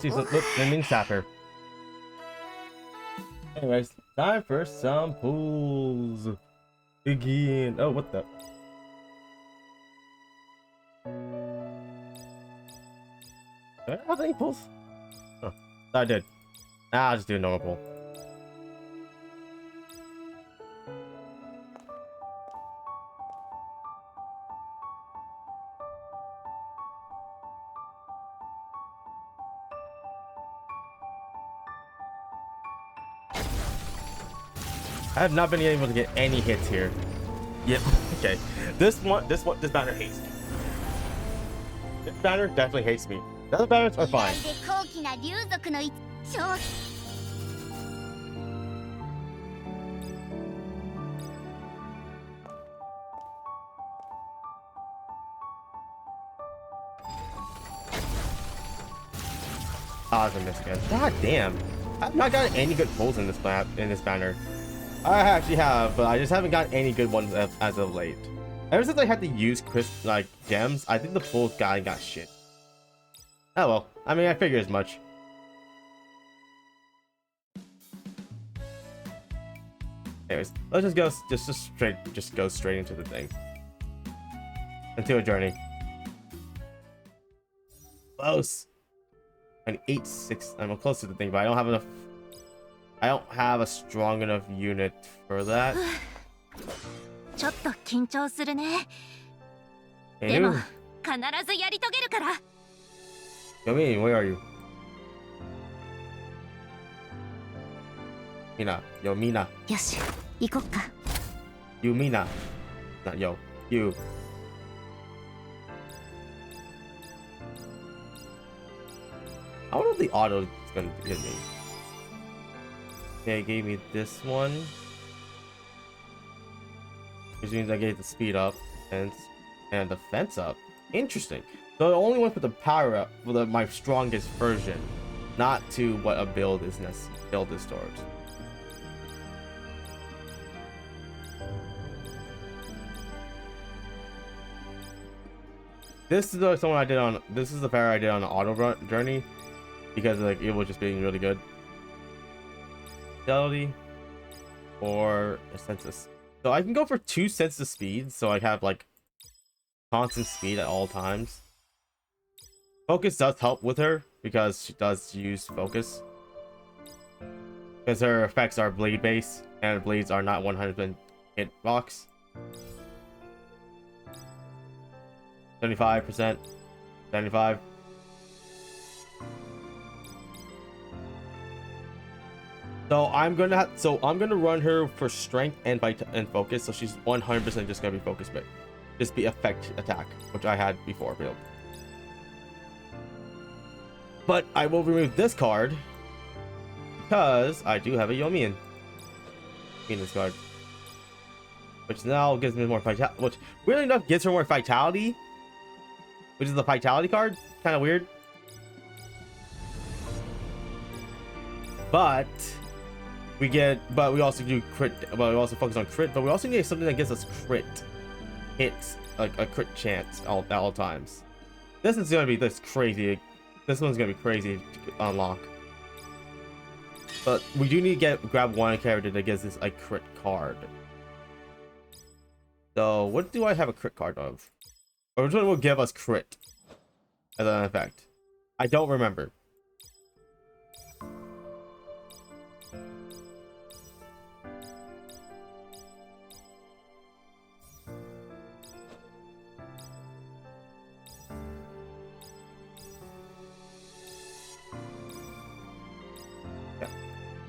See some swimming sapper. Anyways, time for some pools. Begin. Oh, what the? Did I have any pools? Oh, I did. I'll just do a normal pool. I have not been able to get any hits here. Yep. Okay. This banner hates me. This banner definitely hates me. The other banners are fine. Ah, it's a miss again. God damn. I've not gotten any good pulls in this map, in this banner. I actually have, but I just haven't gotten any good ones as of late. Ever since I had to use crisp like gems, I think the pulls got shit. Oh well. I mean, I figure as much. Anyways, let's just go just go straight into the thing. Into a journey. Close. An 8-6. I'm close to the thing, but I don't have enough. I don't have a strong enough unit for that. Hey, Yoo Mina, where are you? Mina, Yoo Mina. Yoo Mina. Not yo. You. I wonder if the auto is gonna hit me. Okay, it gave me this one, which means I gave the speed up and defense up. Interesting. So I only went for the power up for my strongest version, not to what a build is towards. This is the someone I did on. This is the power I did on the auto run journey, because like it was just being really good. Fidelity or a census. So I can go for 2 census speeds, so I have like constant speed at all times. Focus does help with her because she does use focus, because her effects are blade based and blades are not 100% hitbox. 75%, 75. So I'm gonna run her for strength and focus, so she's 100% just gonna be focus based, just be effect attack, which I had before build. But I will remove this card because I do have a Yoo Mina in this card, which now gives me more vitality, which weirdly enough gives her more vitality, which is the vitality card. Kind of weird, but we also do crit, but we also focus on crit, but we also need something that gives us crit hits, like a crit chance at all times. This is gonna be crazy. This one's gonna be crazy to unlock. But we do need to grab one character that gives us a crit card. So what do I have a crit card of? Or which one will give us crit as an effect? I don't remember.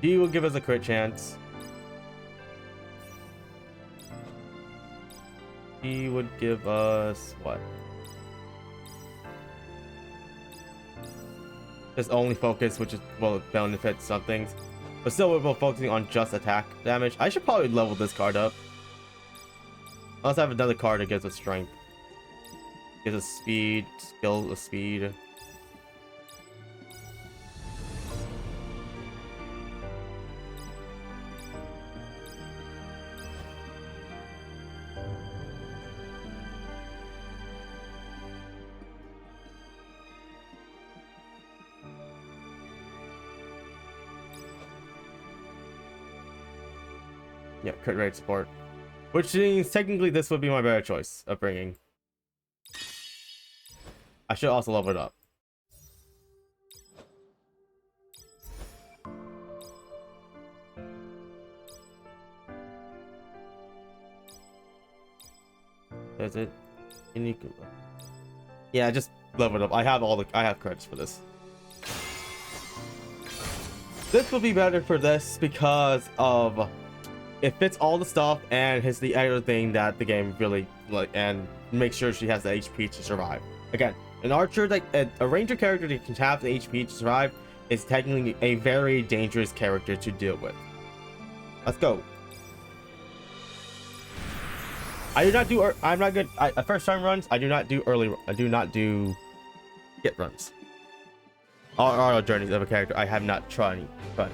He will give us a crit chance. He would give us what? Just only focus, which is will benefit some things, but still we're both focusing on just attack damage. I should probably level this card up. Unless I have another card that gives us strength, gives us speed, skill with speed. Yeah, crit rate support. Which means technically this would be my better choice of bringing. I should also level it up. Is it unique? Yeah, just level it up. I have credits for this. This will be better for this because of it fits all the stuff and it's the other thing that the game really like, and make sure she has the HP to survive. Again, an archer, like a ranger character that can have the HP to survive, is technically a very dangerous character to deal with. Let's go. I do not do. I'm not good. First time runs. I do not do early. I do not do get runs. Or journeys of a character I have not tried. But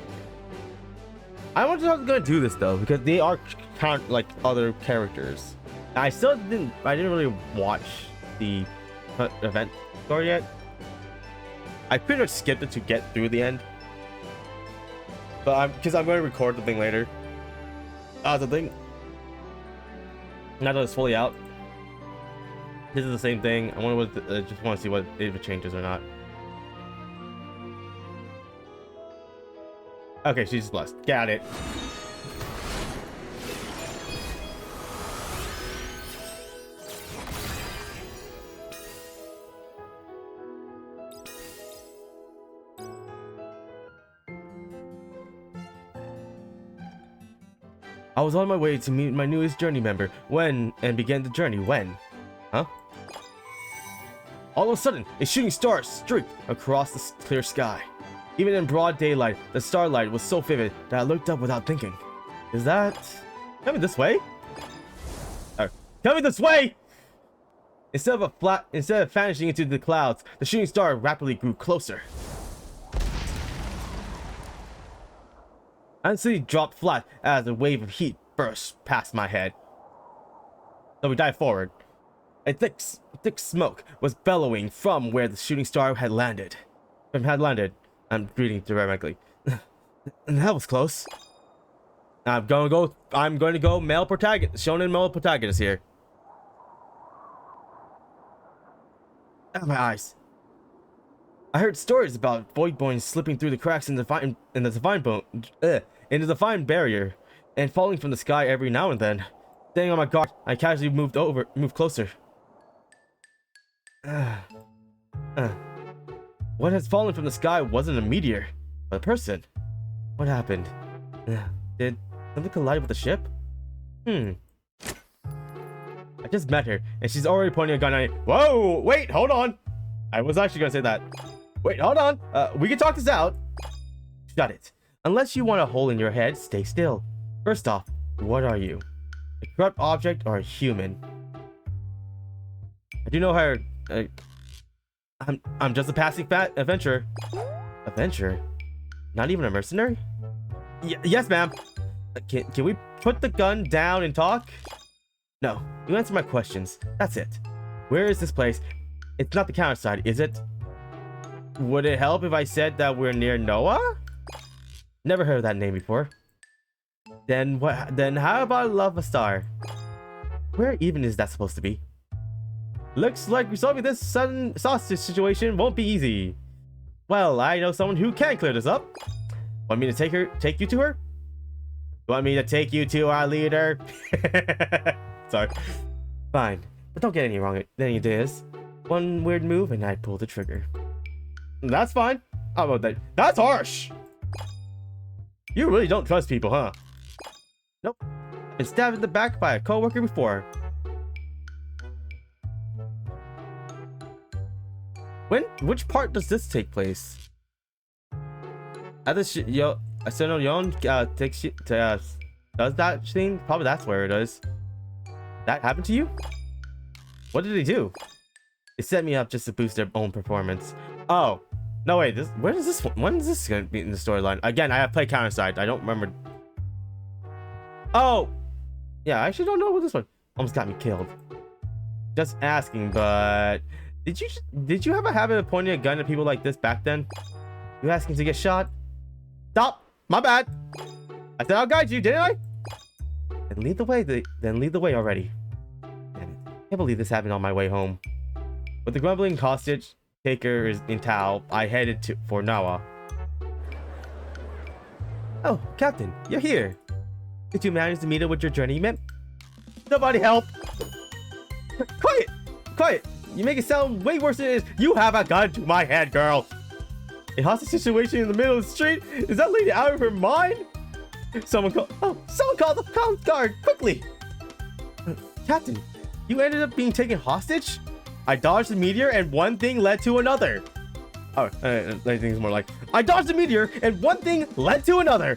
I was gonna do this though because they are count like other characters. I still didn't. I didn't really watch the event story yet. I pretty much skipped it to get through the end. But because I'm going to record the thing later. The thing. Now that it's fully out, this is the same thing. I wonder what. Just want to see what if it changes or not. Okay, she's blessed. Got it. I was on my way to meet my newest journey member and began the journey when? Huh? All of a sudden, a shooting star streaked across the clear sky. Even in broad daylight, the starlight was so vivid that I looked up without thinking. Is that... Coming this way? Coming this way! Instead of vanishing into the clouds, the shooting star rapidly grew closer. I instantly dropped flat as a wave of heat burst past my head. So we dive forward. A thick smoke was bellowing from where the shooting star had landed. I'm reading directly. That was close. I'm going to go male protagonist, shonen male protagonist here. Out of my eyes. I heard stories about void boys slipping through the cracks in the divine barrier and falling from the sky every now and then. Staying on my guard, I casually moved closer. What has fallen from the sky wasn't a meteor, but a person. What happened? Did something collide with the ship? I just met her, and she's already pointing a gun at me. Whoa! Wait, hold on! I was actually gonna say that. Wait, hold on! We can talk this out! Shut it. Unless you want a hole in your head, stay still. First off, what are you? A corrupt object or a human? I do know how... I'm just a passing adventurer. Adventurer? Not even a mercenary? Yes, ma'am. Can we put the gun down and talk? No, you answer my questions. That's it. Where is this place? It's not the counterside, is it? Would it help if I said that we're near Noah? Never heard of that name before. Then what? Then how about Lava Star? Where even is that supposed to be? Looks like resolving this sudden sausage situation won't be easy. Well, I know someone who can clear this up. Want me to take you to her? Want me to take you to our leader? Sorry. Fine, but don't get any ideas. One weird move and I pull the trigger. That's fine. How about that? That's harsh. You really don't trust people, huh? Nope. I've been stabbed in the back by a coworker before. Which part does this take place? At the takes you to does that thing? Probably that's where it is. That happened to you? What did he do? They set me up just to boost their own performance. Oh, no wait. When is this gonna be in the storyline? Again, I have played counterside. I don't remember. Oh, yeah. I actually don't know what this one almost got me killed. Just asking, but did you have a habit of pointing a gun at people like this back then? You asking to get shot? Stop. My bad. I said I'll guide you, didn't I? lead the way. Then lead the way already. Damn it! I can't believe this happened on my way home. With the grumbling hostage taker in tow, I headed for Nawa. Oh, Captain, you're here. Did you manage to meet up with your journeyman? Nobody help! Quiet! Quiet! You make it sound way worse than it is. You have a gun to my head, girl. A hostage situation in the middle of the street? Is that lady out of her mind? Someone call the Coast Guard quickly! Captain, you ended up being taken hostage? I dodged the meteor and one thing led to another. Oh, I think it's more like, I dodged the meteor and one thing led to another.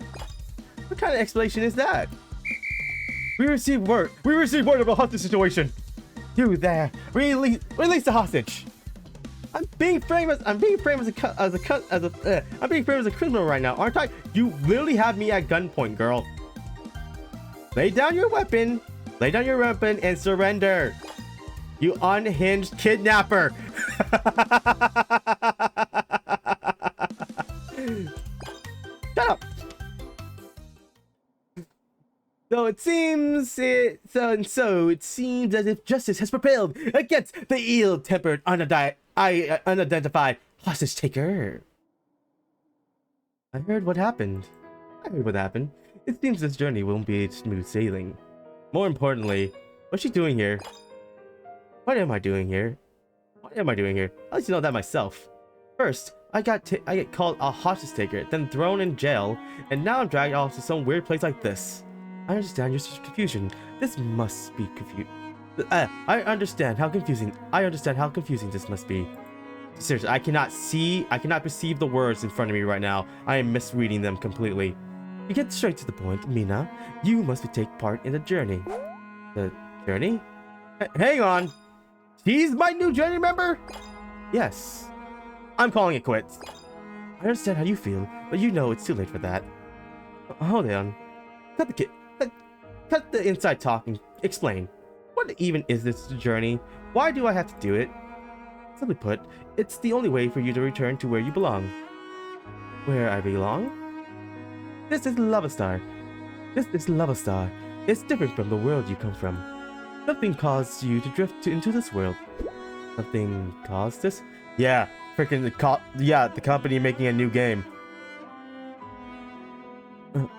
What kind of explanation is that? We received word of a hostage situation. You there, release the hostage. I'm being framed as a criminal right now, aren't I? You literally have me at gunpoint, girl. Lay down your weapon and surrender. You unhinged kidnapper. Shut up. So it seems as if justice has prevailed against the ill-tempered, unidentified hostage taker. I heard what happened. It seems this journey won't be smooth sailing. More importantly, what's she doing here? What am I doing here? I'll let you know that myself. First, I get called a hostage taker, then thrown in jail, and now I'm dragged off to some weird place like this. I understand your confusion. This must be confusing. I understand how confusing this must be. Seriously, I cannot perceive the words in front of me right now. I am misreading them completely. You get straight to the point, Mina. You must take part in the journey. The journey? Hang on. He's my new journey member? Yes. I'm calling it quits. I understand how you feel, but you know it's too late for that. Hold on. Cut the inside talk and explain. What even is this journey? Why do I have to do it? Simply put, it's the only way for you to return to where you belong. Where I belong? This is Lavastar. It's different from the world you come from. Something caused you to drift into this world. Something caused this? Yeah, the company making a new game.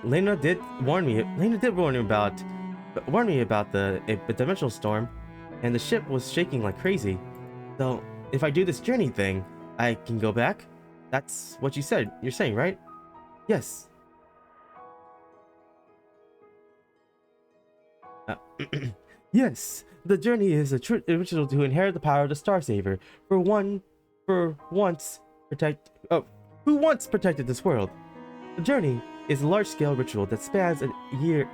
Lena did warn me about the dimensional storm, and the ship was shaking like crazy. So if I do this journey thing, I can go back? That's what you said. You're saying, right? Yes. Yes. The journey is a ritual to inherit the power of the StarSavior who once protected this world. The journey is a large-scale ritual that spans an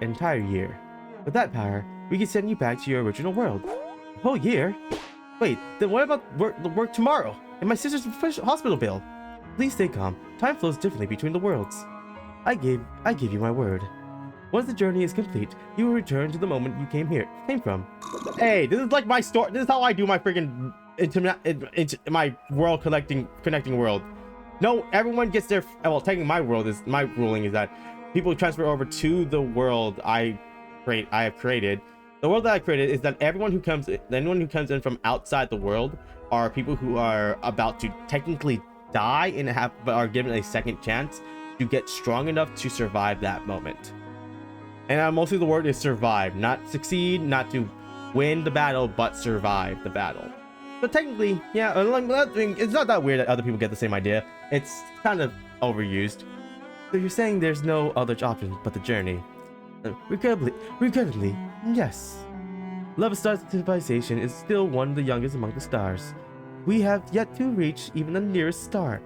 entire year. With that power, we can send you back to your original world. A whole year? Wait, then what about work tomorrow? And my sister's hospital bill? Please stay calm. Time flows differently between the worlds. I give you my word. Once the journey is complete, you will return to the moment you came from. Hey, this is like my story. This is how I do my freaking my world connecting world. No, everyone gets their, well, technically my ruling is that people transfer over to the world I have created. The world that I created is that anyone who comes in from outside the world are people who are about to technically die but are given a second chance to get strong enough to survive that moment. And mostly the word is survive, not succeed, not to win the battle, but survive the battle. But technically, yeah, it's not that weird that other people get the same idea. It's kind of overused. So you're saying there's no other option but the journey? Regrettably, yes. Lavastar's civilization is still one of the youngest among the stars. We have yet to reach even the nearest star,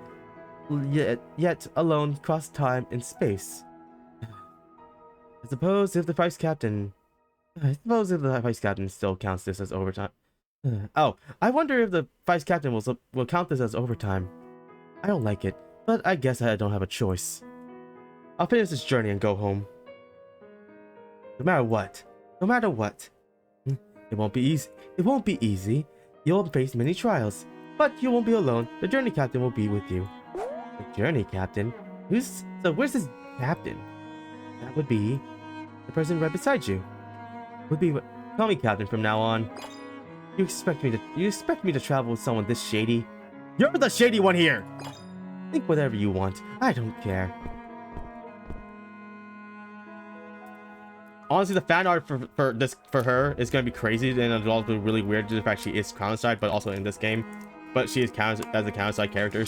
yet alone cross time and space. I suppose if the vice captain still counts this as overtime. Oh, I wonder if the vice captain will count this as overtime. I don't like it, but I guess I don't have a choice. I'll finish this journey and go home. No matter what. It won't be easy. You'll face many trials, but you won't be alone. The journey captain will be with you. The journey captain? Where's this captain? That would be the person right beside you. would be what... Call me Captain from now on. You expect me to travel with someone this shady? You're the shady one here! Think whatever you want. I don't care. Honestly, the fan art for her is gonna be crazy, and it's also really weird due to the fact she is counterside, but also in this game. But she is counted as a counterside character.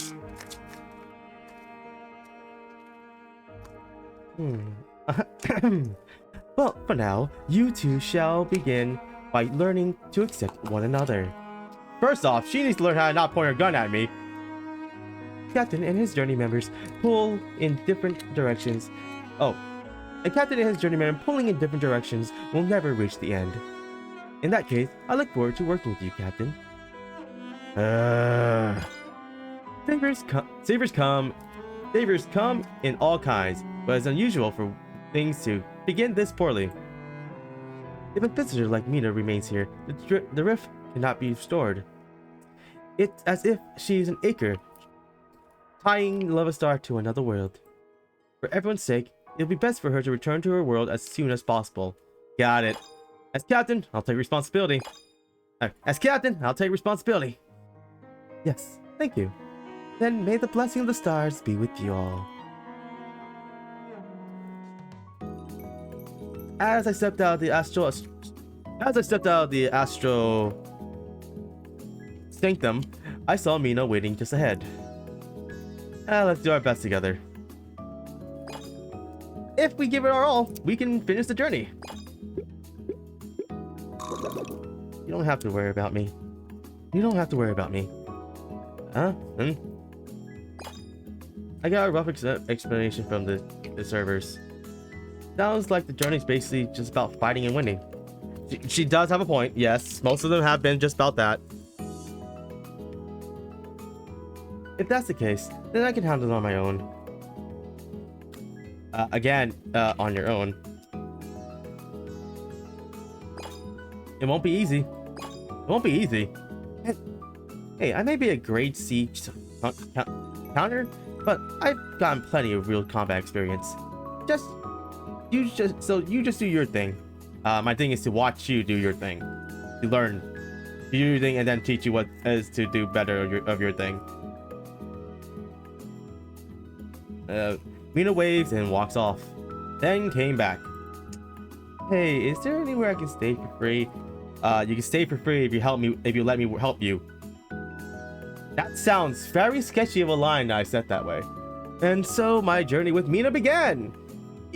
Well, for now, you two shall begin by learning to accept one another. First off, she needs to learn how to not point her gun at me. Captain and his journey members pull in different directions. Oh, a captain and his journey member pulling in different directions will never reach the end. In that case, I look forward to working with you, Captain. Saviors come in all kinds, but it's unusual for things to begin this poorly. If a visitor like Mina remains here, the rift cannot be restored. It's as if she's an anchor, tying Lovestar to another world. For everyone's sake, it'll be best for her to return to her world as soon as possible. Got it. As captain, I'll take responsibility. Yes, thank you. Then may the blessing of the stars be with you all. As I stepped out of the astral sanctum, I saw Mina waiting just ahead. Let's do our best together. If we give it our all, we can finish the journey. You don't have to worry about me. Huh? I got a rough explanation from the servers. Sounds like the journey's basically just about fighting and winning. She does have a point, yes. Most of them have been just about that. If that's the case, then I can handle it on my own. On your own. It won't be easy. Hey, I may be a grade C counter, but I've gotten plenty of real combat experience. You just do your thing. My thing is to watch you do your thing. To learn. Do your thing and then teach you what is to do better of your thing. Mina waves and walks off. Then came back. Hey, is there anywhere I can stay for free? You can stay for free if you let me help you. That sounds very sketchy of a line I said that way. And so my journey with Mina began.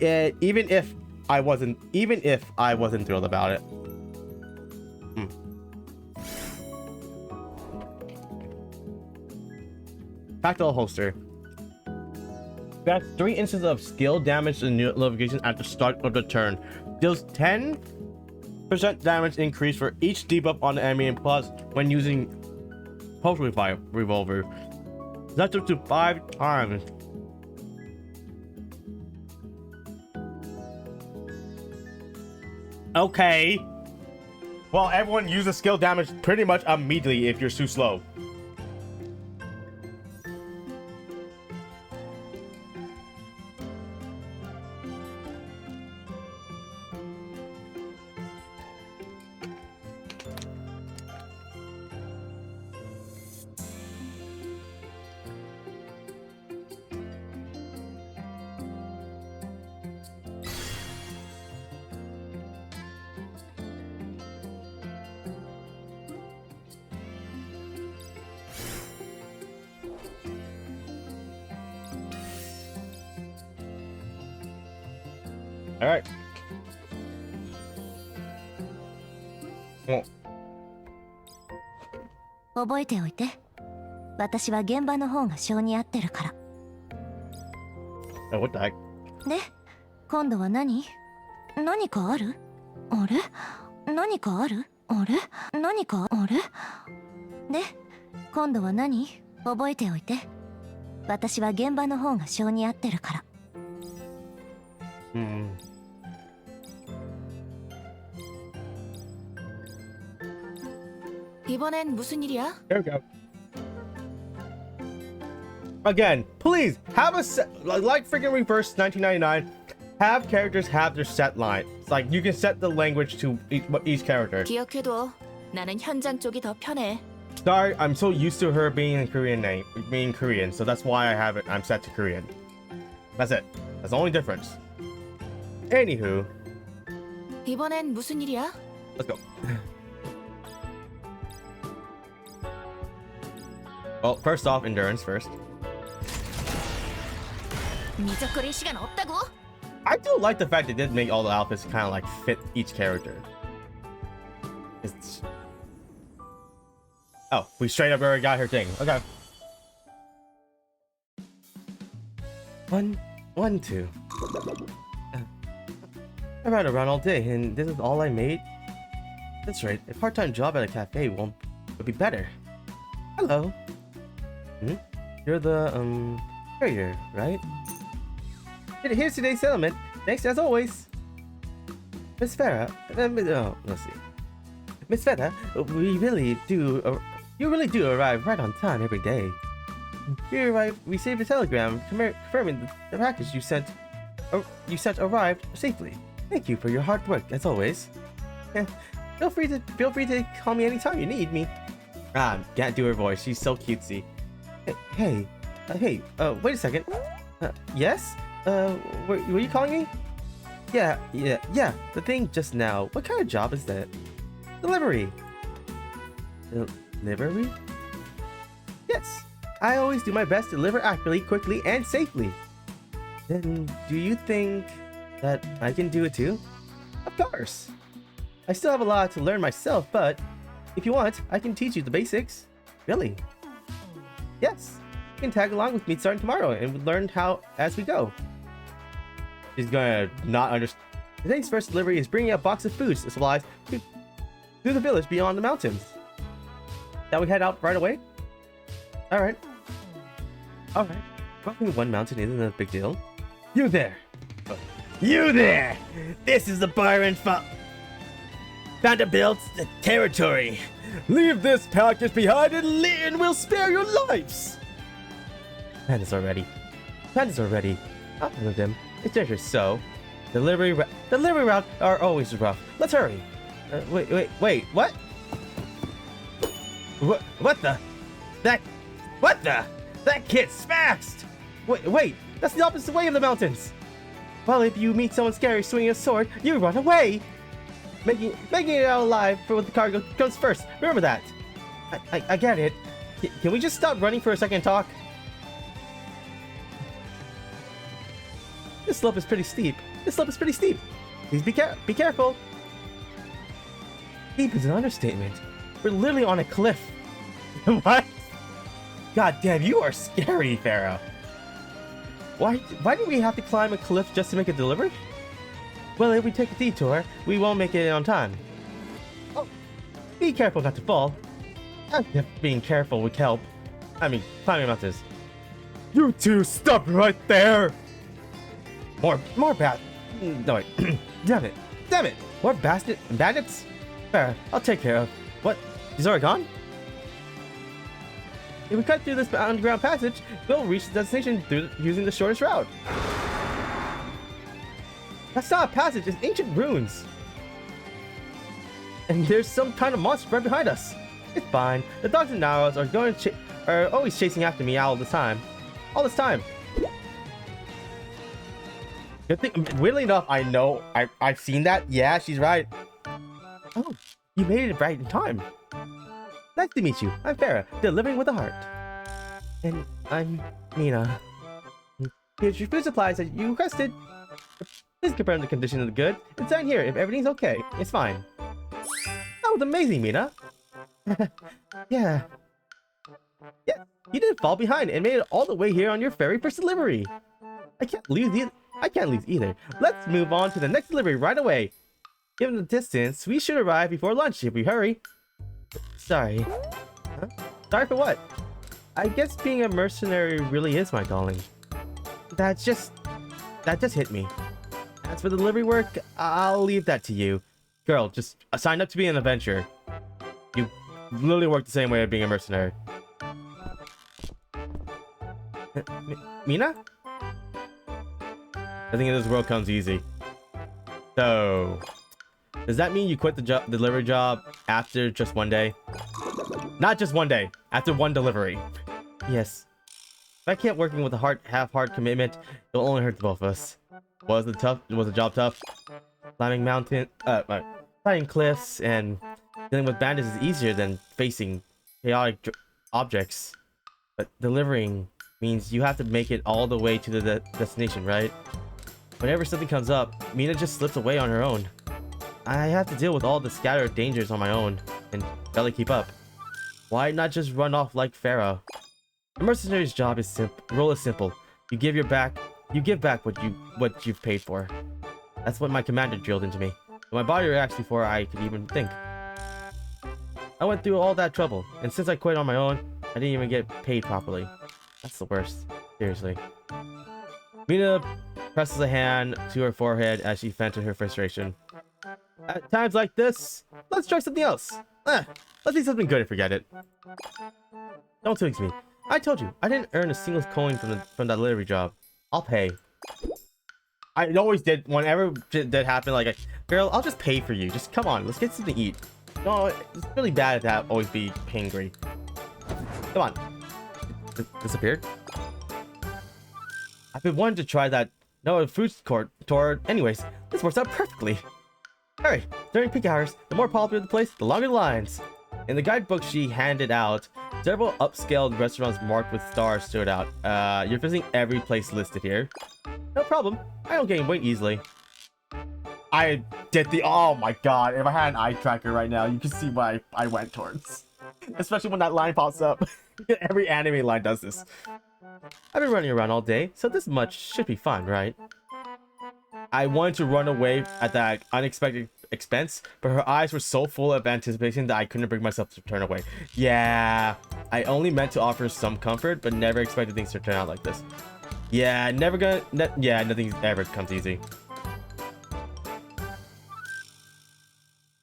Even if I wasn't thrilled about it. Tactile holster. That's 3 instances of skill damage and notification at the start of the turn. Deals 10% damage increase for each debuff on the enemy, and plus when using pulse revolver. That's up to 5 times. Okay. Well, everyone uses skill damage pretty much immediately if you're too slow. All right. Well. 覚えておいて。私は現場の方が性に合ってるから。What the heck? で、今度は何？何かある？あれ？何かある？あれ？何かあれ？で、今度は何？覚えておいて。私は現場の方が性に合ってるから。이번엔 무슨 일이야? There we go. Again, please have a like freaking reverse 1999. have characters have their set line. It's like you can set the language to each character. 기억해둬. 나는 현장 쪽이 더 편해. Sorry, I'm so used to her being in being Korean, so that's why I have it. I'm set to Korean. That's it. That's the only difference. Anywho, 이번엔 무슨 일이야? let's go. Well, first off, endurance first. 미적거릴 시간 없다고? I do like the fact they did make all the outfits kind of like fit each character. It's... Oh, we straight up already got her thing. Okay. One, two. I ride around all day, and this is all I made. That's right. A part-time job at a cafe would be better. Hello. You're the courier, right? Here's today's settlement. Thanks as always. Miss Farah, let's see. Miss Farah, you really do arrive right on time every day. We received a telegram confirming the package you sent arrived safely. Thank you for your hard work as always. Feel free to call me anytime you need me. Can't do her voice. She's so cutesy. Hey, wait a second. Yes? Were you calling me? Yeah, the thing just now. What kind of job is that? Delivery. Delivery? Yes. I always do my best to deliver accurately, quickly, and safely. Then, do you think that I can do it too? Of course. I still have a lot to learn myself, but if you want, I can teach you the basics. Really? Yes. You can tag along with me starting tomorrow and learn how as we go. She's gonna not understand. Today's first delivery is bringing a box of food supplies to the village beyond the mountains. Shall we head out right away? Alright. Crossing one mountain isn't a big deal. You there! You there! This is the Byron Vanderbilt's territory. Leave this package behind and we'll spare your lives! Pandas are ready. I'll handle them. It's dangerous, so... Delivery route are always rough. Let's hurry. Wait, what? What the? That kid smacked! Wait, that's the opposite way of the mountains! Well, if you meet someone scary swinging a sword, you run away! Making it out alive for when the car goes first. Remember that. I get it. Can we just stop running for a second and talk? This slope is pretty steep. Please be careful. Steep is an understatement. We're literally on a cliff. What? God damn, you are scary, Pharaoh. Why do we have to climb a cliff just to make a delivery? Well, if we take a detour, we won't make it on time. Oh, be careful not to fall. Being careful would help. I mean, climbing mountains. You two, stop right there! More bad. No, wait. Damn it! More bandits? Fair, I'll take care of. What? He's already gone? If we cut through this underground passage, we'll reach the destination using the shortest route. That's not a passage, it's ancient ruins. And there's some kind of monster right behind us. It's fine. The dogs and narrows are always chasing after me all this time. Good thing, weirdly enough, I know I've seen that. Yeah, she's right. Oh, you made it right in time. Nice to meet you. I'm Farah, delivering with a heart. And I'm Mina. Here's your food supplies that you requested. Please confirm the condition of the goods. It's down here. If everything's okay, it's fine. That was amazing, Mina. Yeah, you didn't fall behind and made it all the way here on your very first delivery. I can't lose either. Let's move on to the next delivery right away. Given the distance, we should arrive before lunch if we hurry. Sorry. Huh? Sorry for what? I guess being a mercenary really is my calling. That just hit me. As for the delivery work, I'll leave that to you. Girl, just sign up to be an adventurer. You literally work the same way of being a mercenary. Mina? Nothing in this world comes easy. So, does that mean you quit the delivery job after just one day? Not just one day, after one delivery. Yes. If I kept working with a half-heart commitment, it'll only hurt the both of us. Was the job tough? Climbing climbing cliffs and dealing with bandits is easier than facing chaotic objects. But delivering means you have to make it all the way to the destination, right? Whenever something comes up, Mina just slips away on her own. I have to deal with all the scattered dangers on my own and barely keep up. Why not just run off like Pharaoh? A mercenary's job is simple. Role is simple. You give back what you've paid for. That's what my commander drilled into me. But my body reacts before I could even think. I went through all that trouble, and since I quit on my own, I didn't even get paid properly. That's the worst. Seriously. Mina presses a hand to her forehead as she vented her frustration. At times like this, let's try something else. Let's do something good and forget it. Don't twig me. I told you, I didn't earn a single coin from that delivery job. I'll pay. I always did. Whenever that happened, like, girl, I'll just pay for you. Just come on, let's get something to eat. No, it's really bad to always be hangry. Come on. Disappeared? I've been wanting to try that food court tour. Anyways, this works out perfectly. Hurry! During peak hours, the more popular the place, the longer the lines. In the guidebook she handed out, several upscale restaurants marked with stars stood out. You're visiting every place listed here. No problem. I don't gain weight easily. I did oh my god, if I had an eye tracker right now, you can see what I went towards. Especially when that line pops up. Every anime line does this. I've been running around all day, so this much should be fun, right? I wanted to run away at that unexpected expense, but her eyes were so full of anticipation that I couldn't bring myself to turn away. Yeah, I only meant to offer some comfort, but never expected things to turn out like this. Yeah, nothing ever comes easy.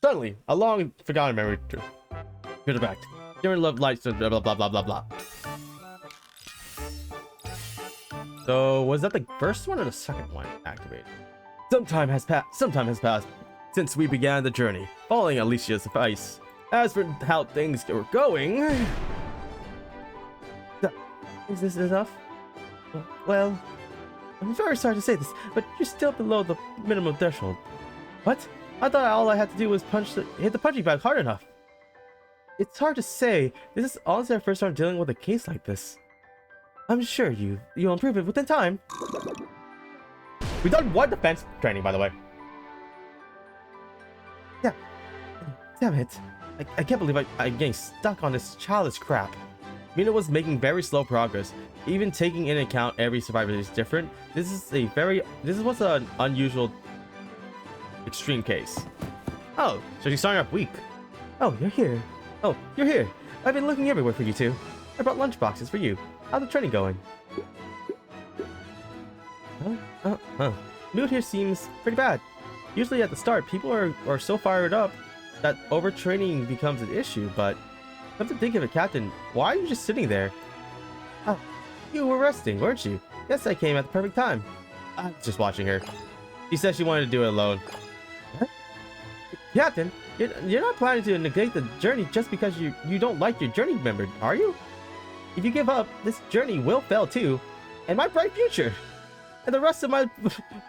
Suddenly, a long forgotten memory to back. Different love lights, blah blah blah blah blah blah. So was that the first one or the second one activated? Some time has passed since we began the journey, following Alicia's advice. As for how things were going, is this enough? Well, I'm very sorry to say this, but you're still below the minimum threshold. What? I thought all I had to do was hit the punching bag hard enough. It's hard to say. This is honestly our first time dealing with a case like this. I'm sure you'll improve it within time. We've done one defense training, by the way. Yeah. Damn it. I can't believe I'm getting stuck on this childish crap. Mina was making very slow progress. Even taking into account every survivor is different, this was an unusual extreme case. Oh, so she's starting off weak. Oh, you're here. Oh, you're here. I've been looking everywhere for you two. I brought lunch boxes for you. How's the training going? Mood here seems pretty bad. Usually at the start, people are so fired up that overtraining becomes an issue, but come to think of it, Captain, why are you just sitting there? Oh, you were resting, weren't you? Yes, I came at the perfect time. I was just watching her. She said she wanted to do it alone. What? Captain, you're not planning to negate the journey just because you don't like your journey member, are you? If you give up, this journey will fail too, and my bright future, and the rest of my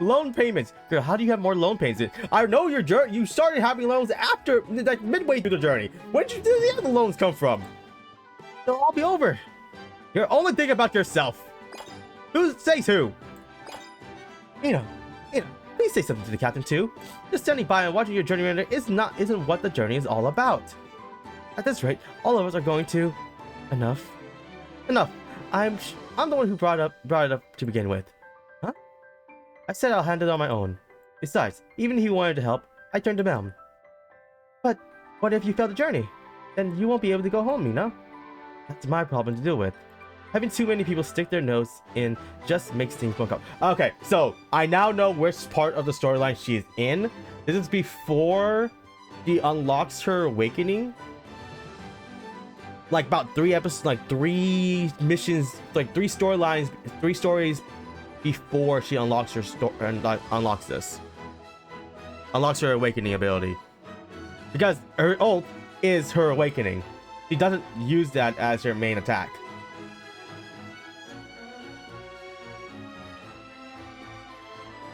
loan payments. Girl, how do you have more loan payments? I know you started having loans after, like, midway through the journey. Where did the other loans come from? They'll all be over. You're only thinking about yourself. Who says who? Please say something to the captain too. Just standing by and watching your journey render isn't what the journey is all about. At this rate, all of us are going to. Enough. I'm the one who brought it up to begin with. Huh? I said I'll handle it on my own. Besides, even if he wanted to help, I turned him down. But what if you fail the journey? Then you won't be able to go home, Mina. That's my problem to deal with. Having too many people stick their nose in just makes things more complicated. Okay, so I now know which part of the storyline she is in. This is before she unlocks her awakening. Like about 3 episodes, like 3 missions, like 3 storylines, 3 stories before she unlocks her unlocks this. Unlocks her awakening ability. Because her ult is her awakening. She doesn't use that as her main attack.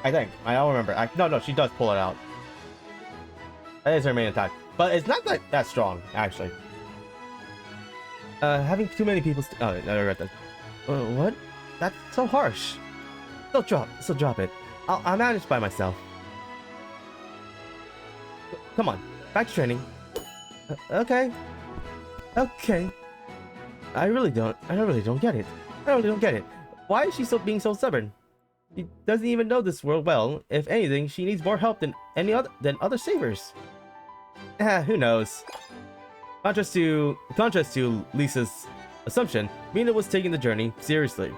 I think. I don't remember. No, she does pull it out. That is her main attack. But it's not that strong, actually. Having too many people... oh, I read that. What? That's so harsh. Still drop it. I'll manage by myself. Come on, back to training. Okay. I really don't get it. Why is she being so stubborn? She doesn't even know this world well. If anything, she needs more help than other saviors. Who knows? Contrast to Lisa's assumption, Mina was taking the journey seriously.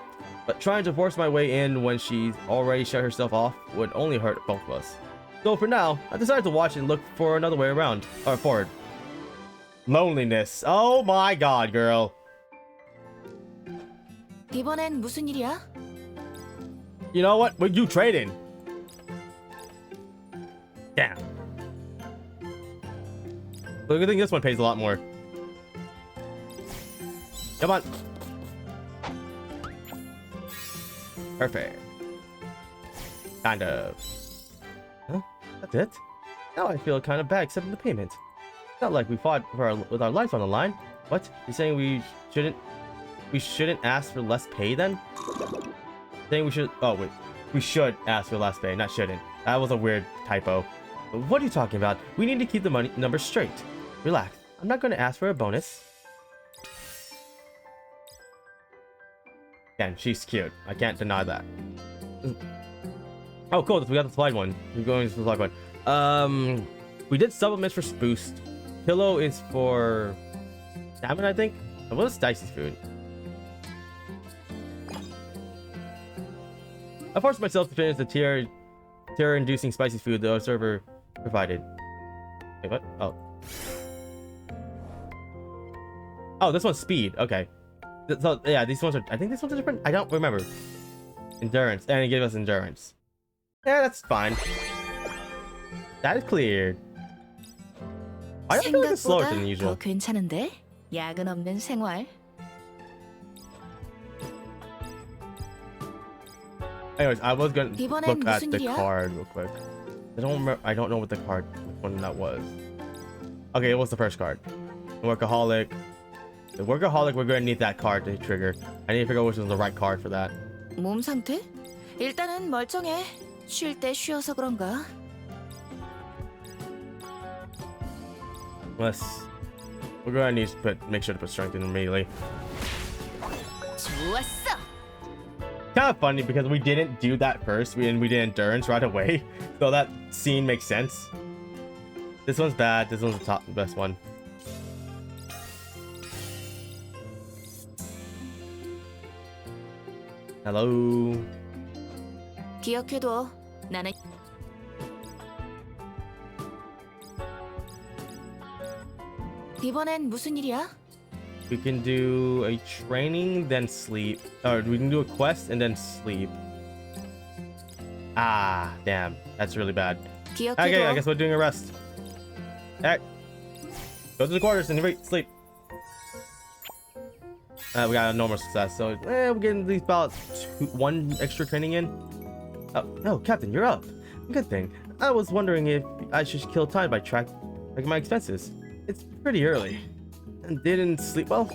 But trying to force my way in when she's already shut herself off would only hurt both of us. So for now, I decided to watch and look for another way around, or forward. Loneliness. Oh my god, girl. 이번엔 무슨 일이야? You know what? What you trading? Damn. Look, I think this one pays a lot more. Come on. Perfect. Kind of. Huh? That's it? Now I feel kind of bad accepting the payment. Not like we fought with our lives on the line. What? You're saying we shouldn't ask for less pay then? Saying we should... oh wait. We should ask for less pay, not shouldn't. That was a weird typo. What are you talking about? We need to keep the money numbers straight. Relax. I'm not going to ask for a bonus. Again, she's cute. I can't deny that. Oh, cool. We got the slide one. We're going to the slide one. We did supplements for boost. Pillow is for stamina, I think. And what is Dicey's food? I forced myself to finish the terror-inducing spicy food the server provided. Wait, what? Oh. Oh, this one's speed. Okay. So, yeah, these ones are... I think these ones are different. I don't remember. Endurance. And it gave us endurance. Yeah, that's fine. That is cleared. I feel like it's slower 생각보다 than usual. 더 괜찮은데? 야근 없는 생활. Anyways, I was gonna 이번엔 look at 무슨 the 일이야? card real quick. I don't remember. I don't know what the card, which one that was. Okay, it was the first card. Workaholic. The workaholic. We're gonna need that card to trigger. I need to figure out which was the right card for that. 몸 상태? 일단은 멀쩡해. 쉴 때 쉬어서 그런가? We're gonna need to make sure to put strength in immediately. 좋았어. Kind of funny because we didn't do that first. We did endurance right away, so that scene makes sense. This one's bad. This one's the best one. Hello. 기억해둬. 나는 이번엔 무슨 일이야? We can do a training, then sleep. Or we can do a quest and then sleep. Ah, damn. That's really bad. 기억해둬. Okay, I guess we're doing a rest. Alright. Go to the quarters and sleep. We got a normal success, so we're getting at least about one extra training in. Oh, no, Captain, you're up. Good thing. I was wondering if I should kill time by tracking my expenses. It's pretty early. And didn't sleep well?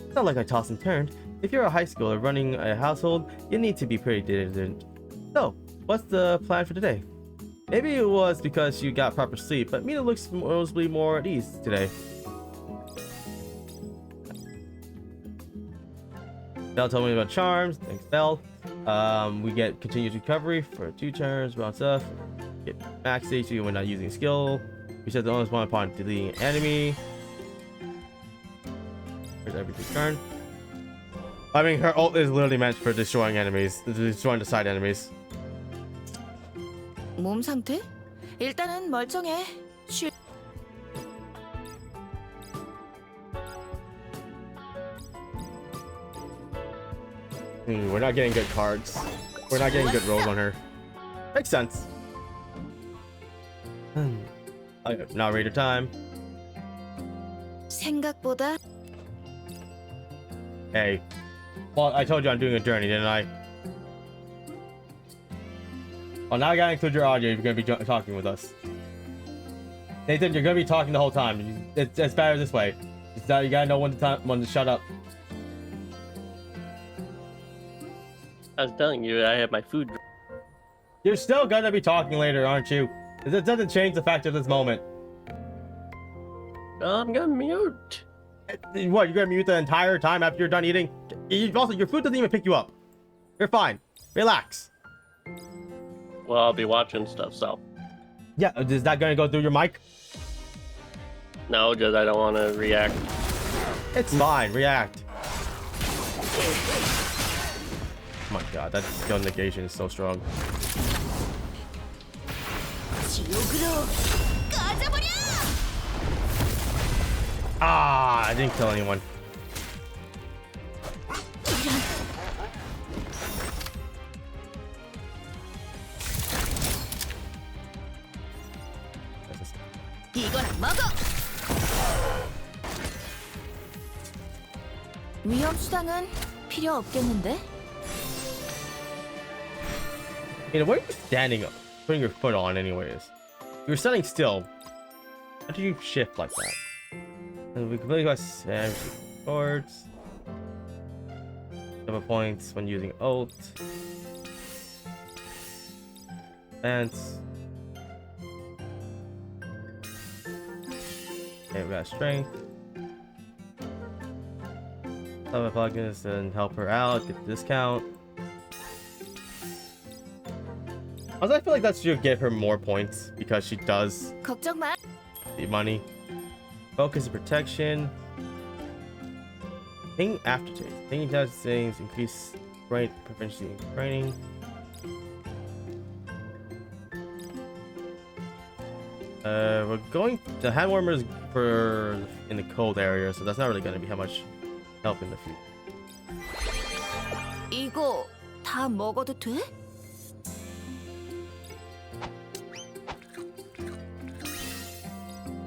It's not like I tossed and turned. If you're a high schooler running a household, you need to be pretty diligent. So, what's the plan for today? Maybe it was because you got proper sleep, but Mina looks mostly more at ease today. Belle told me about charms. Thanks, Belle. We get continuous recovery for 2 turns, round stuff. Get max HP when not using a skill. We set the bonus one upon deleting an enemy. There's every turn. I mean, her ult is literally meant for destroying enemies, destroying the side enemies. 몸 상태? 일단은 멀쩡해. 쉴 We're not getting good cards. We're not getting good rolls on her. Makes sense. Okay, now raider time. 생각보다 Hey. Well, I told you I'm doing a journey, didn't I? Well, now I gotta include your audio if you're gonna be talking with us. Nathan, you're gonna be talking the whole time. It's better this way. You gotta know when to shut up. I was telling you, I have my food. You're still gonna be talking later, aren't you? It doesn't change the fact of this moment. I'm gonna mute. What, you're gonna mute the entire time after you're done eating? Also, your food doesn't even pick you up. You're fine. Relax. Well, I'll be watching stuff, so. Yeah, is that gonna go through your mic? No, just I don't want to react. It's fine. React. Oh my god, that gun negation is so strong. Ah, I didn't kill anyone. 위험 수당은 필요 없겠는데? You know, why are you standing up? Putting your foot on anyways. You're standing still. How do you shift like that? And we completely got boards. 7 points when using ult. Advance. Okay, we got strength. 7 plugins and help her out, get the discount. Also, I feel like that should give her more points because she does 걱정 마. the money. Focus and protection. Thing aftertaste. Thinking does things increase right proficiency in training. We're going the hand warmers for in the cold area, so that's not really going to be how much help in the future. 이거 다 먹어도 돼?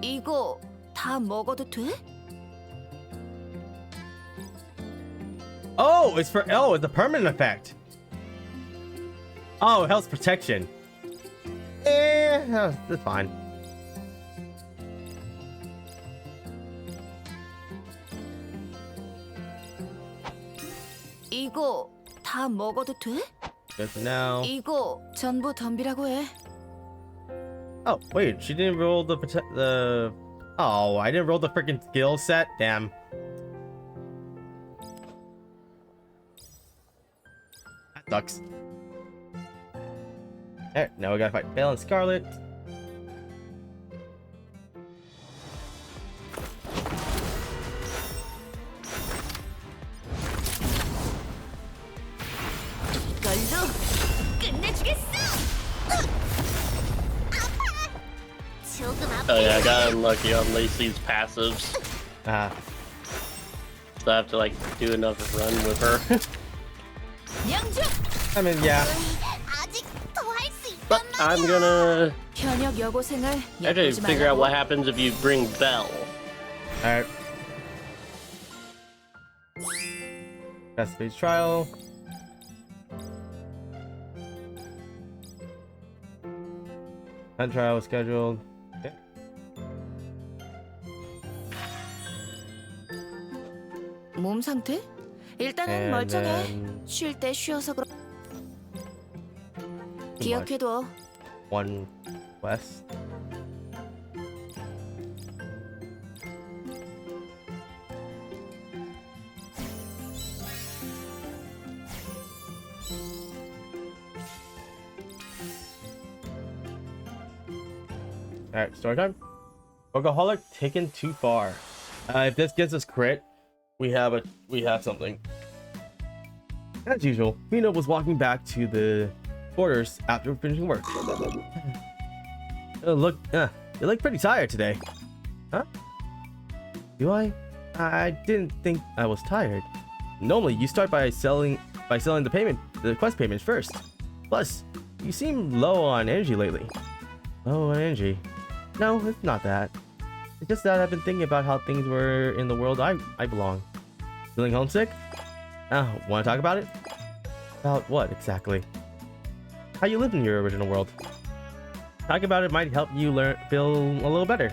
이거 다 먹어도 돼? Oh, it's a permanent effect. Oh, health protection. That's fine. 이거 다 먹어도 돼? Good for now. 이거 전부 덤비라고 해. Oh, wait, she didn't roll the Oh, I didn't roll the freaking skill set. Damn. That sucks. Alright, now we gotta fight Bale and Scarlet. 이걸로 끝내주겠어. 조금 Oh yeah, I got unlucky on Lacey's passives. So I have to like do another run with her. 양주. I mean, yeah. 아직 더 할 수 있단 But I'm gonna 현역 여고생을 actually 얕보지 figure out 말라고. what happens if you bring Belle. Alright. Best phase trial. Hunt trial was scheduled. Okay. 몸 상태? 일단은 And 멀쩡해. then 쉴 때 쉬어서 그렇. 기억해둬. one quest. Alright, story time. Workaholic taken too far. If this gets us crit, we have something. As usual, Mina was walking back to the quarters after finishing work. You look pretty tired today. Huh? Do I? I didn't think I was tired. Normally, you start by selling the quest payments first. Plus, you seem low on energy lately. Low on energy? No, it's not that. It's just that I've been thinking about how things were in the world I belong. Feeling homesick? Want to talk about it? About what exactly? How you lived in your original world. Talking about it might help you feel a little better.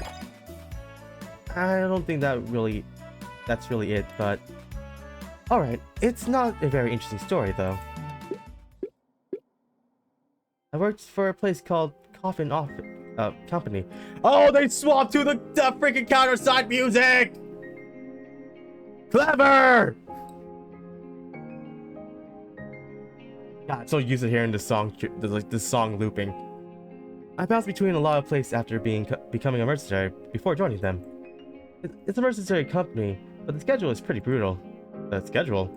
I don't think that's really it, but alright, it's not a very interesting story though. I worked for a place called Coffin Company. Oh, they swapped to the freaking counterside music! Clever! God, so used to hearing this song looping. I bounced between a lot of places after becoming a mercenary before joining them. It's a mercenary company, but the schedule is pretty brutal. The schedule?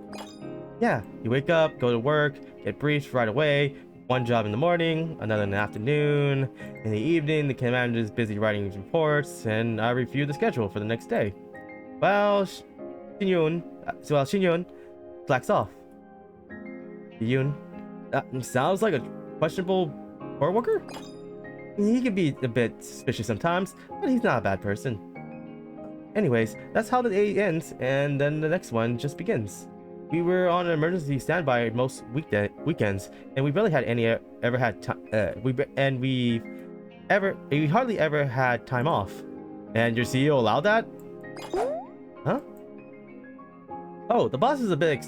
Yeah, you wake up, go to work, get briefed right away. One job in the morning, another in the afternoon. In the evening, the commander is busy writing his reports, and I review the schedule for the next day. Well, Shin-Yun slacks off. Yun, sounds like a questionable coworker? He can be a bit suspicious sometimes, but he's not a bad person. Anyways, that's how the day ends, and then the next one just begins. We were on an emergency standby most weekends, and we barely had we hardly ever had time off. And your CEO allowed that? Huh? Oh, the boss is a bit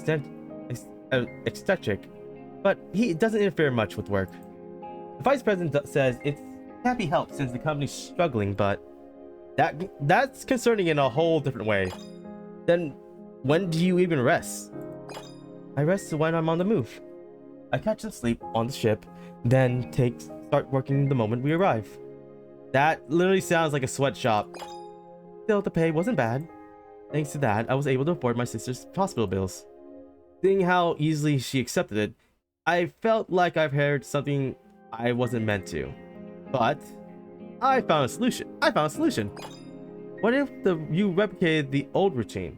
eccentric, but he doesn't interfere much with work. The vice president says it can't be helped since the company's struggling, but that's concerning in a whole different way. Then when do you even rest? I rest when I'm on the move. I catch some sleep on the ship, then start working the moment we arrive. That literally sounds like a sweatshop. Still, the pay wasn't bad. Thanks to that, I was able to afford my sister's hospital bills. Seeing how easily she accepted it, I felt like I've heard something I wasn't meant to. But I found a solution. What if you replicated the old routine?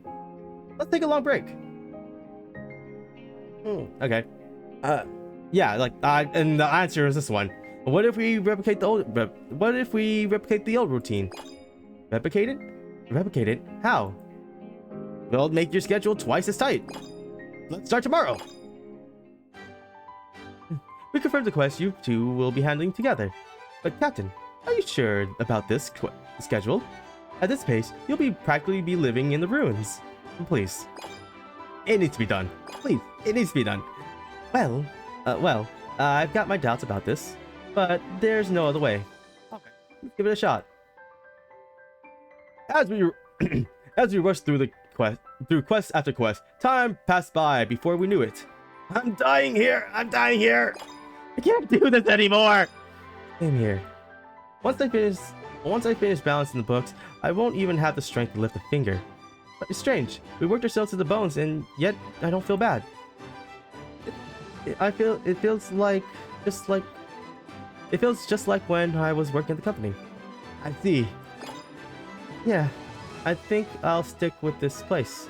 Let's take a long break. Okay. Yeah, and the answer is this one. What if we replicate the old routine? Replicate it? Replicate it? How? Well, make your schedule twice as tight. Let's start tomorrow. We confirmed the quest you two will be handling together. But Captain, are you sure about this schedule? At this pace, you'll practically be living in the ruins. Please. It needs to be done. Please, it needs to be done. Well, I've got my doubts about this, but there's no other way. Okay, let's give it a shot. As we rushed through quest after quest, time passed by before we knew it. I'm dying here. I can't do this anymore. Same here. Once I finish balancing the books, I won't even have the strength to lift a finger. But it's strange. We worked ourselves to the bones, and yet I don't feel bad. It feels just like when I was working at the company. I see. Yeah, I think I'll stick with this place.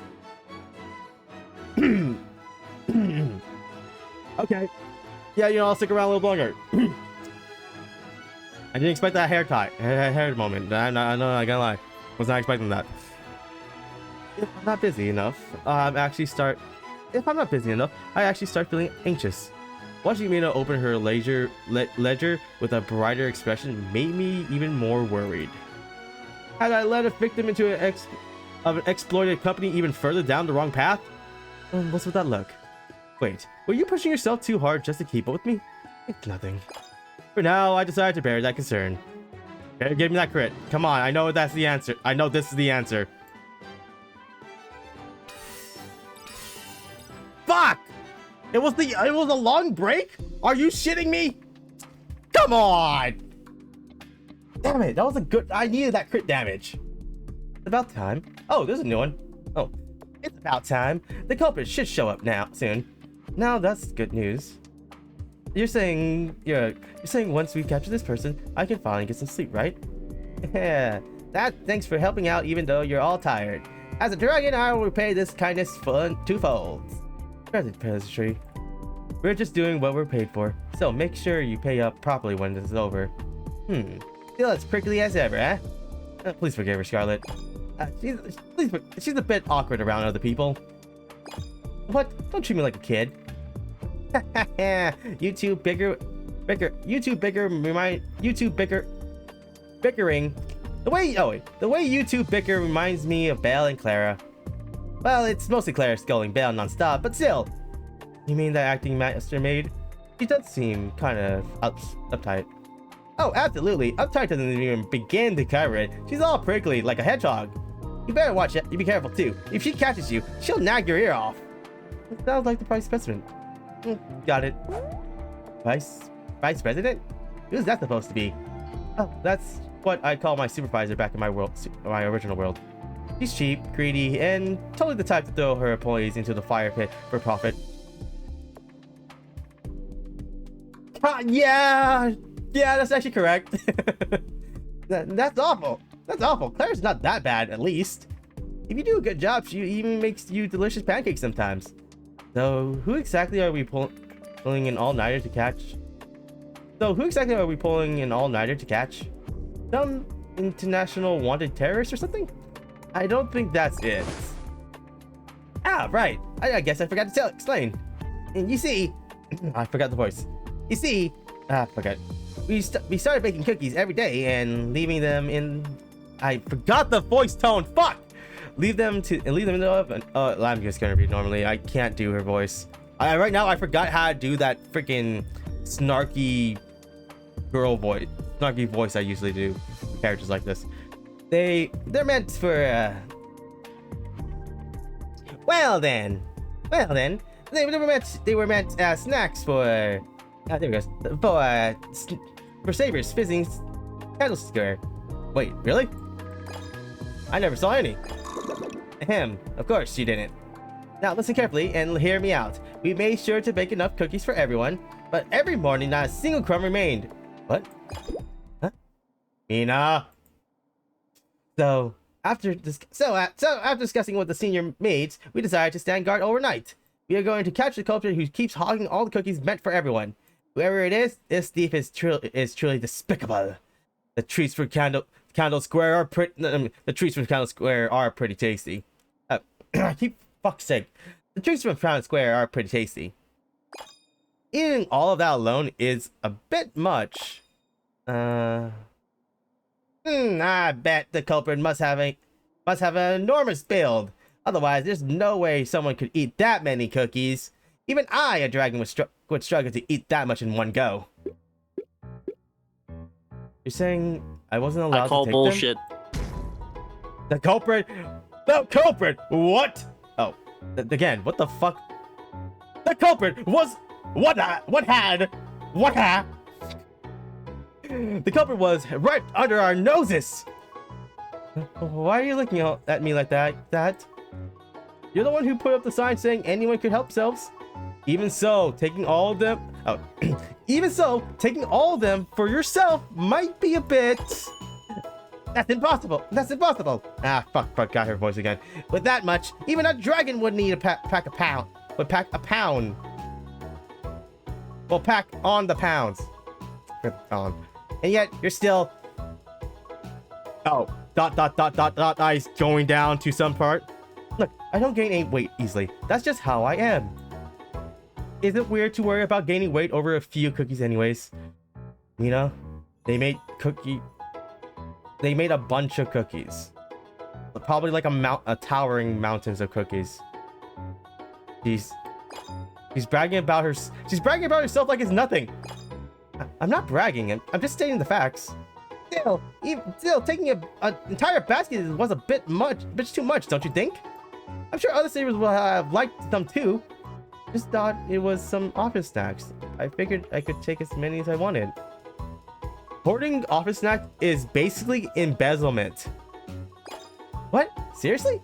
Okay. Yeah, I'll stick around a little longer. I didn't expect that hair moment. I'm not gonna lie. Was not expecting that. If I'm not busy enough, I actually start feeling anxious. Watching Yoo Mina open her ledger with a brighter expression made me even more worried. Had I led a victim into an exploited company even further down the wrong path? What's with that look? Wait, were you pushing yourself too hard just to keep up with me? It's nothing. For now, I decided to bear that concern. Okay, give me that crit. Come on, I know that's the answer. I know this is the answer. Fuck! It was a long break? Are you shitting me? Come on! Damn it, that was a good... I needed that crit damage. It's about time. Oh, there's a new one. Oh, it's about time. The culprit should show up soon. Now that's good news. You're saying once we capture this person, I can finally get some sleep, right? Yeah. Thanks for helping out even though you're all tired. As a dragon, I will repay this kindness twofold. Present pleasantry. We're just doing what we're paid for, so make sure you pay up properly when this is over. Still as prickly as ever, eh? Please forgive her, Scarlet. She's a bit awkward around other people. What? Don't treat me like a kid. You two bickering. The way you two bicker reminds me of Belle and Clara. Well, it's mostly Clara scolding Belle non-stop, but still. You mean that acting master maid? She does seem kind of uptight. Oh, absolutely. Uptight doesn't even begin to cover it. She's all prickly, like a hedgehog. You better watch it. You be careful too. If she catches you, she'll nag your ear off. It sounds like the vice president. Got it. Vice president? Who's that supposed to be? Oh, that's what I call my supervisor back in my original world. She's cheap, greedy, and totally the type to throw her employees into the fire pit for profit. Yeah, that's actually correct. That's awful. That's awful. Claire's not that bad, at least. If you do a good job, she even makes you delicious pancakes sometimes. So, who exactly are we pulling an all-nighter to catch? Some international wanted terrorist or something? I don't think that's it. Ah, right. I guess I forgot to explain. And you see... I forgot the voice. You see... forgot. We started baking cookies every day and leaving them in... I forgot the voice tone. Fuck! Leave them in the oven. I'm just gonna read normally. I can't do her voice. Right now, I forgot how to do that freaking snarky girl voice. Snarky voice I usually do for characters like this. They're meant for, Well then. They were meant snacks for... there we go. For Saviour's fizzing candle square. Wait, really? I never saw any. Ahem, of course you didn't. Now listen carefully and hear me out. We made sure to bake enough cookies for everyone, but every morning not a single crumb remained. What? Huh? Mina. So after discussing with the senior maids, we decided to stand guard overnight. We are going to catch the culprit who keeps hogging all the cookies meant for everyone. Whoever it is, this thief is truly despicable. The treats from Candle Square are pretty tasty. Fuck's sake. The treats from Candle Square are pretty tasty. Eating all of that alone is a bit much. I bet the culprit must have an enormous build. Otherwise, there's no way someone could eat that many cookies. Even I, a dragon, would struggle to eat that much in one go. You're saying I wasn't allowed to take them? I call bullshit. The culprit? The culprit! What? Oh, again, what the fuck? The culprit was... What had? The culprit was right under our noses! Why are you looking at me like that? You're the one who put up the sign saying anyone could help themselves. Even so, taking all of them... Oh, even so, taking all of them for yourself might be a bit... That's impossible! Ah, fuck, got her voice again. With that much, even a dragon would need a pack a pound. Would pack a pound. Well, pack on the pounds. And yet, you're still... Oh, ... ice going down to some part. Look, I don't gain any weight easily. That's just how I am. Is it weird to worry about gaining weight over a few cookies anyways? You know, they made a bunch of cookies. Probably like a towering mountains of cookies. She's bragging about herself like it's nothing. I'm not bragging. I'm just stating the facts. Still, taking an entire basket was a bit too much, don't you think? I'm sure other saviors will have liked them too. Just thought it was some office snacks. I figured I could take as many as I wanted. Hoarding office snack is basically embezzlement. What? Seriously?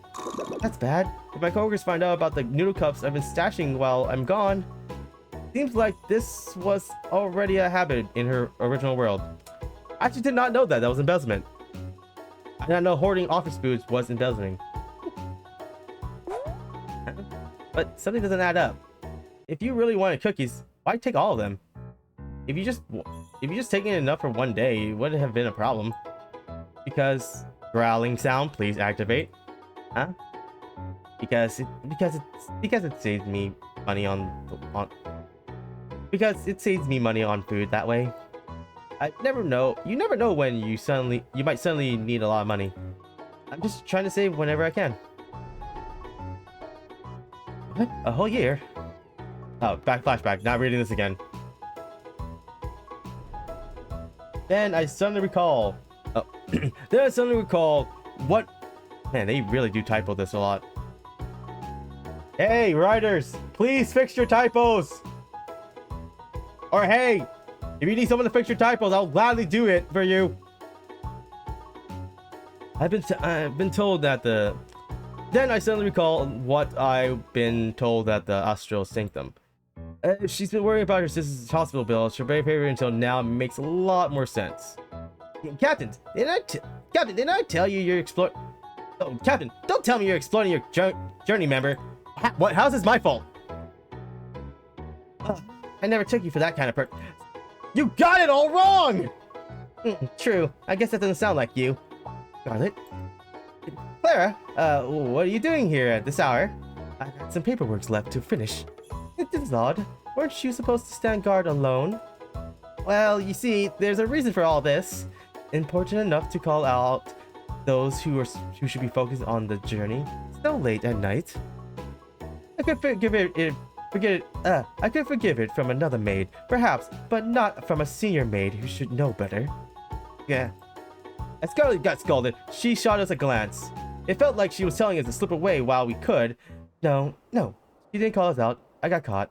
That's bad. If my coworkers find out about the noodle cups I've been stashing while I'm gone, seems like this was already a habit in her original world. I actually did not know that was embezzlement. I did not know hoarding office foods was embezzling. But something doesn't add up. if you really wanted cookies, why take all of them? If you just taken enough for one day, it wouldn't have been a problem. Because growling sound, please activate. Huh? Because it saves me money on because it saves me money on food that way. I never know. You never know when you might suddenly need a lot of money. I'm just trying to save whenever I can. What? A whole year? Oh, flashback. Not reading this again. Then I suddenly recall. Oh, then I suddenly recall what. Man, they really do typo this a lot. Hey, writers, please fix your typos. Or hey, if you need someone to fix your typos, I'll gladly do it for you. I've been told that the. Then I suddenly recall what I've been told that the Astral Sanctum. She's been worrying about her sister's hospital bill. She'll pay for it until now. It makes a lot more sense. Captain, didn't I tell you you're exploring? Oh, Captain, don't tell me you're exploiting your journey member. How's this my fault? I never took you for that kind of You got it all wrong! True. I guess that doesn't sound like you. Scarlet? Clara, what are you doing here at this hour? I got some paperwork left to finish. It is odd. Weren't you supposed to stand guard alone? Well, you see, there's a reason for all this. Important enough to call out those who should be focused on the journey. It's so late at night. I could forgive it from another maid, perhaps, but not from a senior maid who should know better. Yeah. As Scarlet got scolded, she shot us a glance. It felt like she was telling us to slip away while we could. No, she didn't call us out. I got caught.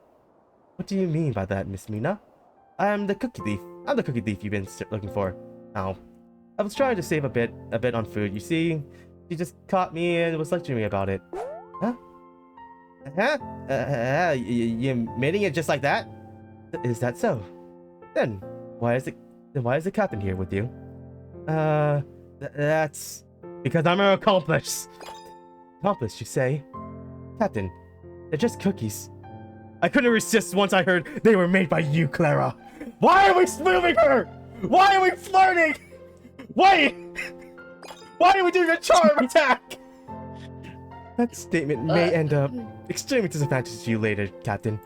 What do you mean by that, Miss Mina? I'm the cookie thief. I'm the cookie thief you've been looking for. Ow. I was trying to save a bit on food. You see, she just caught me and was lecturing me about it. Huh? You mating it just like that? Is that so? Then why is the captain here with you? That's because I'm an accomplice. Accomplice, you say? Captain, they're just cookies. I couldn't resist once I heard they were made by you, Clara. Why are we moving her? Why are we flirting? Why are we doing a charm attack? That statement may end up extremely disadvantageous to you later, Captain.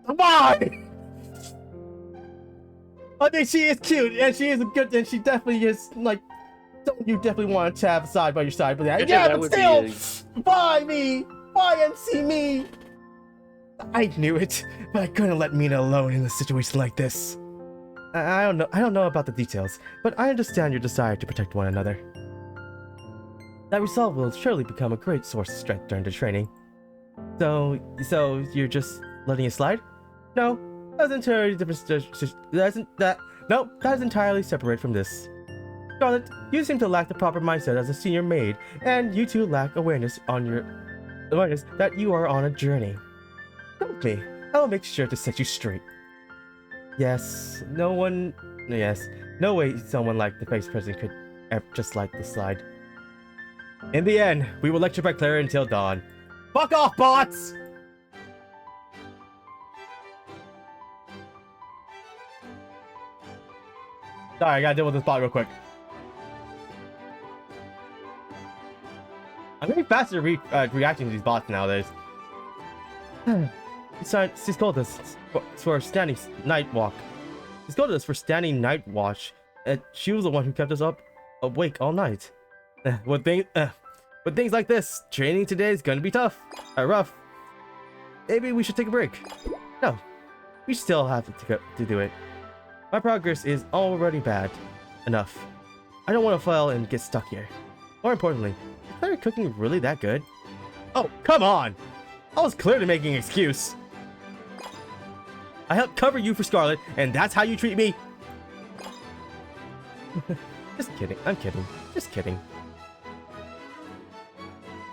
Why? I mean, she is cute, and she is good, and she definitely is, like, someone you definitely want to have side by your side. But yeah, but still, why me? Why MC me? I knew it, but I couldn't let Mina alone in a situation like this. I don't know about the details, but I understand your desire to protect one another. That resolve will surely become a great source of strength during the training. So you're just letting it slide? No, that's entirely different. That is entirely separate from this. Scarlet, you seem to lack the proper mindset as a senior maid, and you too lack awareness that you are on a journey. Come with me. I will make sure to set you straight. No way someone like the vice president could ever just like the slide. In the end, we will lecture by Clara until dawn. Fuck off, bots! Sorry, I gotta deal with this bot real quick. I'm getting faster reacting to these bots nowadays. She scolded us for standing night walk. She scolded us for standing night watch. She was the one who kept us awake all night. With things like this, training today is gonna be rough. Maybe we should take a break. No, we still have to do it. My progress is already bad enough. I don't want to fail and get stuck here. More importantly, is Claire cooking really that good? Oh, come on! I was clearly making an excuse. I helped cover you for Scarlet, and that's how you treat me? Just kidding. I'm kidding. Just kidding.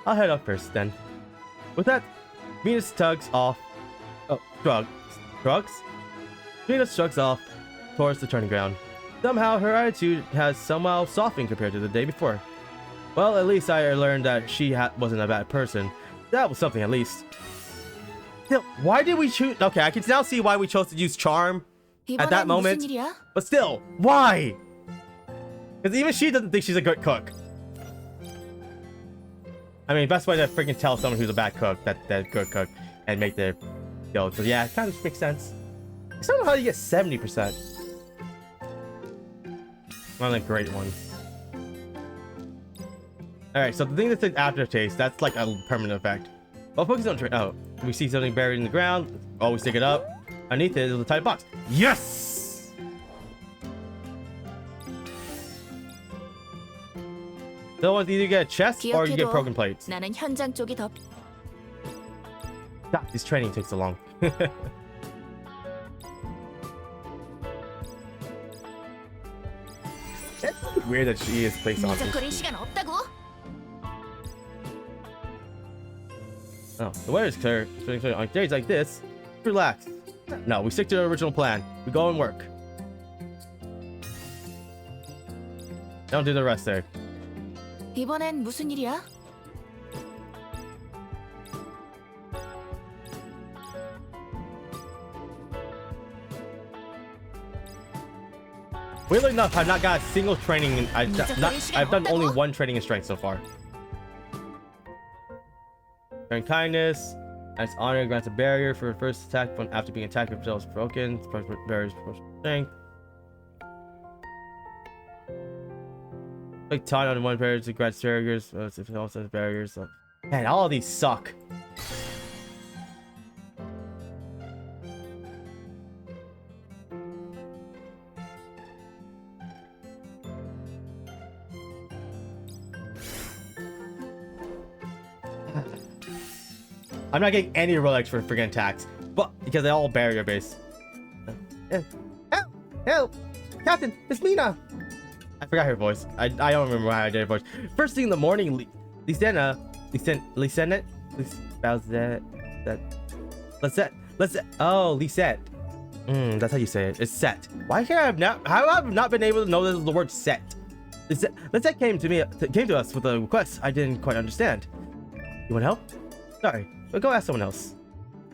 I'll head up first, then. With that, Venus shrugs off. Venus shrugs off towards the turning ground. Somehow, her attitude has softened compared to the day before. Well, at least I learned that she wasn't a bad person. That was something, at least. Still, why did we choose? Okay, I can now see why we chose to use charm at that 이번엔 moment. 무슨 일이야? But still, why? Because even she doesn't think she's a good cook. I mean, best way to freaking tell someone who's a bad cook that they're a good cook and make their guild. So yeah, it kind of makes sense. I don't know how you get 70%. One of the great ones. Alright, so the thing that's like aftertaste, that's like a permanent effect. Well, focus on oh, we see something buried in the ground, always dig it up. Underneath it is a tiny box. Yes! The ones either get a chest or you get broken plates. 나는 현장 쪽이 더 God, this training takes so long. It's weird that she is placed on this. 미적거릴 시간 없다고. Oh, the weather is clear. On days like this, relax. No, we stick to the original plan. We go and work. Don't do the rest there. 이번엔 무슨 일이야? Weirdly enough, I've not got a single training. I've done only one training in strength so far. Earn kindness. Nice honor grants a barrier for first attack when after being attacked if it is broken. Barriers for strength. Like time on one barrier to grant barriers. If it also has barriers. So. Man, all of these suck. I'm not getting any relics for freaking attacks, but because they're all barrier based. Help! Help! Captain, it's Mina! I forgot her voice. I don't remember how I did her voice. First thing in the morning, Lisette, oh, Lisette. That's how you say it. It's set. Why can't I have not? How have I not been able to know this is the word set? Lisette came to us with a request I didn't quite understand. You want help? Sorry. But go ask someone else.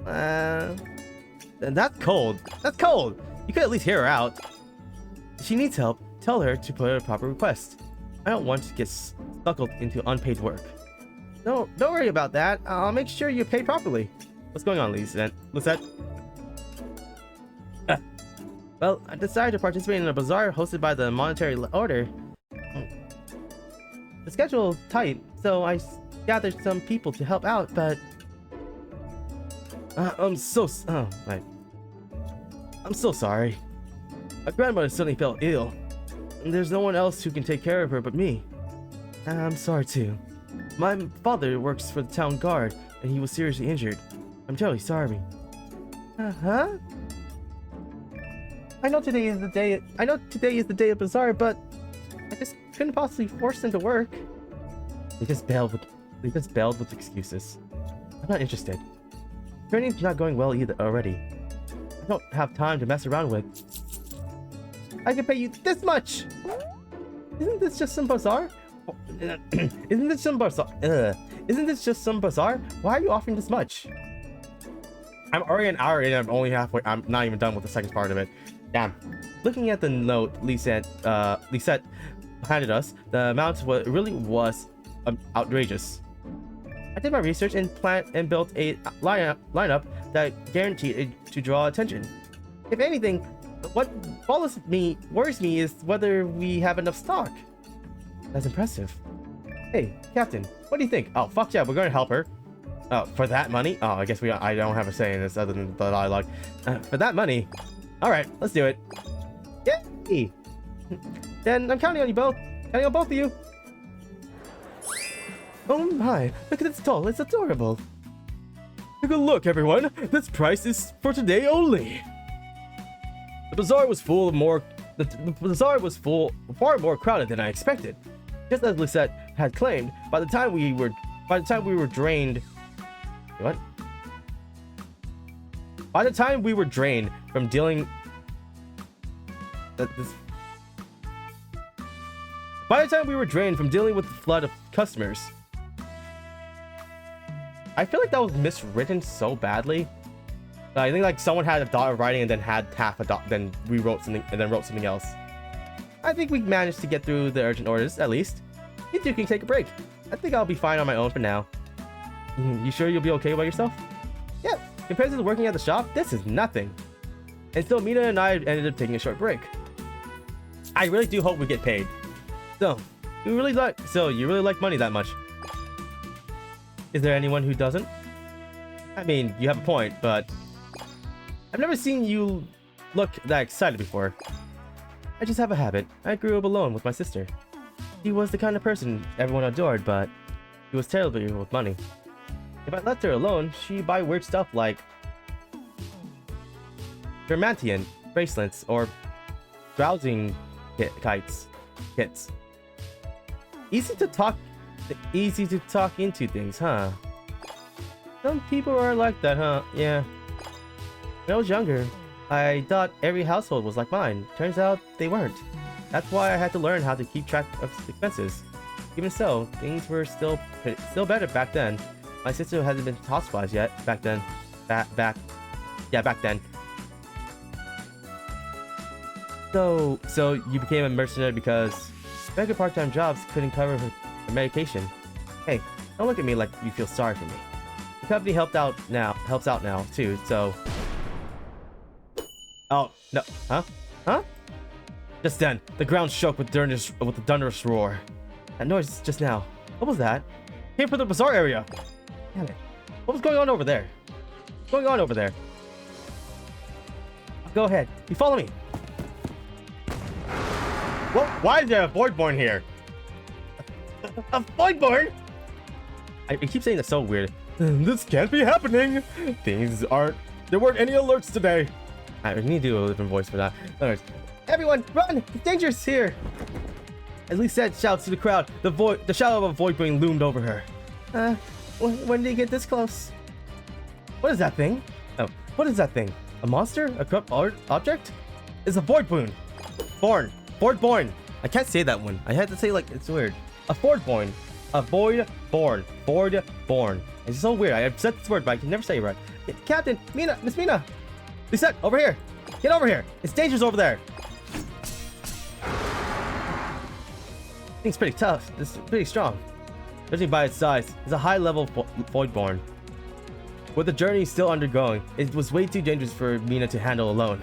That's cold. That's cold. You could at least hear her out. If she needs help, tell her to put a proper request. I don't want to get suckled into unpaid work. No, don't worry about that. I'll make sure you pay properly. What's going on, Lisette? Well, I decided to participate in a bazaar hosted by the Monetary Order. The schedule is tight, so I gathered some people to help out, but I'm so sorry. My grandmother suddenly fell ill, and there's no one else who can take care of her but me. I'm sorry too. My father works for the town guard, and he was seriously injured. I'm terribly sorry. I know today is the day of bazaar, but I just couldn't possibly force them to work. They just bailed with excuses. I'm not interested. Training's not going well either already. I don't have time to mess around with. I can pay you this much! Isn't this just some bazaar? Isn't this just some bazaar? Why are you offering this much? I'm already an hour in and I'm only halfway. I'm not even done with the second part of it. Damn. Looking at the note Lisette handed us, the amount really was outrageous. I did my research and built a lineup that guaranteed it to draw attention. If anything, what worries me is whether we have enough stock. That's impressive. Hey, Captain, what do you think? Oh, fuck yeah, we're going to help her. Oh, for that money? Oh, I guess I don't have a say in this other than the dialogue. For that money? Alright, let's do it. Yay! Then I'm counting on you both. Counting on both of you. Oh my, look at this doll, it's adorable. Take a look, everyone. This price is for today only. The bazaar was far more crowded than I expected. Just as Lisette had claimed, by the time we were drained. What? By the time we were drained from dealing with the flood of customers. I feel like that was miswritten so badly. I think like someone had a dot of writing and then had half a dot, then rewrote something and then wrote something else. I think we managed to get through the urgent orders, at least. You two can take a break. I think I'll be fine on my own for now. You sure you'll be okay by yourself? Yeah, compared to working at the shop, this is nothing. And so Mina and I ended up taking a short break. I really do hope we get paid. So, you really like money that much? Is there anyone who doesn't? I mean, you have a point, but I've never seen you look that excited before. I just have a habit. I grew up alone with my sister. She was the kind of person everyone adored, but she was terrible with money. If I left her alone, she'd buy weird stuff like Germantian bracelets or browsing kits. Easy to talk into things, huh? Some people are like that, huh? Yeah. When I was younger, I thought every household was like mine. Turns out they weren't. That's why I had to learn how to keep track of expenses. Even so, things were still better back then. My sister hasn't been hospitalized yet. Back then. Back then. So you became a mercenary because regular part-time jobs couldn't cover her medication. Hey, don't look at me like you feel sorry for me. The company helps out now too. So. Oh no! Huh? Just then, the ground shook with a thunderous roar. That noise just now. What was that? Came from the bazaar area. Damn it! What was going on over there? What's going on over there? Go ahead. You follow me. What? Why is there a Voidborn here? A Voidborn? I keep saying that's so weird. This can't be happening. There weren't any alerts today. I need to do a different voice for that. Anyways, everyone, run! It's dangerous here. As Lee said, shouts to the crowd. The shadow of a Voidborn loomed over her. When did you get this close? What is that thing? Oh, what is that thing? A monster? A corrupt object? It's a Voidborn. Voidborn. I can't say that one. I had to say like it's weird. A Voidborn. A Voidborn. Voidborn. It's so weird. I have said this word, but I can never say it right. Captain, Miss Mina. Lisette, over here. Get over here. It's dangerous over there. Thing's pretty tough. It's pretty strong. Judging by its size, it's a high-level Voidborn. With the journey still undergoing, it was way too dangerous for Mina to handle alone.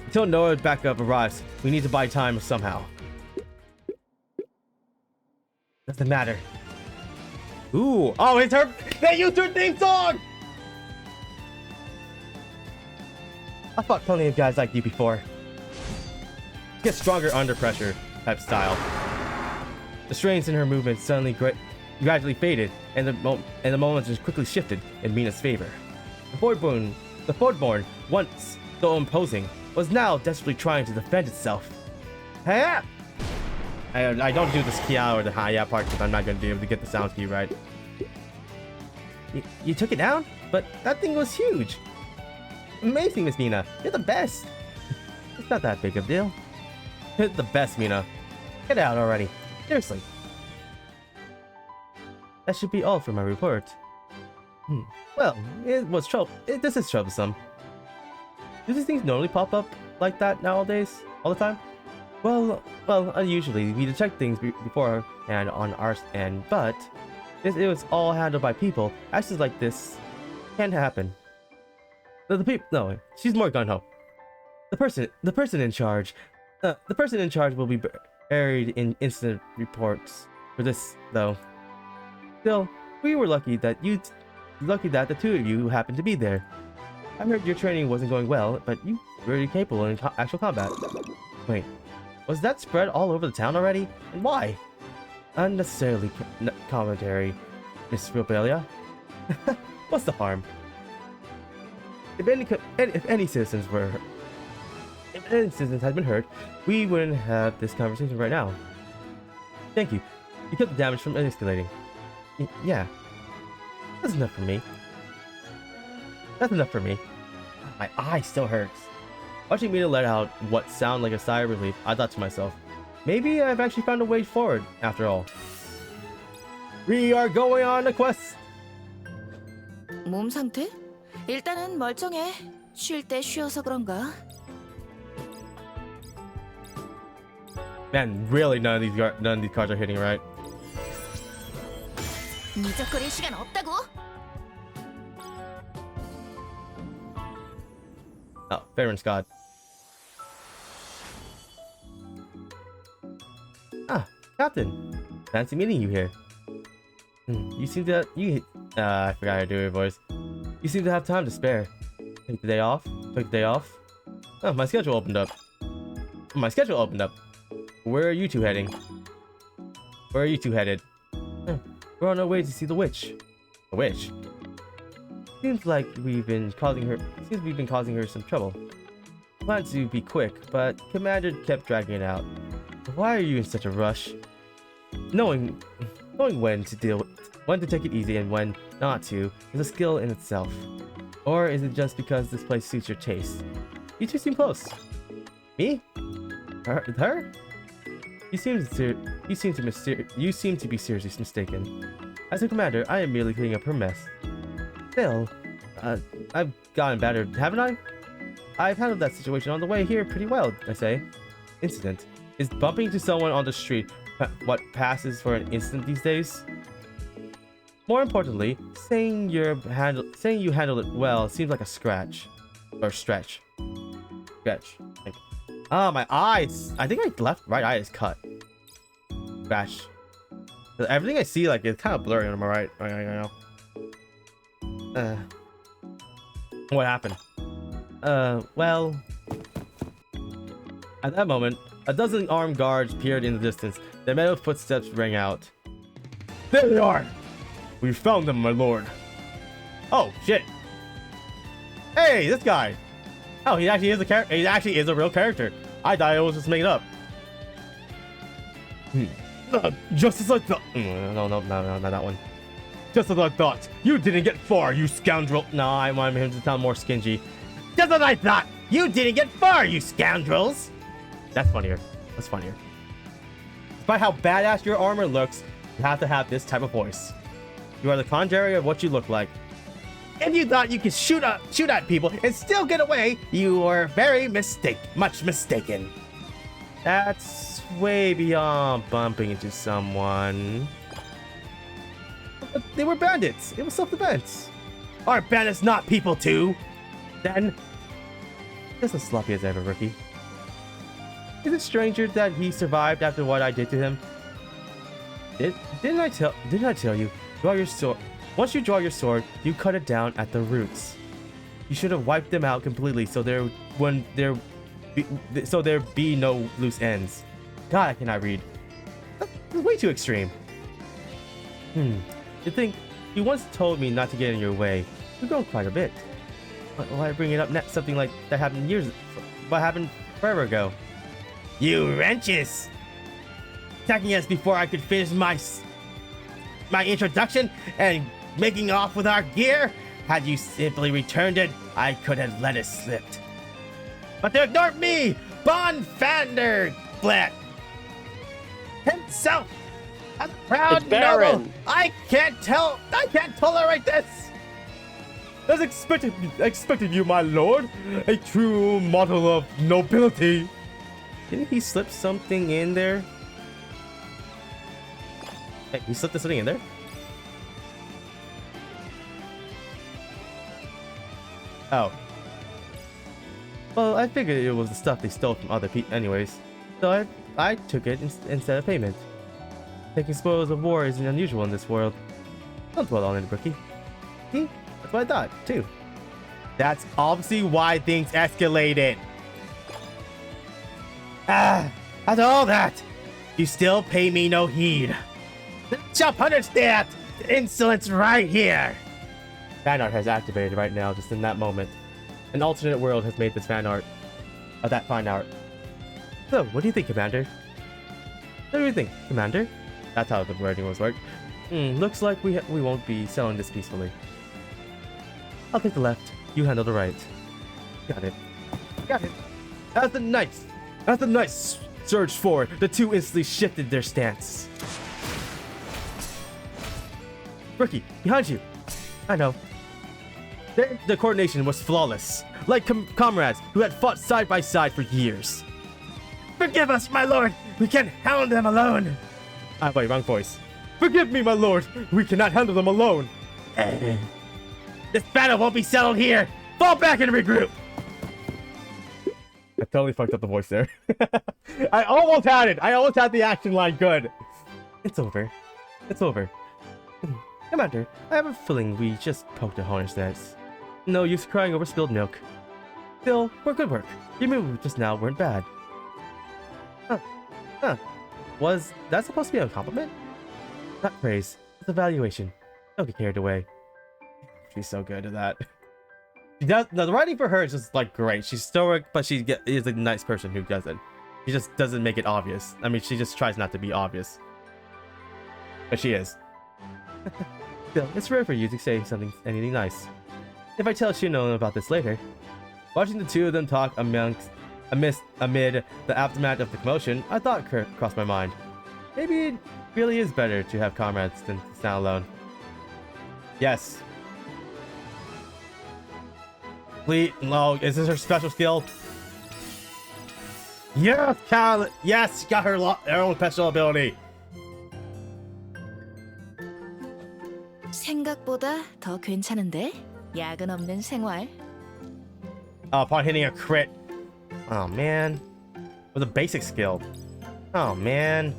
Until Noah's backup arrives, we need to buy time somehow. Doesn't matter. Ooh, oh, it's her. They used her theme song. I fought plenty of guys like you before. Get stronger under pressure type style. The strains in her movements suddenly gradually faded, and the moments just quickly shifted in Mina's favor. The Voidborn, once so imposing, was now desperately trying to defend itself. Hey! I don't do this Kia or the Haya part because I'm not going to be able to get the sound key right. You took it down? But that thing was huge. Amazing, Miss Mina. You're the best. It's not that big of a deal. You're the best, Mina. Get out already. Seriously. That should be all for my report. Well, this is troublesome. Do these things normally pop up like that nowadays? All the time? Well, unusually we detect things beforehand on our end, but it was all handled by people. Actions like this can happen. No, she's more gung-ho. The person in charge will be buried in incident reports for this, though. Still, we were lucky that the two of you happened to be there. I heard your training wasn't going well, but you were really capable in actual combat. Wait, was that spread all over the town already? And why? Unnecessarily commentary, Miss Robelia. What's the harm? If any citizens had been hurt, we wouldn't have this conversation right now. Thank you. You kept the damage from escalating. Yeah. That's enough for me. My eye still hurts. Watching Mina let out what sounded like a sigh of relief, I thought to myself, maybe I've actually found a way forward after all. We are going on a quest! 몸 상태? 일단은 멀쩡해. 쉴 때 쉬어서 그런가? Man, really none of these cards are hitting right. 미적거릴 시간 없다고. Oh, Faron's God. Ah, Captain. Fancy meeting you here. You seem to I forgot how to do your voice. You seem to have time to spare. Take the day off. Took the day off. Oh, my schedule opened up. Where are you two heading? Where are you two headed? We're on our way to see the witch. The witch? Seems we've been causing her some trouble. Planned to be quick, but Commander kept dragging it out. Why are you in such a rush? Knowing when to take it easy and when not to is a skill in itself. Or is it just because this place suits your taste? You two seem close. Me? Her? You seem to be seriously mistaken. As a commander, I am merely cleaning up her mess. Still, I've gotten better, haven't I? I've handled that situation on the way here pretty well, I say. Incident. Is bumping into someone on the street what passes for an incident these days? More importantly, saying you handled it well seems like a scratch. Or stretch. Stretch. Ah, my eyes! I think my right eye is cut. Scratch. Everything I see, it's kind of blurry on my right now. What happened? Well... At that moment, a dozen armed guards appeared in the distance. Their metal footsteps rang out. There they are! We found them, my lord. Oh, shit. Hey, this guy! Oh, he actually is a character. He actually is a real character. I thought I was just making it up. Just as I thought. No, not that one. Just as I thought. You didn't get far, you scoundrel. No, I want him to sound more stingy. Just as I thought. You didn't get far, you scoundrels. That's funnier. That's funnier. Despite how badass your armor looks, you have to have this type of voice. You are the contrary of what you look like. If you thought you could shoot at people and still get away, you were much mistaken. That's way beyond bumping into someone. But they were bandits. It was self-defense. Are bandits not people too? Then, just as sloppy as ever, rookie. Is it stranger that he survived after what I did to him? Didn't I tell you? Draw your sword. Once you draw your sword, you cut it down at the roots. You should have wiped them out completely, so there be no loose ends. God, I cannot read. That's way too extreme. You think you once told me not to get in your way. You've grown quite a bit. Why bring it up next? Something like that happened what happened forever ago? You wrenches! Attacking us before I could finish my introduction and making off with our gear? Had you simply returned it, I could have let it slip. But they ignored me! Von Vanderblatt himself! A proud noble! I can't tolerate this! As expected you, my lord! A true model of nobility! Didn't he slip something in there? Hey, he slipped something in there? Oh. Well, I figured it was the stuff they stole from other people anyways. So I took it instead of payment. Taking spoils of war isn't unusual in this world. Don't dwell on it, rookie. See? That's what I thought, too. That's obviously why things escalated. After all that, you still pay me no heed. Jump understand the insolence right here. Fan art has activated right now, just in that moment. An alternate world has made this fan art. That fine art. So, what do you think, Commander? What do you think, Commander? That's how the wording was worked. Looks like we won't be selling this peacefully. I'll take the left. You handle the right. Got it. Got it. As the knights surged forward, the two instantly shifted their stance. Rookie, behind you. I know. The coordination was flawless, like comrades who had fought side by side for years. Forgive us, my lord! We can't handle them alone! Ah, wait, wrong voice. Forgive me, my lord! We cannot handle them alone! This battle won't be settled here! Fall back and regroup! I totally fucked up the voice there. I almost had it! I almost had the action line good! It's over. It's over. Commander, I have a feeling we just poked a hornet's nest. No use crying over spilled milk. Still, we're good work. Your moves just now weren't bad. Huh. Was that supposed to be a compliment? Not praise. It's evaluation. Don't get carried away. She's so good at that. She does, the writing for her is just like great. She's stoic, but she is a nice person who doesn't. She just doesn't make it obvious. I mean, she just tries not to be obvious. But she is. Still, it's rare for you to say anything nice. If I tell Shino about this later. Watching the two of them talk amid the aftermath of the commotion, I thought crossed my mind. Maybe it really is better to have comrades than to stand alone. Yes. Fleet and is this her special skill? Yes, Cal. Yes, got her own special ability. 생각보다 더 괜찮은데? 야근 없는 생활. Upon hitting a crit. Oh man. With a basic skill. Oh man.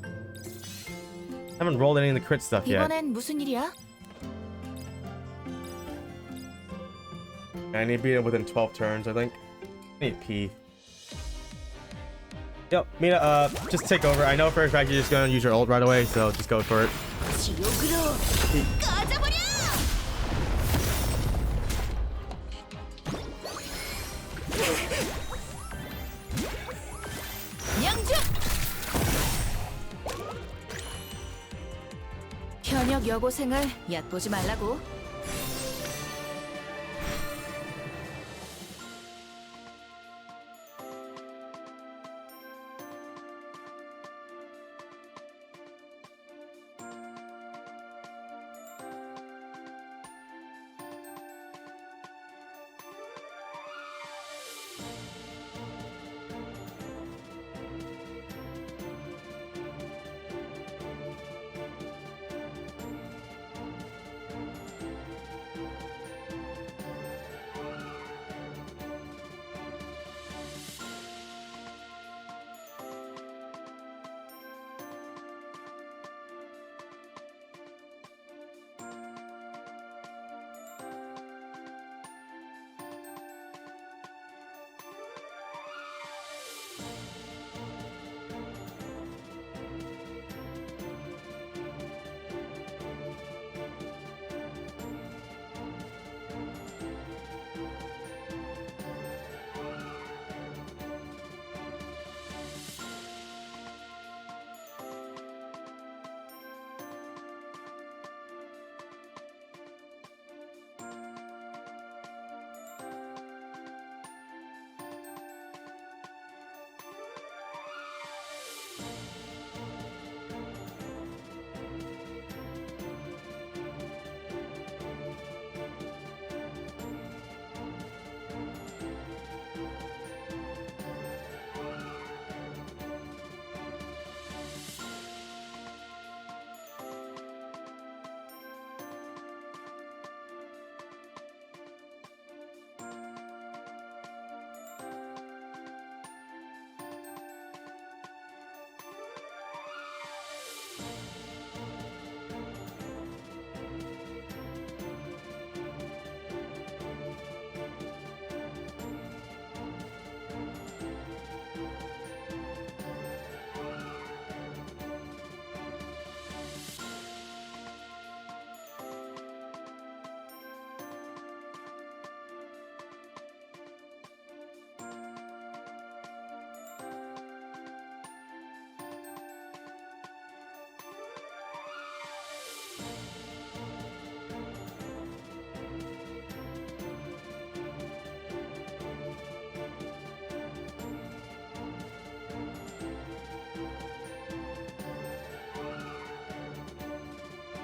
I haven't rolled any of the crit stuff yet. 이번엔 무슨 일이야? I need to beat it within 12 turns, I think. I need to pee. Yo, Mina, just take over. I know for a fact you're just gonna use your ult right away, so just go for it. 지옥으로 꺼져버려! 명중! 현역 여고생을 얕보지 말라고.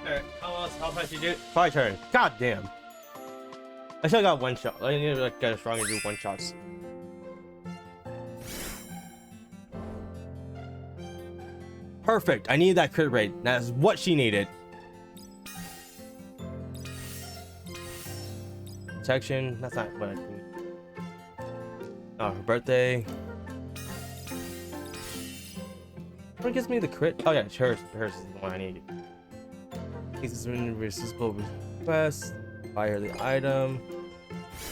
Alright, how fast you do? 5 turns. God damn. I should have got one shot. I need to like get strong and do one shots. Perfect. I needed that crit rate. That's what she needed. Protection. That's not what I think. Oh, her birthday. What gives me the crit? Oh yeah, it's hers. Hers is the one I need. This is an irresistible request. Buy her the item.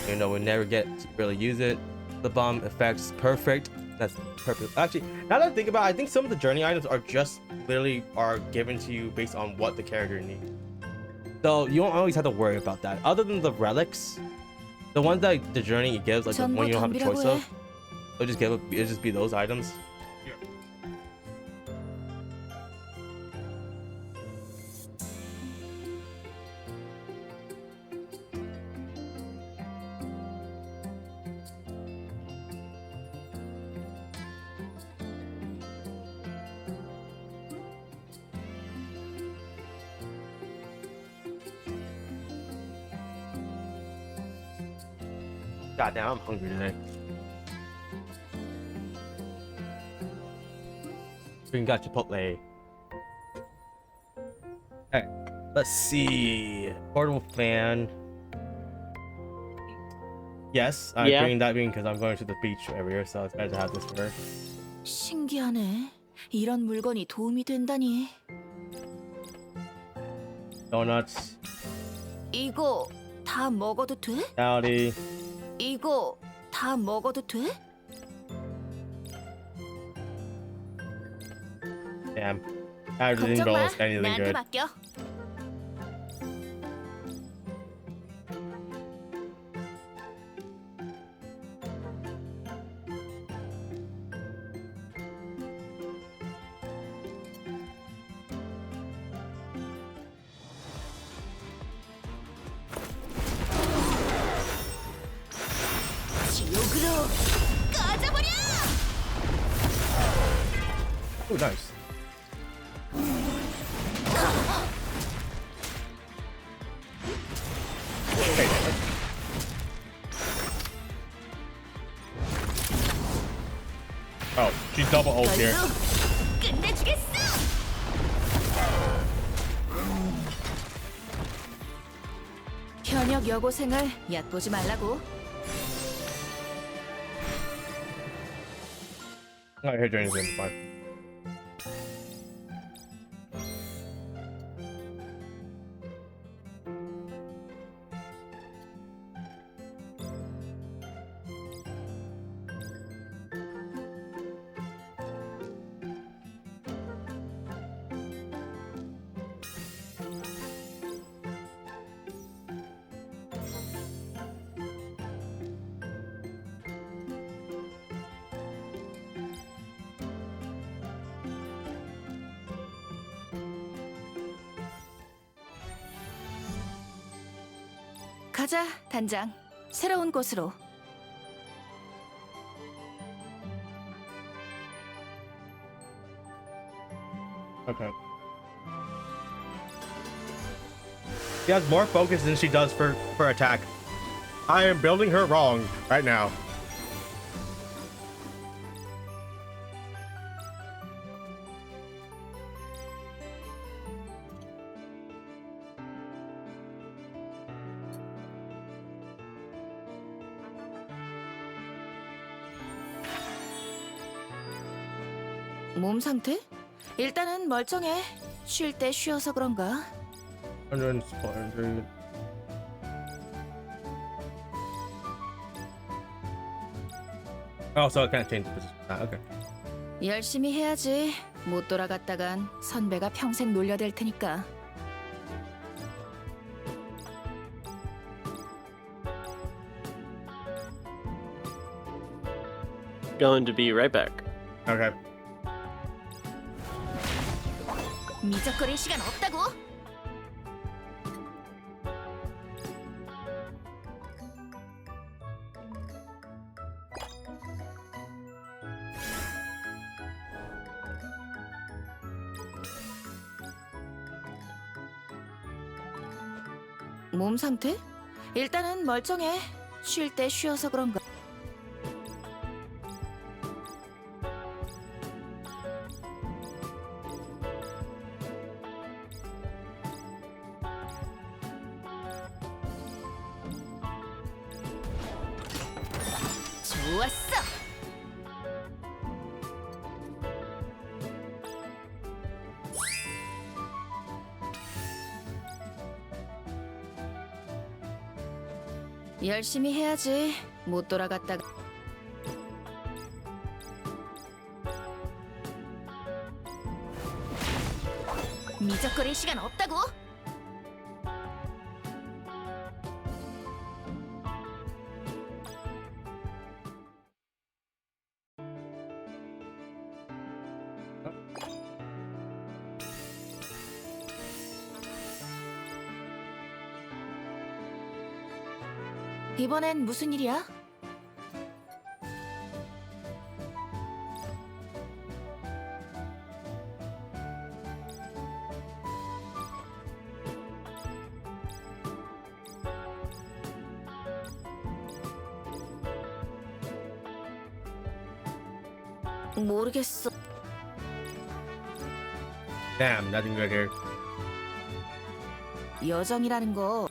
Even though we never get to really use it. The bomb effects perfect. That's perfect. Actually, now that I think about it, I think some of the journey items are just literally are given to you based on what the character needs. So you don't always have to worry about that. Other than the relics, the ones that the journey gives, like the one you don't have a choice of, it'll just be those items. God damn, I'm hungry today. We got Chipotle. Alright, let's see. Portable fan. Yes, I'm bringing that in because I'm going to the beach every year, so it's better to have this for her. 신기하네. 이런 물건이 도움이 된다니. Donuts. 이거 다 먹어도 돼? Howdy. 이거 다 먹어도 돼? Damn. I didn't 걱정 go 마. with anything 나한테 good. 맡겨. 지옥으로 꺼져버려! Oh, nice. Oh, she's double ult here. 끝내주겠어! 현역 여고생을 얕보지 말라고. I'm not here doing anything, fine. 가자, 단장. 새로운 곳으로. Okay. She has more focus than she does for attack. I am building her wrong right now. 몸 상태? 일단은 멀쩡해. 쉴 때 쉬어서 그런가? 100, 400. Oh, so I can't change the position. Ah, okay. 열심히 해야지. 못 돌아갔다간 선배가 평생 놀려댈 테니까. Going to be right back. Okay. 미적거릴 시간 없다고. 몸 상태? 일단은 멀쩡해. 쉴 때 쉬어서 그런가. 좋았어. 열심히 해야지. 못 돌아갔다가. 미적거릴 시간 없다고? 이번엔 무슨 일이야? 모르겠어. Damn, nothing good here. 여정이라는 거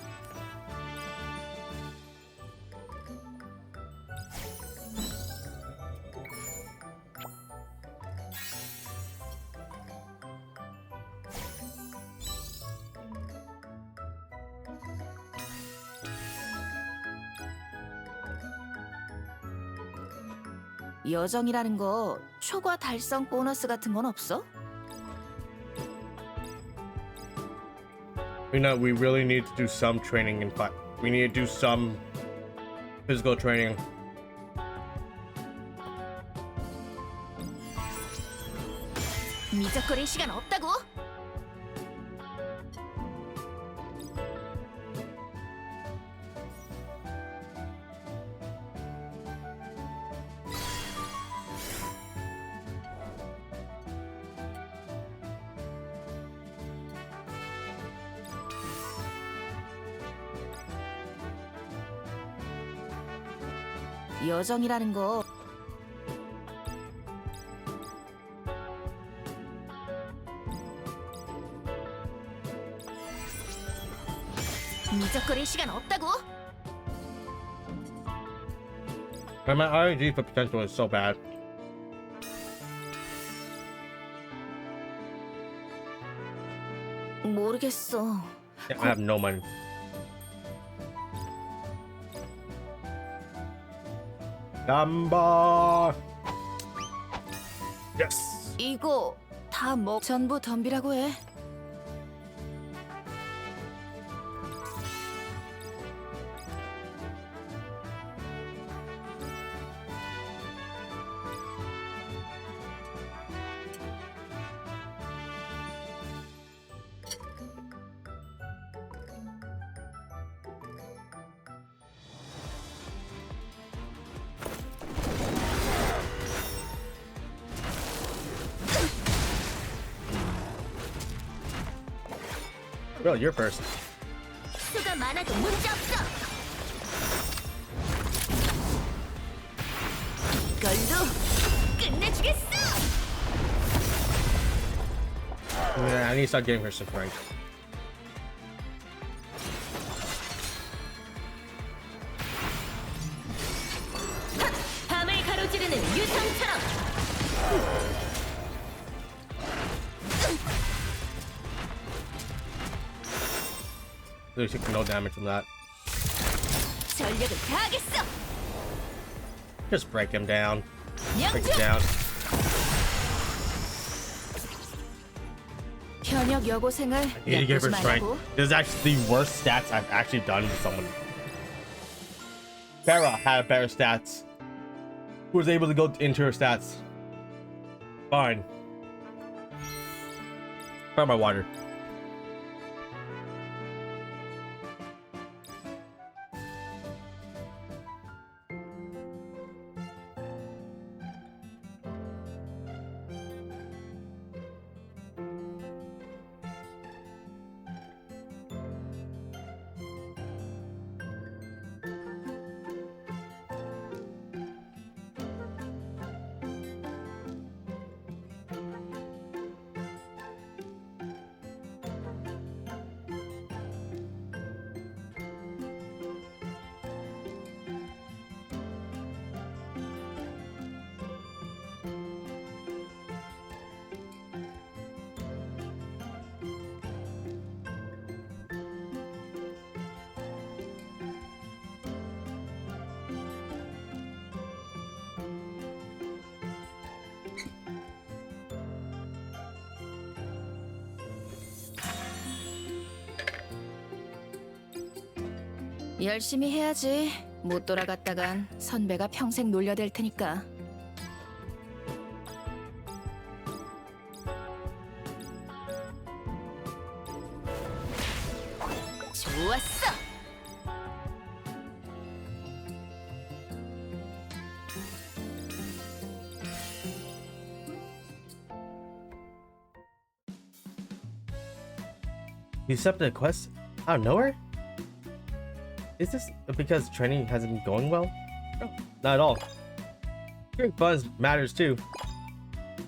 여정이라는 거 초과 달성 보너스 같은 건 없어? You know, we really need to do some training in fight. We need to do some physical training. 미적거릴 시간 없다고? 여정이라는 거 미적거릴 시간 없다고? But my RNG for potential is so bad. 모르겠어. I have no money. Number. Yes. 이거 다 전부 덤비라고 해. Bro, you're first. 수가 많아도 문제 없어. 이걸로 끝내주겠어. Yeah, I need to start getting her some rank. 밤을 가로지르는 유성처럼. They took no damage from that. 전력을 다하겠어. Just break him down. Break 명중. it down. 현역 여고생을 Need to give her 얕보지 strength. 말라고. This is actually the worst stats I've actually done to someone. Farah had better stats. Who was able to go into her stats? Fine. Found my water. 열심히 해야지. 못 돌아갔다간 선배가 평생 놀려댈 테니까. 좋았어. You accepted a quest out of nowhere? Is this because training hasn't been going well? No, not at all. Hearing buzz matters too.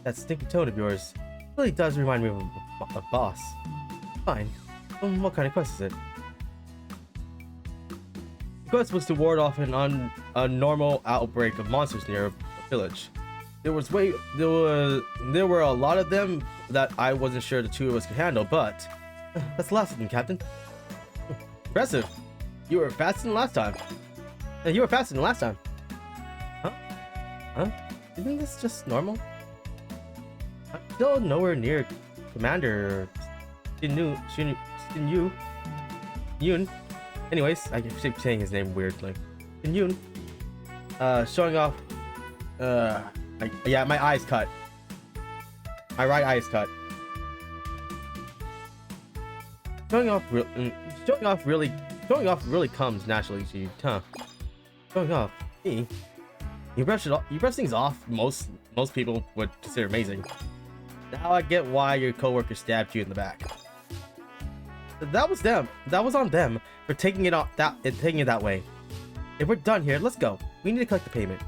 That stinky tone of yours really does remind me of a boss. Fine. What kind of quest is it? The quest was to ward off a normal outbreak of monsters near a village. There were a lot of them that I wasn't sure the two of us could handle, but that's the last of them, Captain. Impressive. You were faster than last time. You were faster than last time. Huh? Huh? You think this is just normal? I'm still nowhere near Commander Yun. Anyways, I keep saying his name weirdly. Yun. Showing off. Yeah, my eye's cut. My right eye is cut. Showing off really comes naturally to you, huh? Showing off, me. You brush things off most people would consider amazing. Now I get why your coworker stabbed you in the back. That was them. That was on them for taking it that way. If we're done here, let's go. We need to collect the payment.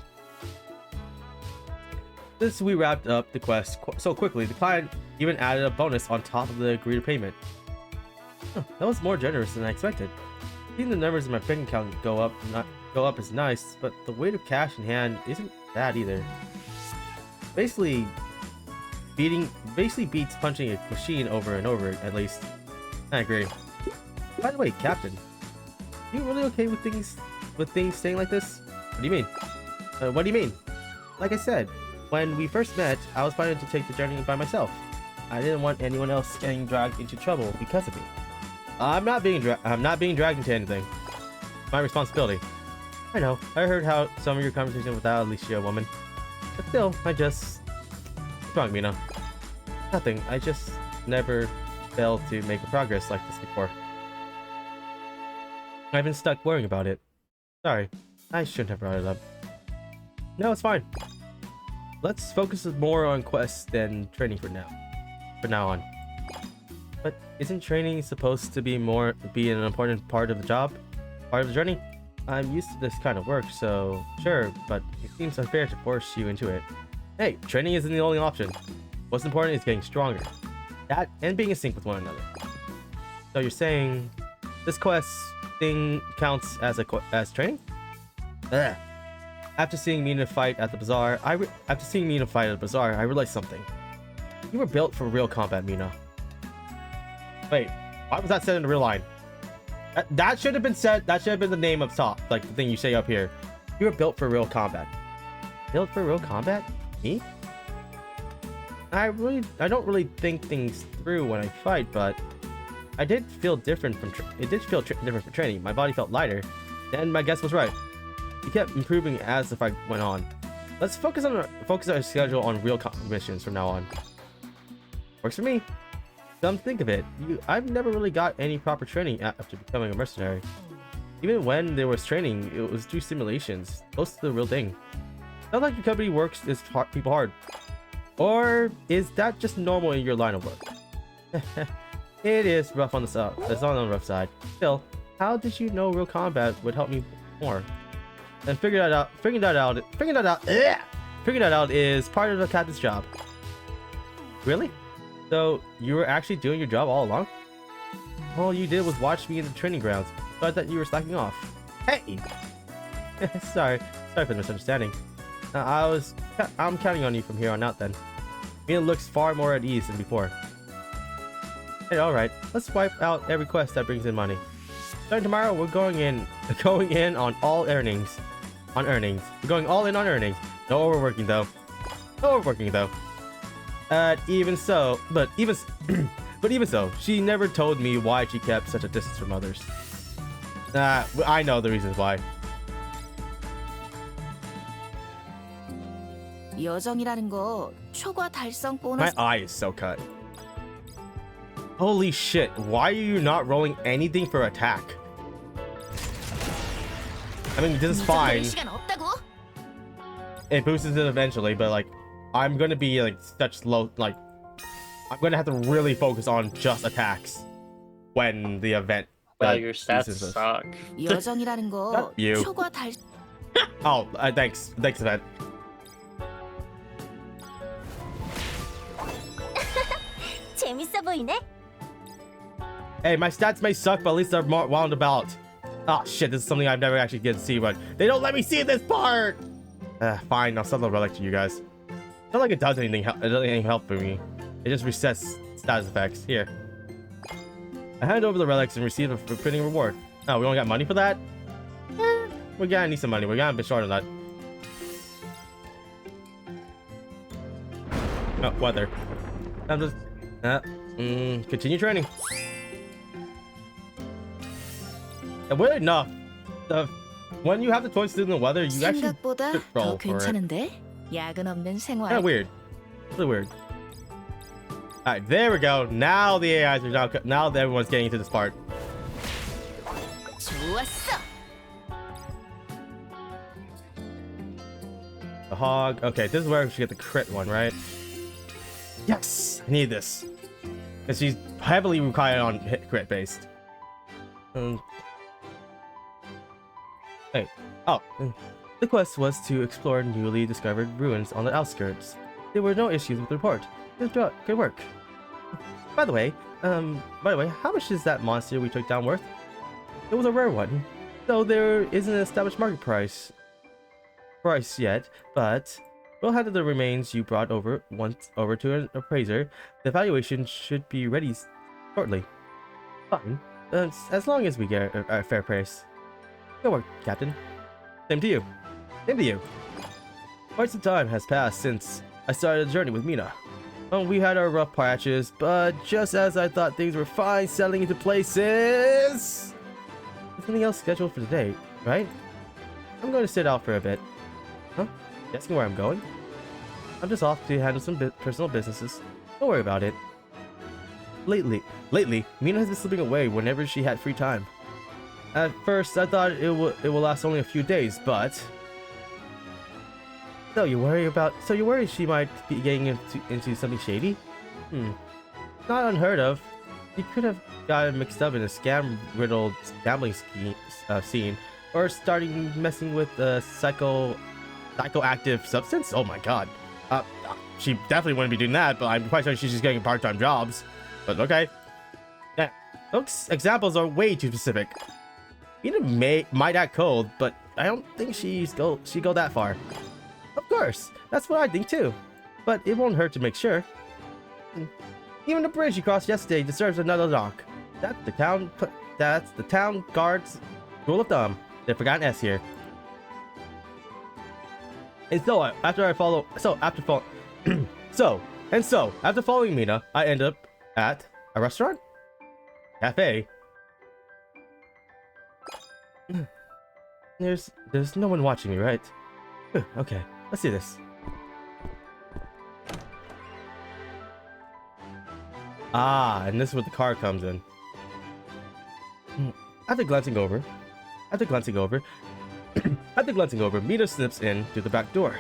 Since we wrapped up the quest so quickly, the client even added a bonus on top of the agreed payment. Huh, that was more generous than I expected. Seeing the numbers in my bank account go up is nice, but the weight of cash in hand isn't bad either. Basically beats punching a machine over and over, at least. I agree. By the way, Captain, are you really okay with things staying like this? What do you mean? What do you mean? Like I said, when we first met, I was planning to take the journey by myself. I didn't want anyone else getting dragged into trouble because of me. I'm not being dragged into anything. My responsibility. I know. I heard how some of your conversation with that Alicia woman. But still, What's wrong, Mina? Nothing. I just never failed to make a progress like this before. I've been stuck worrying about it. Sorry. I shouldn't have brought it up. No, it's fine. Let's focus more on quests than training for now on. But isn't training supposed to be an important part of the journey? I'm used to this kind of work, so sure, but it seems unfair to force you into it. Hey, training isn't the only option. What's important is getting stronger. That and being in sync with one another. So you're saying this quest thing counts as training? Ugh. After seeing Mina fight at the bazaar, I realized something. You were built for real combat, Mina. Wait, why was that said in a real line? That should have been said. That should have been the name up top, like the thing you say up here. You were built for real combat. Built for real combat? Me? I don't really think things through when I fight, but I did feel different from. Different from training. My body felt lighter, and my guess was right. You kept improving as the fight went on. Let's focus our schedule on real missions from now on. Works for me. Come think of it, I've never really got any proper training after becoming a mercenary. Even when there was training, it was through simulations, close to the real thing. Not like your company works people hard. Or is that just normal in your line of work? It is rough on the it's on the rough side. Still, how did you know real combat would help me more? And figuring that out is part of the captain's job. Really? So, you were actually doing your job all along? All you did was watch me in the training grounds. So I thought you were slacking off. Hey! Sorry for the misunderstanding. I'm counting on you from here on out then. Mina looks far more at ease than before. Hey, alright. Let's wipe out every quest that brings in money. Starting tomorrow, we're going in on all earnings. We're going all in on earnings. No overworking though. Even so, she never told me why she kept such a distance from others. I know the reasons why. 여정이라는 거 초과 달성 My 보너스 eye is so cut. Holy shit, why are you not rolling anything for attack? I mean, this is fine. 시간 없다고? It boosts it eventually, but like, I'm gonna be like such low, like, I'm gonna have to really focus on just attacks when the event. Wow, your stats uses this. suck. 여정이라는 거 Not you. 초과 달 Oh, thanks, event. 재밌어 보이네. Hey, my stats may suck, but at least they're more roundabout. Oh shit, this is something I've never actually get to see, but they don't let me see this part. Fine, I'll sell the relic to you guys. Not like it does anything. It doesn't any help for me. It just resets status effects. Here, I hand over the relics and receive a fitting reward. Oh, we only got money for that. We're gonna need some money. We're gonna be short on that. Oh, weather. I'm just continue training. And weird enough, when you have the choice to do the weather, you actually 생각보다 should 더 roll for it. 괜찮은데? 야근 없는 생활. Kind of weird. Really weird. All right, there we go. Now the AIs are now everyone's getting into this part. 좋았어. The hog. Okay, this is where we should get the crit one, right? Yes, I need this because she's heavily required on hit crit based. Hey, oh, the quest was to explore newly discovered ruins on the outskirts. There were no issues with the report. Good work. By the way, how much is that monster we took down worth? It was a rare one, though there isn't an established market price yet. But we'll handle the remains you brought over to an appraiser. The valuation should be ready shortly. Fine, as long as we get a fair price. Good work, Captain. Same to you. Same to you. Quite some time has passed since I started the journey with Mina. We had our rough patches, but just as I thought things were fine settling into places... There's nothing else scheduled for today, right? I'm going to sit out for a bit. Huh? Asking where I'm going? I'm just off to handle some personal businesses. Don't worry about it. Lately, Mina has been slipping away whenever she had free time. At first, I thought it will last only a few days, but... So you worry she might be getting into something shady? Not unheard of. You could have gotten mixed up in a scam-riddled gambling scene, or starting messing with a psychoactive substance? Oh my god. She definitely wouldn't be doing that, but I'm quite sure she's just getting part-time jobs. But okay. Yeah, those examples are way too specific. Mina might act cold, but I don't think she go that far. Of course, that's what I think too. But it won't hurt to make sure. Even the bridge you crossed yesterday deserves another knock. That's the town guard's rule of thumb. They forgot an S here. And so after following Mina, I end up at a restaurant, cafe. There's no one watching me, right? Okay, let's do this. Ah, and this is where the car comes in. After glancing over, Mina slips in through the back door.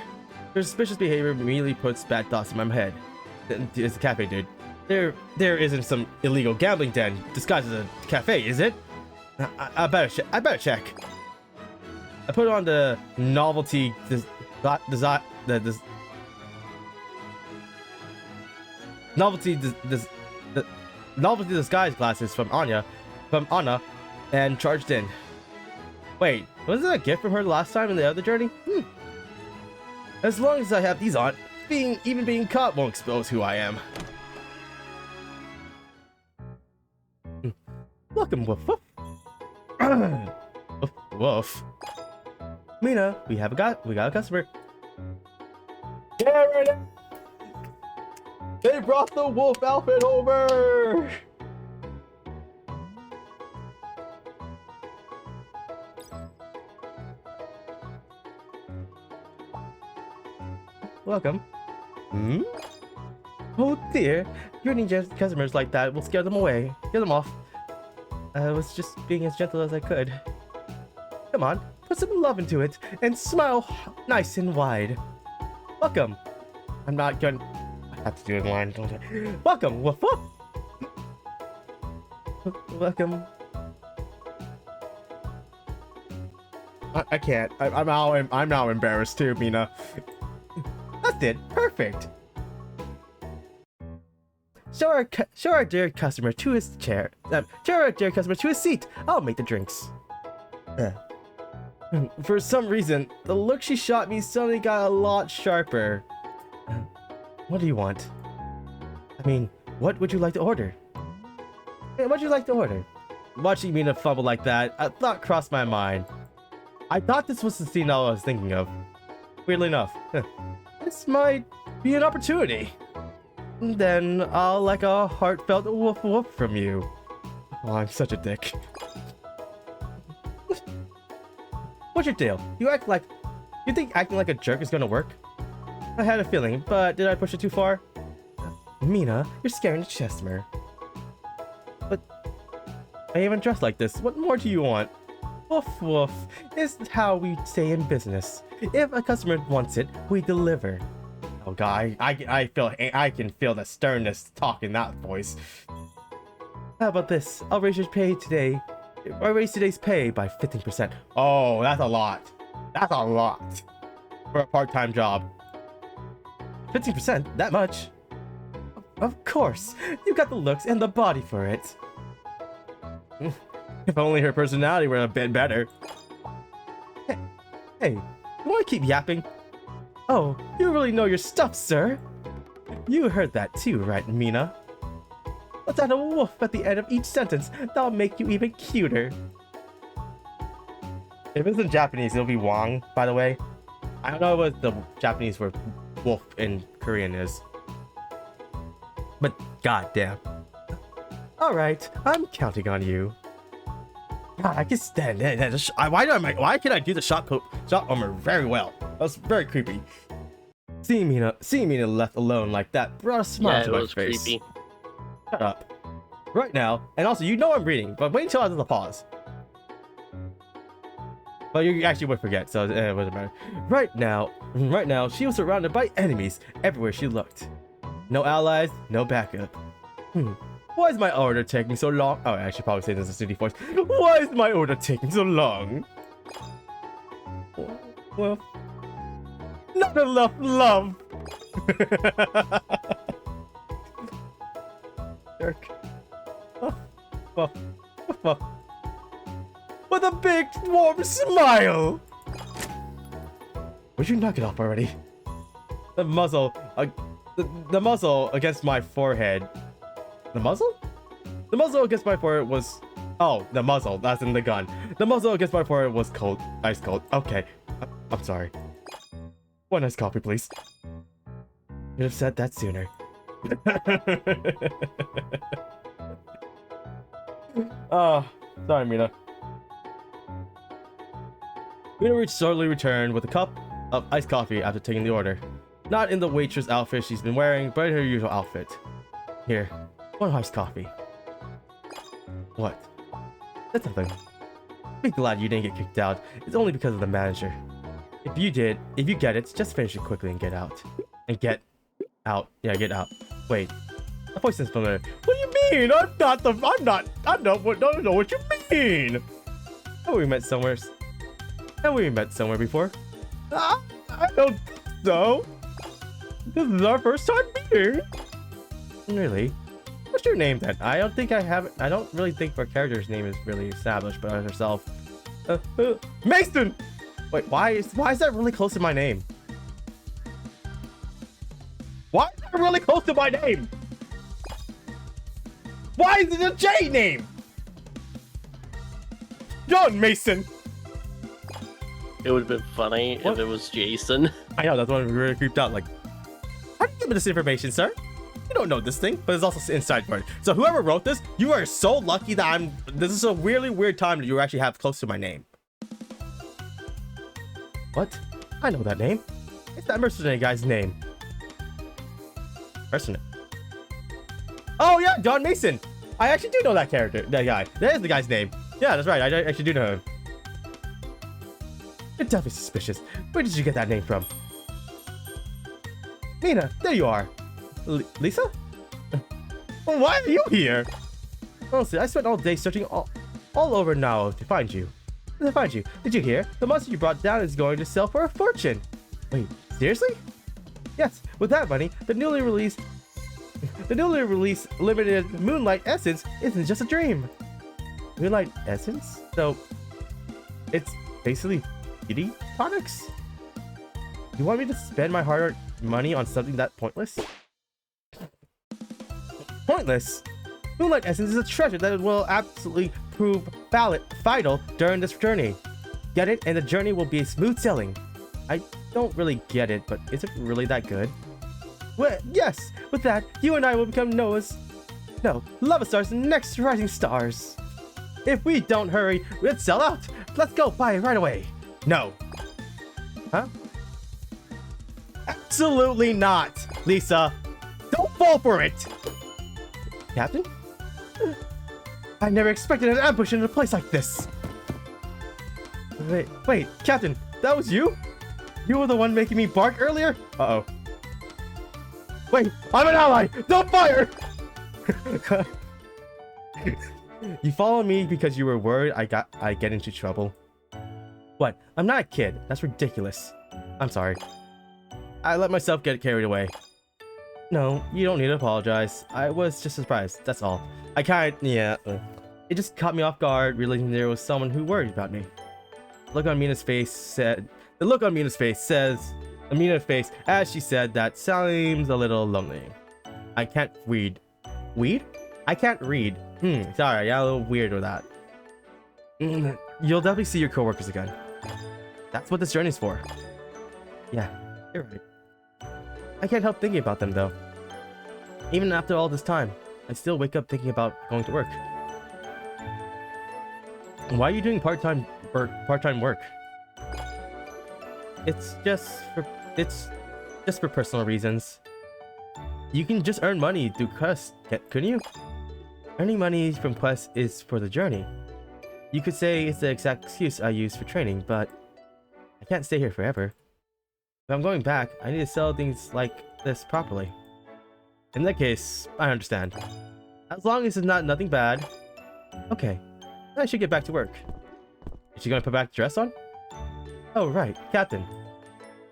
Her suspicious behavior immediately puts bad thoughts in my head. It's a cafe, dude. There isn't some illegal gambling den disguised as a cafe, is it? I better check. I put on the novelty novelty disguise glasses from Anna, and charged in. Wait, wasn't that a gift from her last time in the other journey? As long as I have these on, being caught won't expose who I am. Welcome, woof woof. Woof woof. Mina, we got a customer. Karen! They brought the wolf outfit over! Welcome. Hmm? Oh dear, greeting customers like that will scare them away. Get them off. I was just being as gentle as I could. Come on, put some love into it and smile nice and wide. Welcome. I'm not going. I have to do it in line, don't I? Welcome. Woof woof. Welcome. I can't. I'm now embarrassed too, Mina. That's it. Perfect. Show our dear customer to his chair. Show our dear customer to his seat. I'll make the drinks. For some reason, the look she shot me suddenly got a lot sharper. What do you want? I mean, what would you like to order? Hey, what'd you like to order? Watching Mina fumble like that, a thought crossed my mind. I thought this was the scene I was thinking of. Weirdly enough, this might be an opportunity. Then I'll like a heartfelt woof woof from you. Oh, I'm such a dick. What's your deal? You think acting like a jerk is gonna work? I had a feeling, but did I push it too far? Mina, you're scaring the customer. But I even dressed like this. What more do you want? Woof woof is how we say in business. If a customer wants it, we deliver. Oh god, I can feel the sternness talk in that voice. How about this? I'll raise today's pay by 15%. Oh, that's a lot. That's a lot for a part-time job. 15%? That much? Of course. You got the looks and the body for it. If only her personality were a bit better. Hey, you want to keep yapping? Oh, you really know your stuff, sir. You heard that too, right, Mina? Let's add a woof at the end of each sentence. That'll make you even cuter. If it's in Japanese, it'll be Wang, by the way. I don't know what the Japanese word wolf in Korean is. But goddamn. Alright, I'm counting on you. God, I can stand it. Why can I do the shot armor very well? That was very creepy. Seeing Mina left alone like that brought a smile to my face. Creepy. Shut up. Right now, and also you know I'm reading, but wait until I do the pause. But you actually would forget, so it wouldn't matter. Right now, she was surrounded by enemies everywhere she looked. No allies, no backup. Why is my order taking so long? Oh, I should probably say this in a city voice. Why is my order taking so long? Well, not enough love. Jerk. With a big warm smile. Would you knock it off already? The muzzle, the muzzle against my forehead. The muzzle? The muzzle against my forehead was... Oh, the muzzle. That's in the gun. The muzzle against my forehead was cold. Ice cold. Okay. I'm sorry. One iced coffee, please. You'd have said that sooner. Oh, sorry, Mina. Mina shortly returned with a cup of iced coffee after taking the order. Not in the waitress outfit she's been wearing, but in her usual outfit. Here. One iced coffee. What? That's nothing. Be glad you didn't get kicked out. It's only because of the manager. If you get it, just finish it quickly and get out. And get out. Yeah, get out. Wait. My voice is familiar. What do you mean? I don't know what you mean. Have we met somewhere? Have we met somewhere before? I don't know. This is our first time meeting. Really? What's your name then? I don't really think our character's name is really established, but herself. Mason! Wait, why is that really close to my name? Why is that really close to my name? Why is it a J name? John Mason! It would have been funny if it was Jason. I know, that's why we really creeped out. Like, how did you give me this information, sir? You don't know this thing, but it's also inside word. So whoever wrote this, you are so lucky that this is a really weird time that you actually have close to my name. What? I know that name. It's that mercenary guy's name. person. Oh yeah, John Mason. I actually do know that character. That guy. That is the guy's name. Yeah, that's right. I actually do know him. You're definitely suspicious. Where did you get that name from? Mina, there you are. Lisa? Well, why are you here? Honestly, I spent all day searching all over now to find you. Did you hear? The monster you brought down is going to sell for a fortune. Wait, seriously? Yes, with that money, the newly released limited Moonlight Essence isn't just a dream. Moonlight Essence? So, it's basically beauty products? You want me to spend my hard-earned money on something that pointless? Pointless? Moonlight Essence is a treasure that will absolutely prove vital during this journey. Get it? And the journey will be smooth sailing. I don't really get it, but is it really that good? Well, yes! With that, you and I will become Lava Star's next rising stars. If we don't hurry, we'll sell out! Let's go buy it right away! No. Huh? Absolutely not, Lisa! Don't fall for it! Captain? I never expected an ambush in a place like this! Wait, Captain, that was you? You were the one making me bark earlier? Uh-oh. Wait, I'm an ally! Don't fire! You followed me because you were worried I get into trouble. What? I'm not a kid. That's ridiculous. I'm sorry. I let myself get carried away. No, you don't need to apologize. I was just surprised, that's all. It just caught me off guard, realizing there was someone who worried about me. The look on Mina's face as she said that seems a little lonely. I can't read. Weed? I can't read. Sorry, I got a little weird with that. You'll definitely see your coworkers again. That's what this journey's for. Yeah, you're right. I can't help thinking about them though. Even after all this time, I still wake up thinking about going to work. Why are you doing part-time work? It's just for personal reasons. You can just earn money through quests, couldn't you? Earning money from quests is for the journey. You could say it's the exact excuse I use for training, but I can't stay here forever. If I'm going back, I need to sell things like this properly. In that case, I understand. As long as it's nothing bad. Okay, I should get back to work. Is she gonna put back the dress on? Oh right, Captain.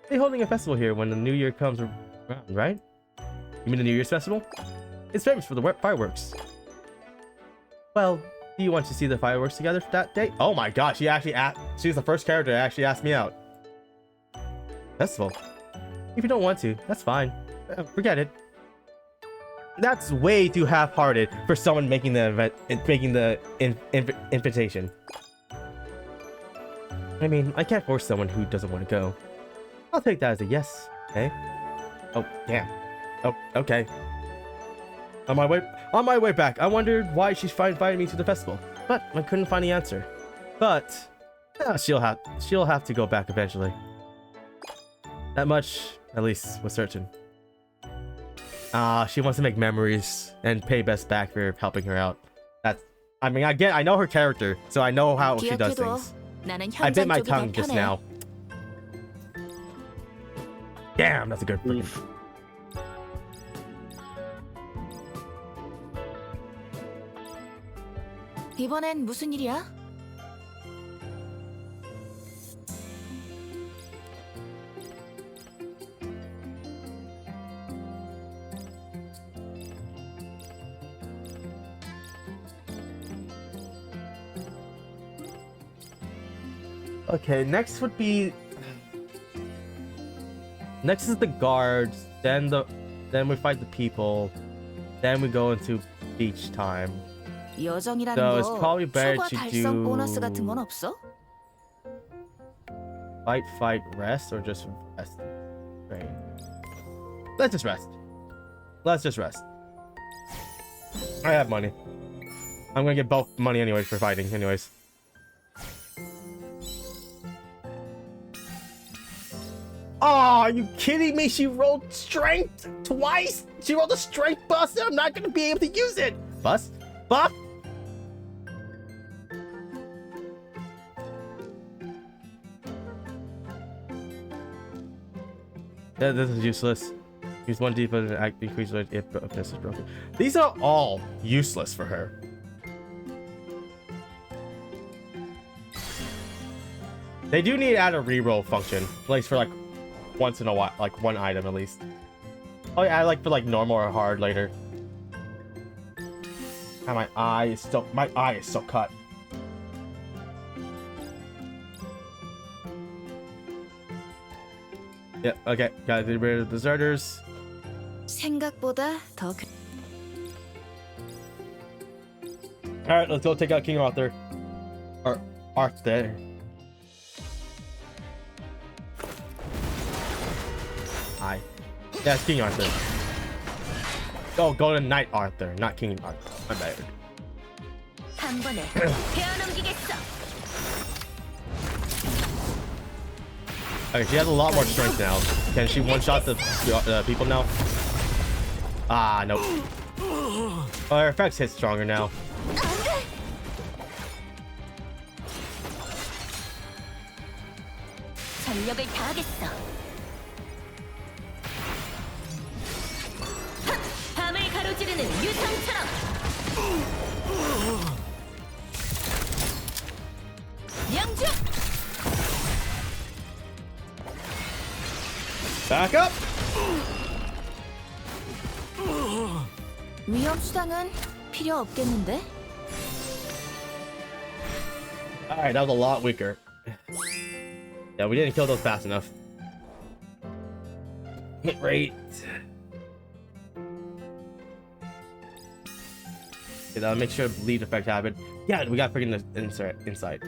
They're holding a festival here when the New Year comes around, right? You mean the New Year's festival? It's famous for the fireworks. Well, do you want to see the fireworks together for that day? Oh my gosh, she's the first character to actually ask me out. Festival? If you don't want to, that's fine. Forget it. That's way too half-hearted for someone making the invitation. I mean, I can't force someone who doesn't want to go. I'll take that as a yes, okay? Oh, damn. Oh, okay. On my way back, I wondered why she invited me to the festival, but I couldn't find the answer. But she'll have to go back eventually. That much, at least, was certain. She wants to make memories and pay Best back for helping her out. I know her character, so I know how she does things. I bit my tongue just now. Damn, that's a good freaking. 이번엔 무슨 일이야? Okay, next is the guards, then we fight the people, then we go into beach time. 여정이라는 So it's probably 거 better 초과 to 달성 do 보너스 같은 건 없어? fight, rest, or just rest? Right. Let's just rest. I have money. I'm gonna get both money anyways for fighting anyways. Oh, are you kidding me? She rolled strength twice. She rolled a strength bust, and I'm not gonna be able to use it. Bust? Buff? Yeah, this is useless. Use one defense and act increase if this is broken. These are all useless for her. They do need to add a reroll function, at least for like once in a while, like one item at least. Oh yeah, I like for like normal or hard later. And my eye is still cut. Yep, okay, gotta get rid of the deserters. 생각보다 더 Alright, let's go take out King Arthur. Or Arthur. Hi. Yeah, it's King Arthur. Oh, Golden Knight Arthur, not King Arthur. My bad. 한 번에 베어넘기겠어. Okay, she has a lot more strength now. Can she one-shot the people now? Ah, nope. Oh, her effects hit stronger now. 전력을 다하겠어. 밤을 가로지르는 유성처럼. 양주. Back up. 위험 수당은 필요 없겠는데? All right, that was a lot weaker. Yeah, we didn't kill those fast enough. Hit rate. Okay, that'll make sure the bleed effect happened. Yeah, we got freaking inside.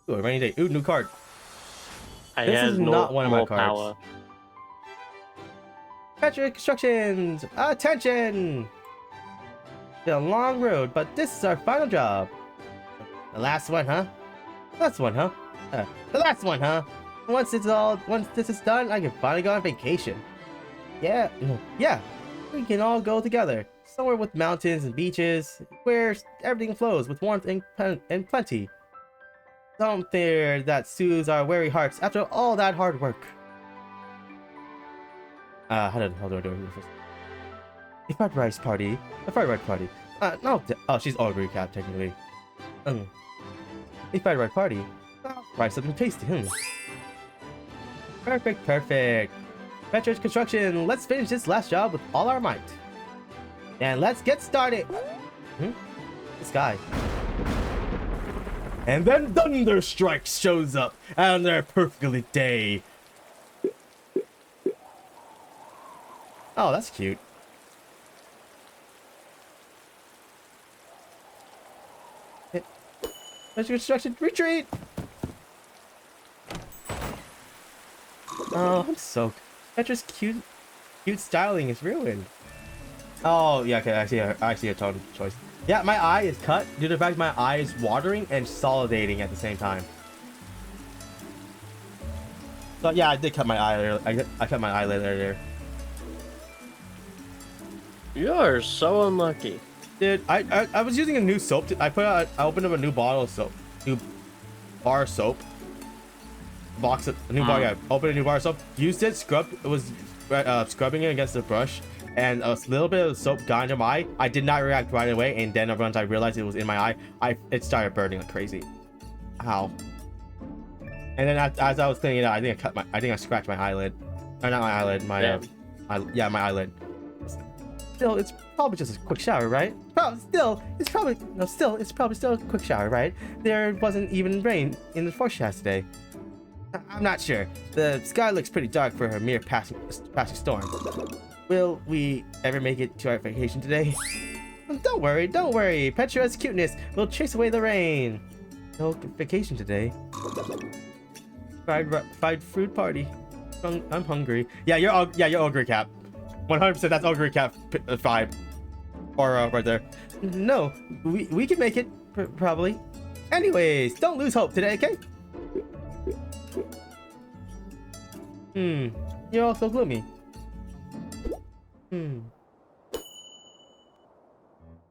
Ooh, a rainy day. Ooh, new card. I This has is no not one of my more cards. power. Patrick Instructions! Attention! It's been a long road, but this is our final job. The last one, huh? Last one, huh? The last one, huh? Once this is done, I can finally go on vacation. Yeah, we can all go together. Somewhere with mountains and beaches, where everything flows with warmth and plenty. Somewhere that soothes our weary hearts after all that hard work. How do I do it first? A fried rice party. A fried rice party. No. Oh, she's Ogre Cat, technically. A fried rice party. Try something tasty, Perfect. Petra's construction. Let's finish this last job with all our might. And let's get started. This guy. And then Thunderstrike shows up on their perfectly day. Oh, that's cute. Special construction retreat. Oh, I'm soaked. Petra's cute styling is ruined. Oh yeah, okay, I see a tone choice. Yeah, my eye is cut due to the fact my eye is watering and solidating at the same time. So yeah, I did cut my eye. I cut my eyelid earlier. You're so unlucky. Dude, I was using a new soap. I opened up a new bottle of soap, new bar soap. Box of a new bar. Yeah, opened a new bar of soap. Used it, scrubbed. It was scrubbing it against the brush, and a little bit of soap got into my eye. I did not react right away, and then once I realized it was in my eye, it started burning like crazy. Ow. And then as I was cleaning it out, I think I scratched my eyelid. Or not my eyelid, my my eyelid. Still, it's probably just a quick shower, right? It's probably still a quick shower, right? There wasn't even rain in the forecast today. I'm not sure. The sky looks pretty dark for a mere passing storm. Will we ever make it to our vacation today? Don't worry. Petra's cuteness will chase away the rain. No vacation today. Fried fruit party. I'm hungry. Yeah, you're Ogre Cap. 100% that's Ogre Cap vibe. Or right there. No, we can make it probably. Anyways, don't lose hope today, okay? You're all so gloomy.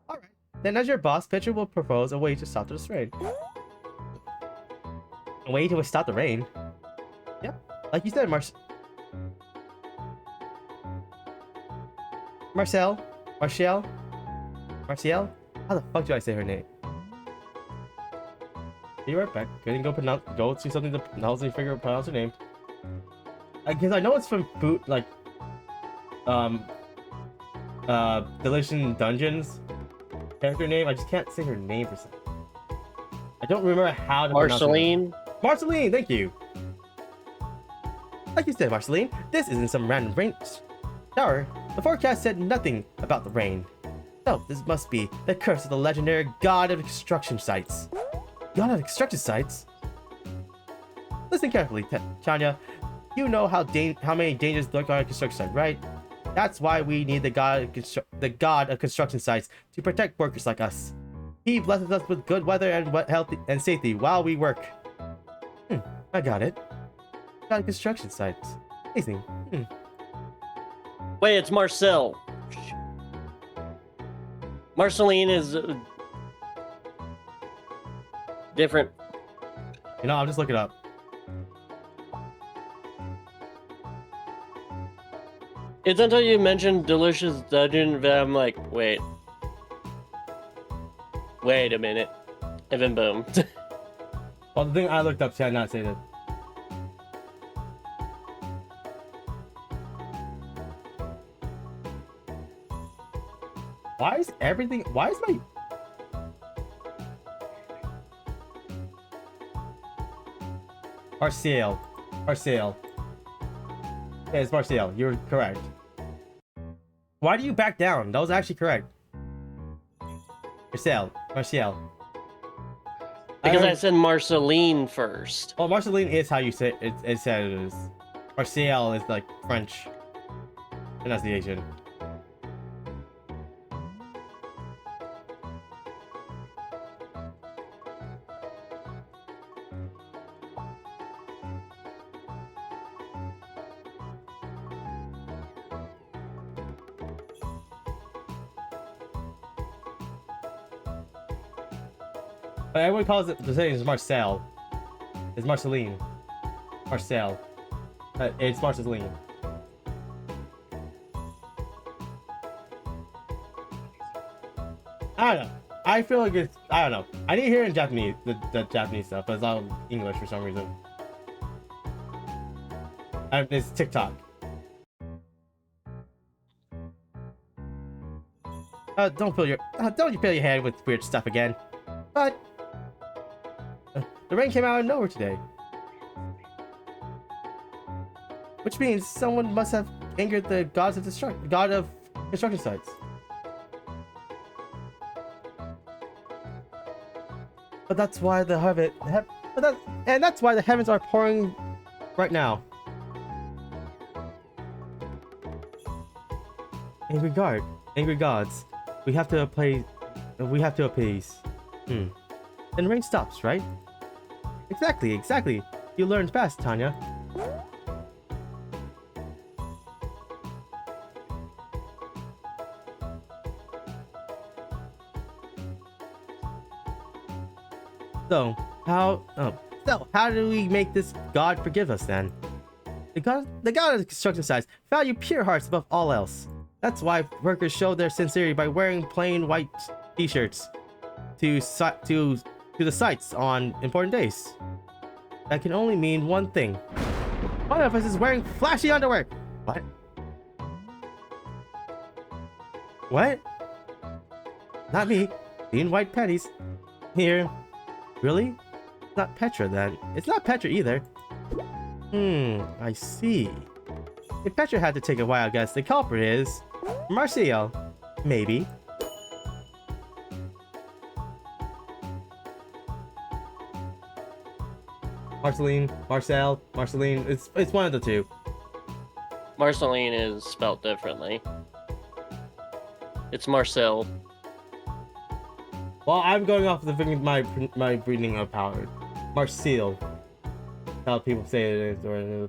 Alright. Then as your boss, Pitcher will propose a way to stop this rain. A way to stop the rain? Yep. Like you said, Marcel? How the fuck do I say her name? Be right back. Go see something to pronounce her name. Because I know it's from food, like, Delicious Dungeons character name. I just can't say her name for some. I don't remember how to pronounce her name. Marceline, thank you. Like you said, Marceline, this isn't some random rain shower. The forecast said nothing about the rain. So, this must be the curse of the legendary god of construction sites. God of construction sites? Listen carefully, Tanya. You know how many dangers lurk on a construction site, right? That's why we need the god of construction sites to protect workers like us. He blesses us with good weather and health and safety while we work. I got it. God of construction sites. Amazing. Wait, it's Marcel. Marceline is different. You know, I'll just look it up. It's until you mentioned Delicious Dungeon that I'm like, wait a minute, and then boom. Well, the thing I looked up said not say that. Why is my... Marcel. Yeah, it's Marcel. You're correct. Why do you back down? That was actually correct. Marcel. Because I said Marceline first. Well, Marceline is how you say it. It said it is. Marcel is like French pronunciation. But everyone calls it the same as Marcel. It's Marceline. Marcel. It's Marceline. I don't know. I feel like it's... I don't know. I need to hear in Japanese, the Japanese stuff, but it's all English for some reason. It's TikTok. Don't fill your head with weird stuff again. But the rain came out of nowhere today, which means someone must have angered the god of construction sites. But that's why the that's why the heavens are pouring right now. Angry gods. We have to appease. Then rain stops, right? Exactly. You learned fast, Tanya. So how do we make this god forgive us then? The god of construction sites value pure hearts above all else. That's why workers show their sincerity by wearing plain white t-shirts to the sites on important days. That can only mean one thing. One of us is wearing flashy underwear. What? Not me. In white panties. Here. Really? It's not Petra then. It's not Petra either. I see. If Petra had to take a wild guess, the culprit is Marcel. Maybe. Marceline. It's one of the two. Marceline is spelt differently. It's Marcel. Well, I'm going off the thing my breeding of power. Marcel. How people say it is, or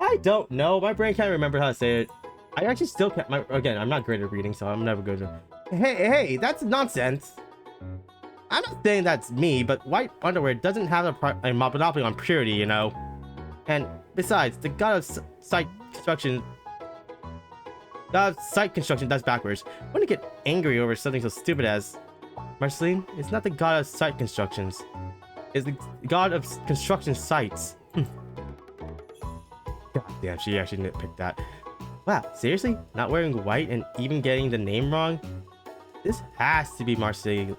I don't know. My brain can't remember how to say it. I actually still can't. Again, I'm not great at reading, so I'm never good to. Hey, that's nonsense. I'm not saying that's me, but white underwear doesn't have a monopoly on purity, you know. And besides, the god of site construction. God of site construction, that's backwards. I want to get angry over something so stupid as Marceline. It's not the god of site constructions. It's the god of construction sites. God damn, she actually nitpicked that. Wow, seriously? Not wearing white and even getting the name wrong? This has to be Marcile's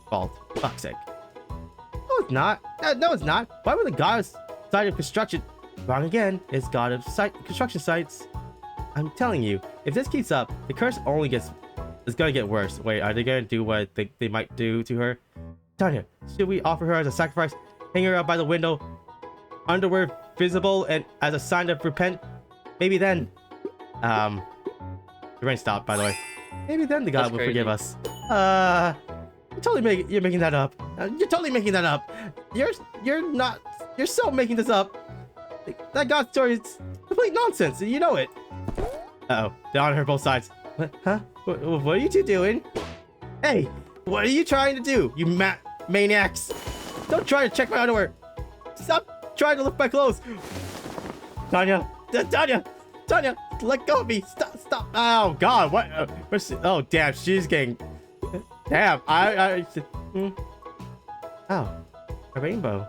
fault. Fuck's sake. No, it's not. No, it's not. Why would the god of site of construction... Wrong again. It's god of construction sites. I'm telling you, if this keeps up, the curse only is gonna get worse. Wait, are they gonna do what they might do to her? Tanya, should we offer her as a sacrifice? Hang her out by the window, underwear visible, and as a sign of repent? Maybe then... The rain stopped, by the way. Maybe then the god will forgive us. You're making that up. You're totally making that up. You're so making this up. That god story is complete nonsense, you know it. Uh-oh, they're on her both sides. What? Huh? What are you two doing? Hey, what are you trying to do, you maniacs? Don't try to check my underwear. Stop trying to lift my clothes. Tanya, let go of me. Stop. Oh God, what? Oh damn, she's getting. Damn, Oh, a rainbow.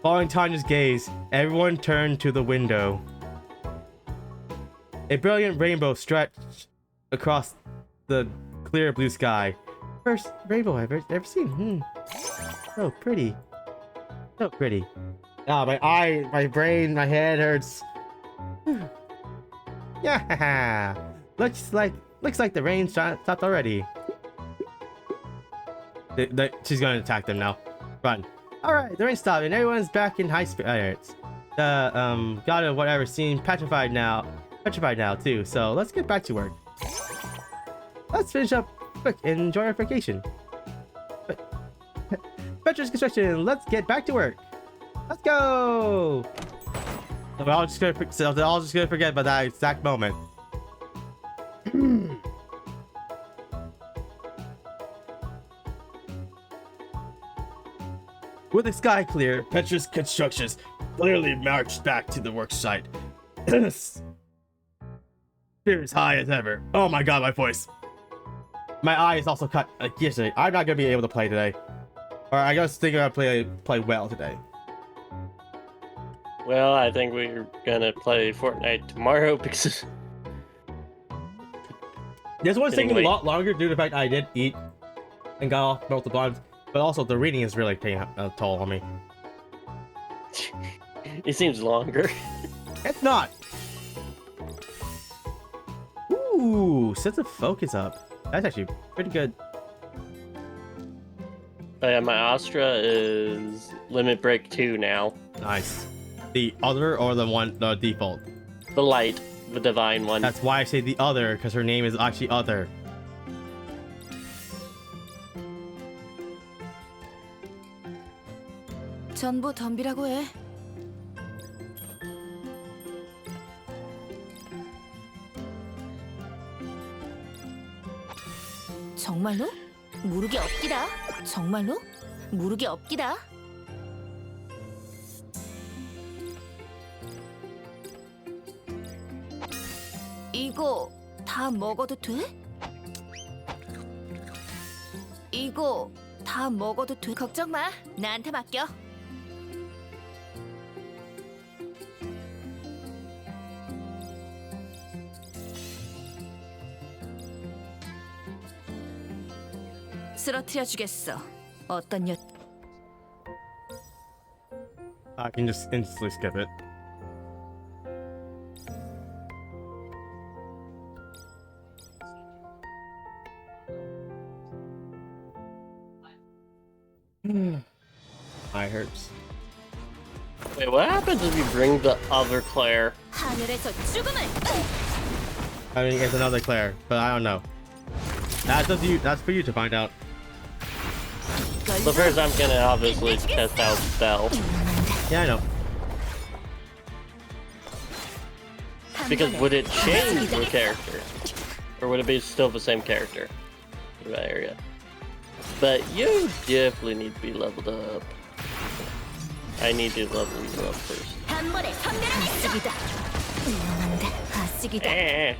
Following Tanya's gaze, everyone turned to the window. A brilliant rainbow stretched across the clear blue sky. First rainbow I've ever seen. So pretty. So pretty. Ah, my brain, my head hurts. Yeah. Looks like the rain stopped already. She's gonna attack them now. Run. Alright, the rain stopped and everyone's back in high spirits. The god of whatever seemed petrified now too. So let's get back to work. Let's finish up quick and enjoy our vacation. Petra's construction. Let's get back to work. Let's go. We're all just gonna forget about that exact moment. With the sky clear, Petra's constructions clearly marched back to the work site. Spirits high as ever. Oh my god, my voice. My eye is also cut like yesterday. I'm not gonna be able to play today. Or I just think I'm gonna play well today. Well, I think we're gonna play Fortnite tomorrow because this one's taking a lot longer due to the fact I did eat and got off multiple times, but also the reading is really taking a toll on me. it seems longer. It's not. Ooh, set the focus up. That's actually pretty good. Oh yeah, my Astra is Limit Break 2 now. Nice. The other or the default? The light, the divine one. That's why I say the other, because her name is actually Other. 전부 덤비라고 해. 정말로? 모르게 없기다. 정말로? 모르게 없기다. 이거 다 먹어도 돼? 이거 다 먹어도 돼? 걱정 마. 나한테 맡겨. 쓰러뜨려 주겠어. 어떤 여... I can just instantly skip it. Eye hurts. Wait, what happens if you bring the other Claire? 하늘에서 죽음을. I mean, it's another Claire, but I don't know. That's for you to find out. So first I'm gonna obviously test out Belle. Yeah, I know. Because would it change the character? Or would it be still the same character in that area? But you definitely need to be leveled up. I need to level you up first. Eh.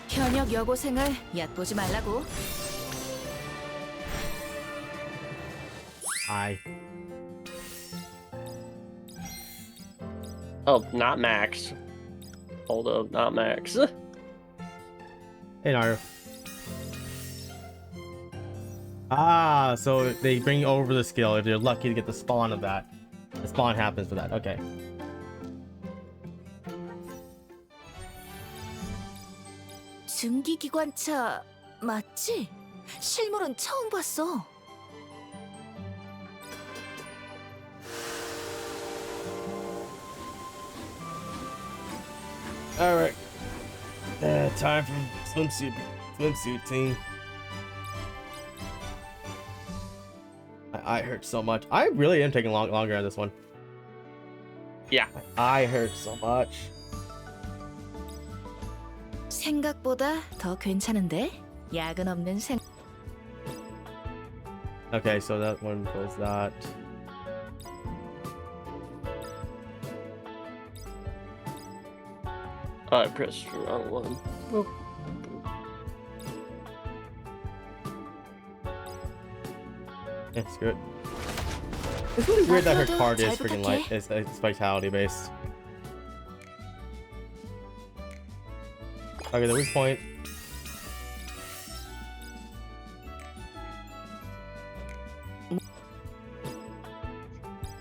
현역 여고생을 얕보지 말라고. I. Oh, not Max. Hold up, not Max. Hey, Naru. Ah, so they bring over the skill if you're lucky to get the spawn of that. The spawn happens for that. Okay. 증기기관차 맞지? 실물은 처음 봤어. All right. Time for swimsuit team. My eye hurts so much. I really am taking longer on this one. Yeah. My eye hurts so much. 생각보다 더 괜찮은데? 야근 없는 생. Okay, so that one goes that. I pressed the wrong one. Boop. Yeah, screw it. It's really weird that her card is freaking light. It's vitality based. Okay, the weak point.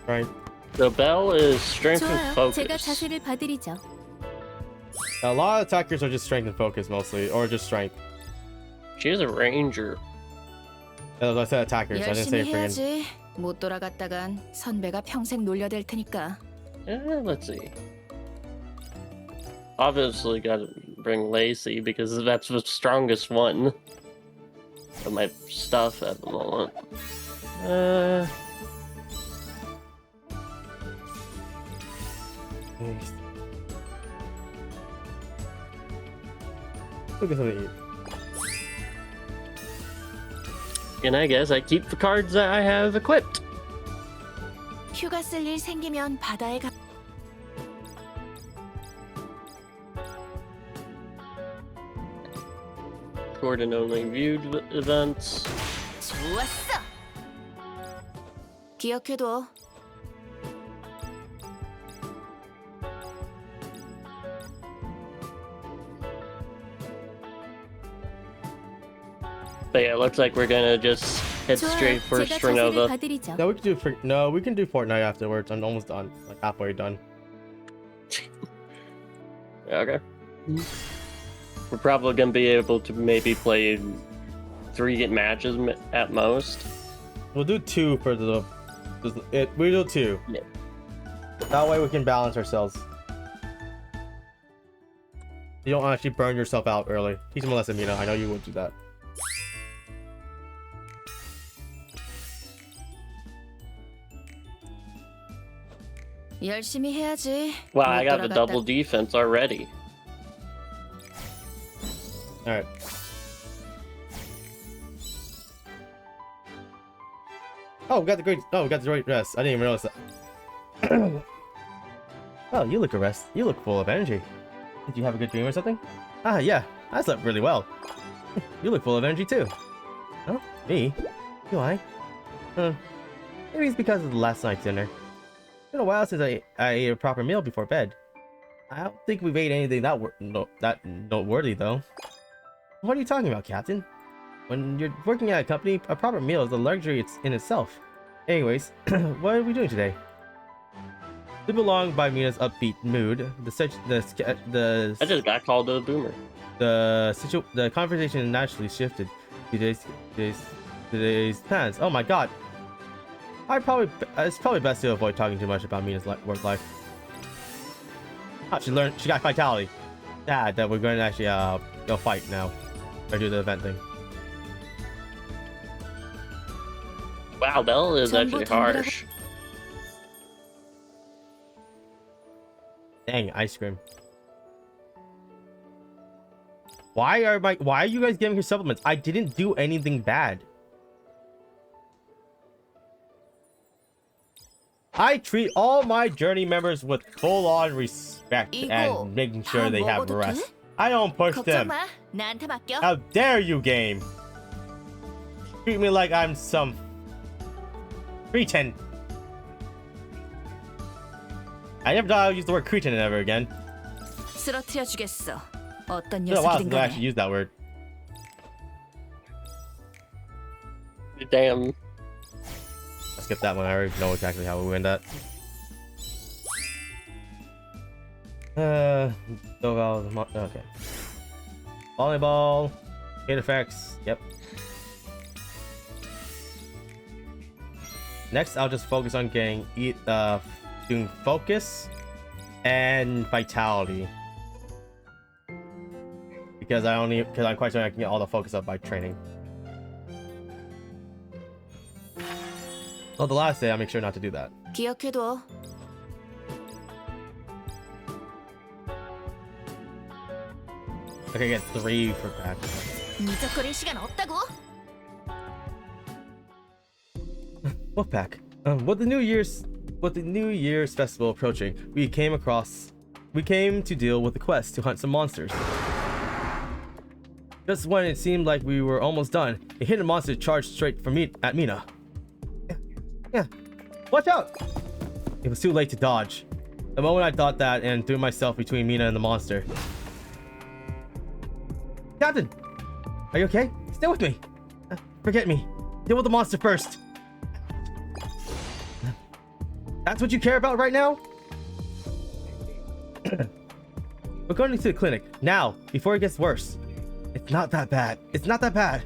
Right. The Belle is strength and 좋아요. 제가 focus. 자세를 봐드리죠. A lot of attackers are just strength and focus mostly, or just strength. She is a ranger. As I said, attackers. I didn't say 열심히 freaking. 해야지. 못 돌아갔다간 선배가 평생 놀려댈 테니까. Let's see. Obviously, gotta bring Lacey because that's the strongest one of my stuff at the moment. Look at something to eat. And I guess I keep the cards that I have equipped. 휴가 쓸 일 생기면 바다에 가. Gordon only viewed events. 좋았어. 기억해둬. But yeah, it looks like we're gonna just head 좋아요. straight for 제가 자세를 Sternova. 봐드리죠. No, we can do we can do Fortnite afterwards. I'm almost done, like halfway done. Okay. We're probably gonna be able to maybe play 3 matches at most. We'll do 2 for the. We do 2. Yeah. That way we can balance ourselves. You don't actually burn yourself out early. Teach him a lesson, Mina. I know you would do that. 열심히 해야지. Wow, 못 I got the 돌아갔다- double defense already. All right. Oh, we got the great. Oh, we got the great rest. I didn't even notice that. Oh, you look You look full of energy. Did you have a good dream or something? Ah, yeah. I slept really well. You look full of energy too. Oh, me? Do I? Maybe it's because of last night's dinner. It's been a while since I ate a proper meal before bed. I don't think we've ate anything that noteworthy though. What are you talking about, Captain? When you're working at a company, a proper meal is a luxury in itself. Anyways, what are we doing today? Live along by Mina's upbeat mood. I just got called a boomer. The conversation naturally shifted to today's plans. Oh my god! It's probably best to avoid talking too much about Mina's work life. Oh, she got vitality. Sad that we're going to actually go fight now, or do the event thing. Wow, that is actually harsh. Dang, ice cream. Why are you guys giving her supplements? I didn't do anything bad. I treat all my journey members with full-on respect and making sure they have rest. I don't push them. 걱정 마. 나한테 맡겨. How dare you, game? Treat me like I'm some cretin. I never thought I would use the word cretin ever again. 쓰러뜨려 주겠어. 어떤 It's been a while 녀석이든 since I actually 간에. used that word. Damn. I'll skip that one. I already know exactly how we win that. Okay. Volleyball. Hit effects. Yep. Next, I'll just focus on getting doing focus and vitality. Because I'm quite sure I can get all the focus up by training. Well, the last day I'll make sure not to do that. 기억해둬. Okay, get 3 for back. 미적거릴 시간 없다고. Wolfpack. With the New Year's festival approaching, we came to deal with the quest to hunt some monsters. Just when it seemed like we were almost done, a hidden monster charged straight at Mina. Yeah. Watch out! It was too late to dodge. The moment I thought that and threw myself between Mina and the monster. Captain! Are you okay? Stay with me! Forget me. Deal with the monster first. That's what you care about right now? We're going to the clinic now, before it gets worse. It's not that bad. It's not that bad.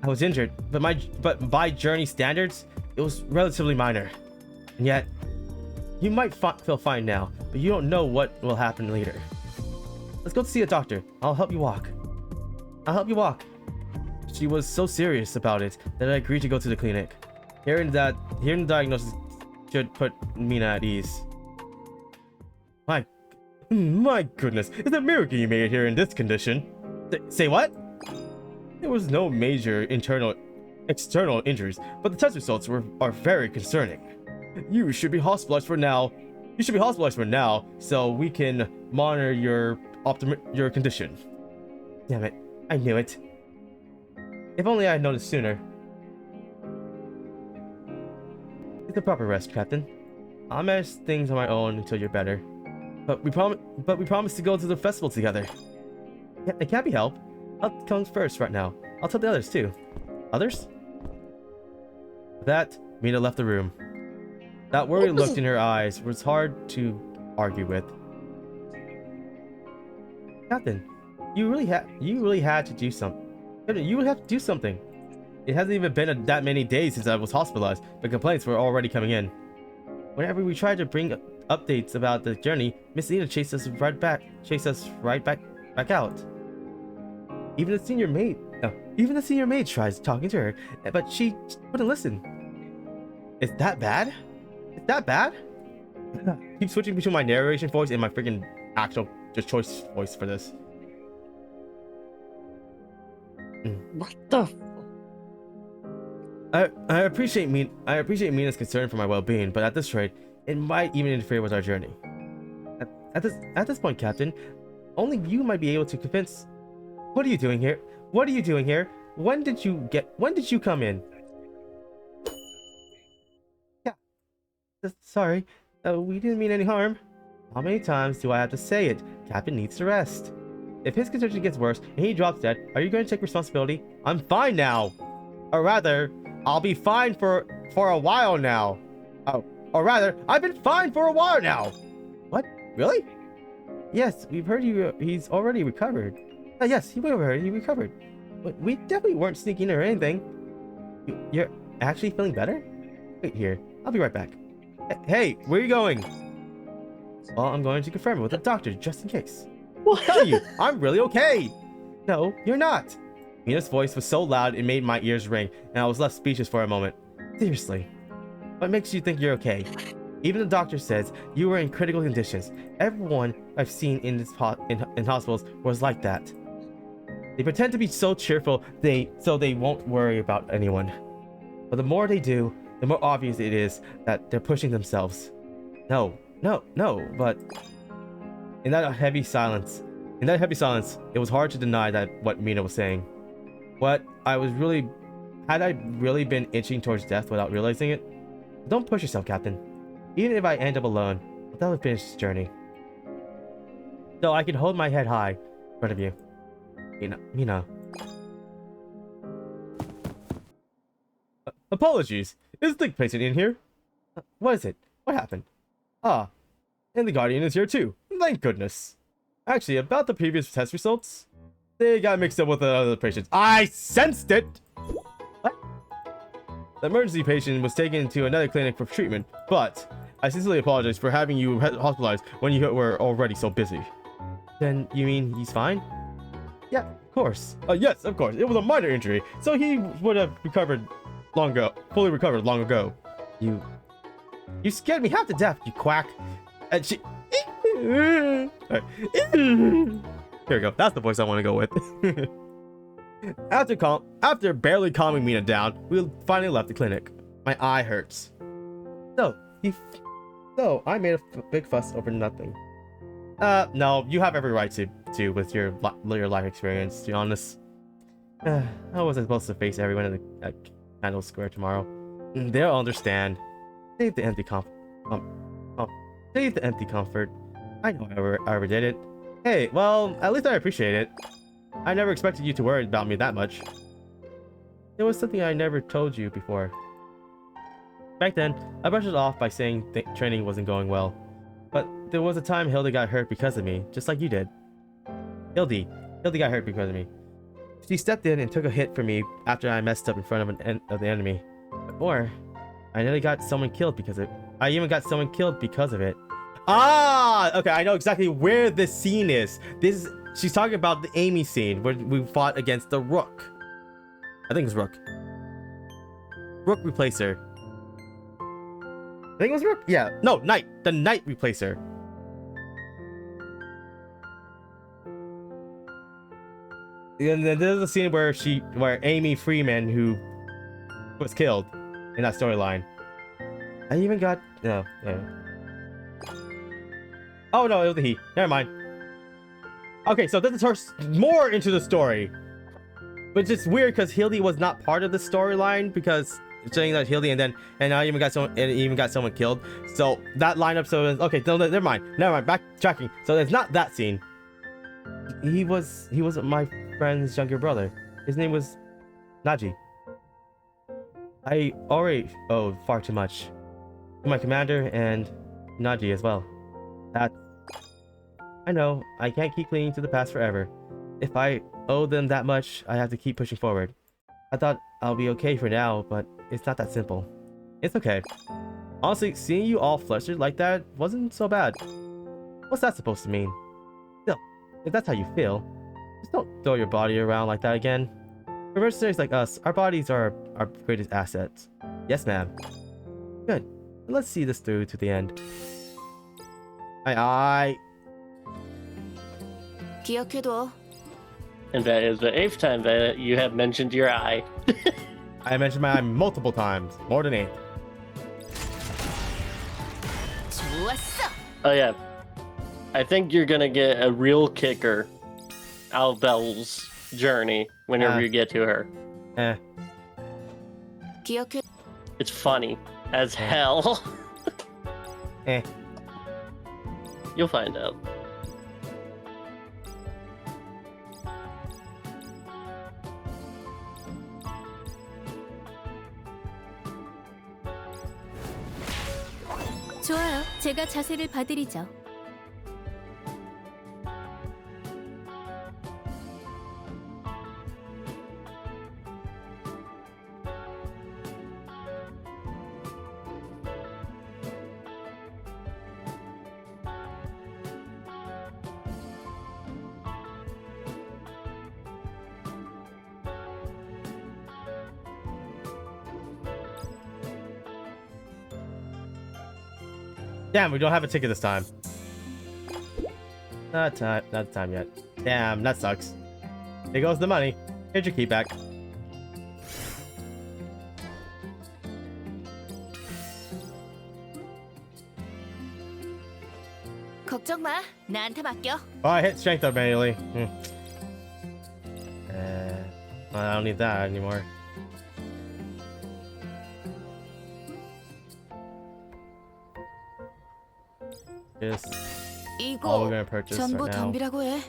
I was injured, but by journey standards, it was relatively minor. And yet, you might feel fine now, but you don't know what will happen later. Let's go to see a doctor. I'll help you walk. She was so serious about it that I agreed to go to the clinic. Hearing the diagnosis should put Mina at ease. My goodness, it's a miracle you made it here in this condition. Say what? There was no major external injuries, but the test results are very concerning. You should be hospitalized for now. So we can monitor your condition. Damn it, I knew it. If only I had noticed sooner. It's a proper rest, Captain. I'll manage things on my own until you're better. But we promised to go to the festival together. It can't be helped. Health comes first right now. I'll tell the others too. Others? With that, Mina left the room. That worried look in her eyes was hard to argue with. Captain, you really had to do something. You would have to do something. It hasn't even been that many days since I was hospitalized, but complaints were already coming in. Whenever we tried to bring updates about the journey, Miss Nina chased us right back out. Even the senior maid tries talking to her, but she wouldn't listen. Is that bad? Keep switching between my narration voice and my freaking actual just choice voice for this. What the? I appreciate Mina's concern for my well-being, but at this rate, it might even interfere with our journey. At this point, Captain, only you might be able to convince. What are you doing here? When did you come in? Yeah. Sorry. We didn't mean any harm. How many times do I have to say it? Captain needs to rest. If his condition gets worse and he drops dead, are you going to take responsibility? I'm fine now. Or rather, I'll be fine for a while now. Or rather, I've been fine for a while now. What? Really? Yes, we've heard he's already recovered. Yes, he recovered. But we definitely weren't sneaking or anything. You're actually feeling better? Wait here. I'll be right back. Hey, where are you going? Well, I'm going to confirm it with the doctor just in case. I'll tell you, I'm really okay. No, you're not. Mina's voice was so loud it made my ears ring, and I was left speechless for a moment. Seriously, what makes you think you're okay? Even the doctor says you were in critical conditions. Everyone I've seen in in hospitals was like that. They pretend to be so cheerful so they won't worry about anyone. But the more they do, the more obvious it is that they're pushing themselves. No, but in that heavy silence, it was hard to deny that what Mina was saying. Had I really been inching towards death without realizing it? Don't push yourself, Captain. Even if I end up alone, I'll never finish this journey. So I can hold my head high in front of you. Mina. Apologies. Is the patient in here? What is it? What happened? Ah, and the Guardian is here too. Thank goodness. Actually, about the previous test results, they got mixed up with the other patients. I sensed it! What? The emergency patient was taken to another clinic for treatment, but I sincerely apologize for having you hospitalized when you were already so busy. Then, you mean he's fine? Yeah, of course. Yes, of course. It was a minor injury, so he would have fully recovered long ago. You scared me half to death, you quack. And she... Right. Here we go. That's the voice I want to go with. After barely calming Mina down, we finally left the clinic. My eye hurts. So I made a big fuss over nothing. No, you have every right to with your life experience, to be honest. How was I supposed to face everyone at Candle Square tomorrow? They'll understand. Save the empty comfort. I know I overdid it. Hey, well, at least I appreciate it. I never expected you to worry about me that much. It was something I never told you before. Back then, I brushed it off by saying training wasn't going well. But there was a time Hildy got hurt because of me, just like you did. Hildy got hurt because of me. She stepped in and took a hit for me after I messed up in front of the enemy. Or, I nearly got someone killed because of it. I even got someone killed because of it. Ah! Okay, I know exactly where this scene is. She's talking about the Amy scene where we fought against the Rook. I think it's Rook. Rook Replacer. I think it was Rook? Yeah. No, Knight. The Knight Replacer. And then there's a scene where Amy Freeman, who was killed in that storyline. I even got... No. Oh, no, it was the he. Never mind. Okay, so this is her more into the story. But it's weird because Hildy was not part of the storyline because it's saying that Hildy and I even got someone killed. So that lineup, okay, no, never mind, backtracking. So it's not that scene. He wasn't my friend's younger brother. His name was Naji. I already owed far too much to my commander and Naji as well. I know, I can't keep clinging to the past forever. If I owe them that much, I have to keep pushing forward. I thought I'll be okay for now, but it's not that simple. It's okay. Honestly, seeing you all flustered like that wasn't so bad. What's that supposed to mean? Still, if that's how you feel, just don't throw your body around like that again. For mercenaries like us, our bodies are our greatest assets. Yes, ma'am. Good. Let's see this through to the end. 기억해둬. And that is the 8th time that you have mentioned your eye. I mentioned my eye multiple times. More than 8. 좋았어. Oh yeah. I think you're gonna get a real kicker out of Belle's journey whenever you get to her. 기억해. It's funny as hell. You'll find out. 좋아요. 제가 자세를 봐드리죠. Damn, we don't have a ticket this time. Not time yet. Damn, that sucks. Here goes the money. Here's your key back. 걱정 마. 나한테 맡겨. Oh, I hit strength up manually. I don't need that anymore. Just all we're 이거 gonna purchase 전부 right now. 덤비라고 해.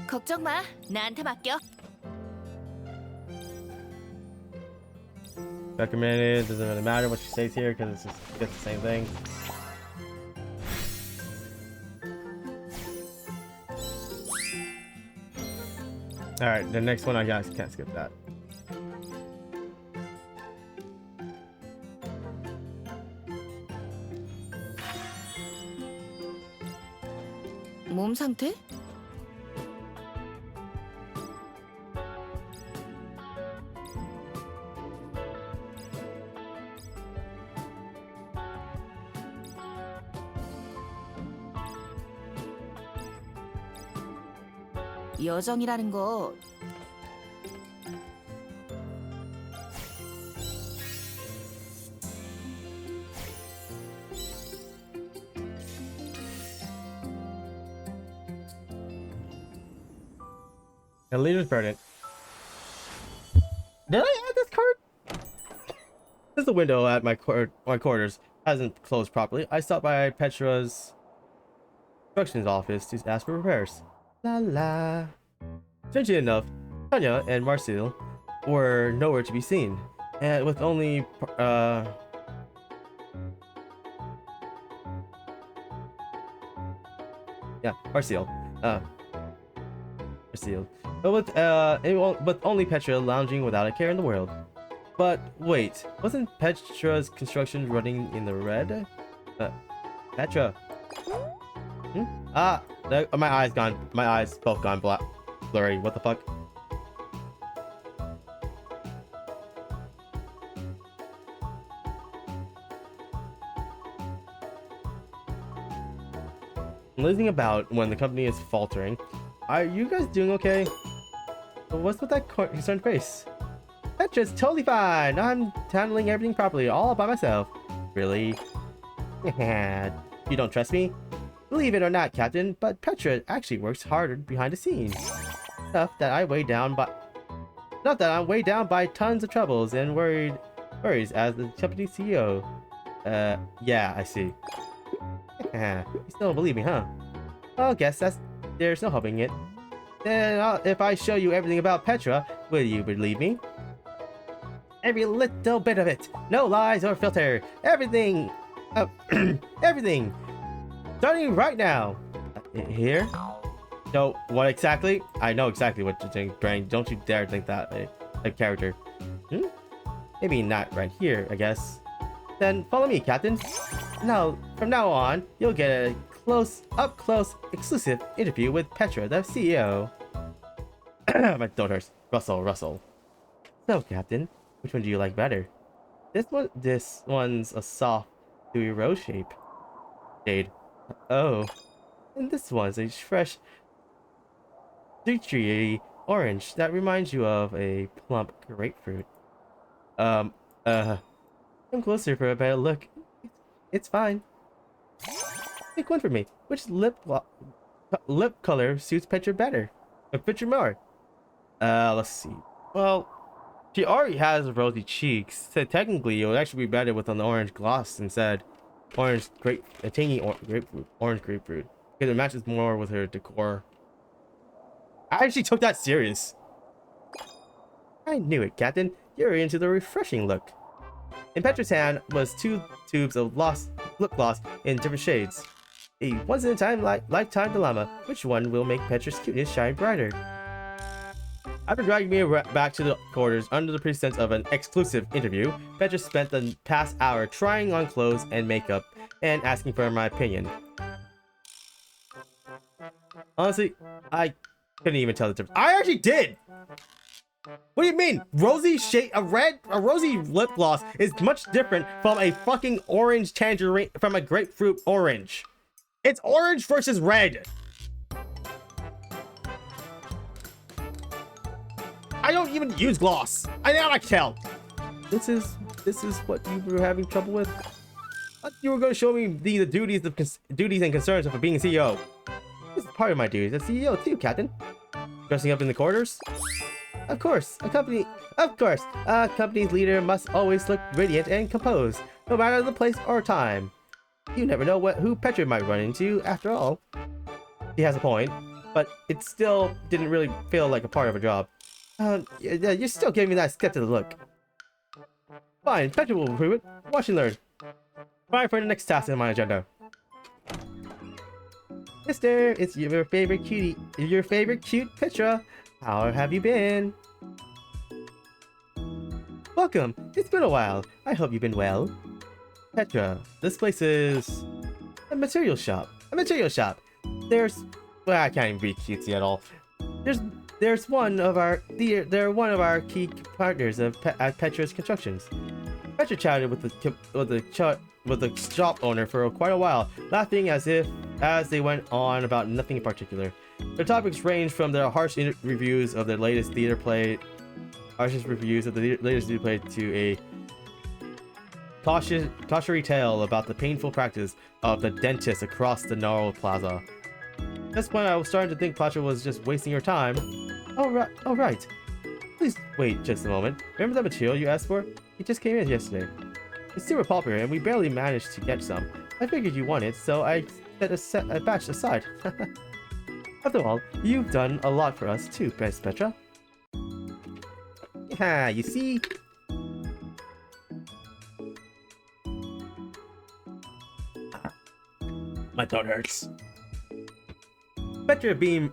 걱정 마. 나한테 맡겨. Recommended. Doesn't really matter what she says here because it's just gets the same thing. All right, the next one I guys can't skip that. 몸 상태? 여정이라는 거 And leader's burden. Did I add this card? Since the window at my quarters hasn't closed properly, I stopped by Petra's instructions office to ask for repairs. La la. Strangely enough, Tanya and Marcel were nowhere to be seen, and with only Marcel. Marcel. But with only Petra lounging without a care in the world. But wait, wasn't Petra's construction running in the red? Petra. My eyes gone. My eyes both gone black, blurry. What the fuck? Losing about when the company is faltering. Are you guys doing okay? What's with that concerned face? Petra's totally fine. I'm handling everything properly all by myself. Really? You don't trust me? Believe it or not, Captain, but Petra actually works harder behind the scenes. Not that I'm weighed down by tons of troubles and worries as the company CEO. Yeah, I see. You still don't believe me, huh? Well, guess there's no helping it. Then if I show you everything about Petra, will you believe me? Every little bit of it. No lies or filter. Everything. Everything. Starting right now. Here? No, what exactly? I know exactly what you think, Brain. Don't you dare think that a character. Maybe not right here, I guess. Then follow me, Captain. Now, from now on, you'll get a up-close, exclusive interview with Petra, the CEO. My throat hurts. Russell. So, Captain, which one do you like better? This one's a soft, dewy rose shade. Oh, and this one's a fresh, citrusy orange that reminds you of a plump grapefruit. Come closer for a better look. It's fine. Pick one for me. Which lip color suits Petra better? Or Petra more? Let's see. Well, she already has rosy cheeks, so technically it would actually be better with an orange gloss instead. Orange grapefruit. Because it matches more with her decor. I actually took that serious. I knew it, Captain. You're into the refreshing look. In Petra's hand was 2 tubes of lip gloss in different shades. A once-in-a-lifetime dilemma. Which one will make Petra's cuteness shine brighter? After dragging me back to the quarters under the pretense of an exclusive interview, Petra spent the past hour trying on clothes and makeup and asking for my opinion. Honestly, I couldn't even tell the difference. I actually did. What do you mean? Rosy shade, a rosy lip gloss is much different from a fucking orange tangerine, from a grapefruit orange. It's orange versus red. I don't even use gloss. I know I can tell. This is what you were having trouble with. I thought you were going to show me the duties and concerns of being CEO. This is part of my duties as CEO too, Captain. Dressing up in the corridors? Of course, a company's leader must always look radiant and composed, no matter the place or time. You never know who Petra might run into, after all. He has a point, but it still didn't really feel like a part of a job. You're still giving me that skeptical look. Fine, Petra will improve it. Watch and learn. Fine for the next task on my agenda. Mister, it's your favorite cutie. Your favorite cute Petra. How have you been? Welcome. It's been a while. I hope you've been well. Petra, this place is a material shop. A material shop. Well, I can't even be cutesy at all. They're one of our key partners at Petra's Constructions. Petra chatted with the shop owner for quite a while, laughing as they went on about nothing in particular. Their topics range from their harsh reviews of their latest theater play to a cautionary tale about the painful practice of the dentist across the Gnarl Plaza. That's when I was starting to think Petra was just wasting her time. Oh right. Please wait just a moment. Remember that material you asked for? It just came in yesterday. It's super popular and we barely managed to get some. I figured you wanted, so I set a batch aside. After all, you've done a lot for us too, Petra. Yeah, you see? My throat hurts. Petra beamed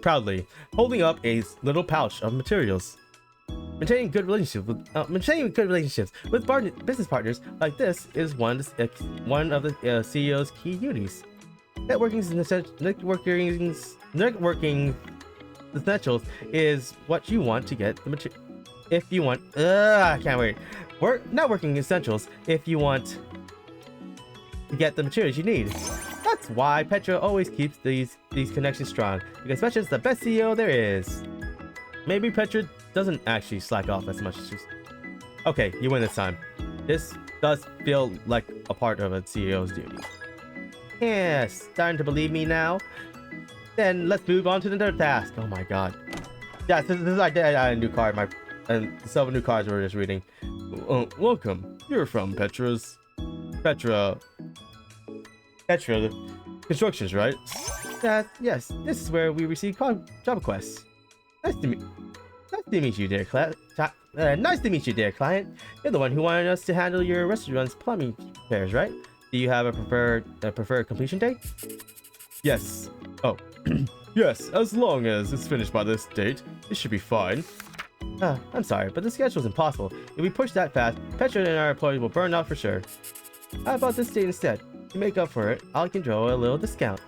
proudly, holding up a little pouch of materials. Maintaining good relationships with business partners like this is one of the CEO's key duties. Networking essentials is what you want to get the material. If you want, I can't wait. Networking essentials if you want to get the materials you need. That's why Petra always keeps these connections strong, because Petra's the best CEO there is. Maybe Petra doesn't actually slack off as much as she's... Okay, you win this time. This does feel like a part of a CEO's duty. Yes, starting to believe me now? Then let's move on to the third task. Oh my god. Yeah, this is like a new card. And several new cards we were just reading. Welcome. You're from Petra Constructions, right? Yes. This is where we receive job requests. Nice to meet you, dear client. You're the one who wanted us to handle your restaurant's plumbing repairs, right? Do you have a preferred completion date? Yes. Oh, yes. As long as it's finished by this date, it should be fine. I'm sorry, but the schedule's impossible. If we push that fast, Petra and our employees will burn out for sure. How about this date instead? To make up for it, I can draw a little discount.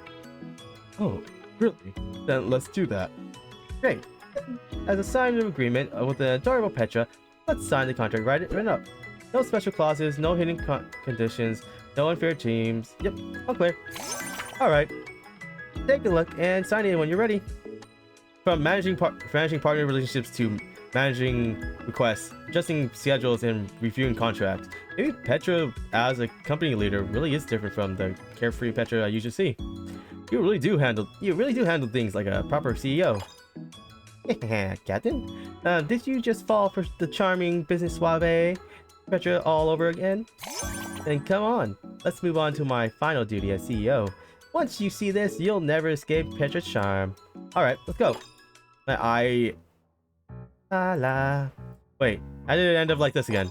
Oh, really? Then let's do that. Great. As a sign of agreement with the adorable Petra, let's sign the contract right up. No special clauses, no hidden conditions, no unfair teams. Yep, all clear. Alright. Take a look and sign in when you're ready. From managing partner relationships to managing requests, adjusting schedules, and reviewing contracts. Maybe Petra as a company leader really is different from the carefree Petra I usually see. You really do handle things like a proper CEO. Captain, did you just fall for the charming business suave Petra all over again? Then come on, let's move on to my final duty as CEO. Once you see this, you'll never escape Petra's charm. Alright, let's go. Wait, I did it end up like this again.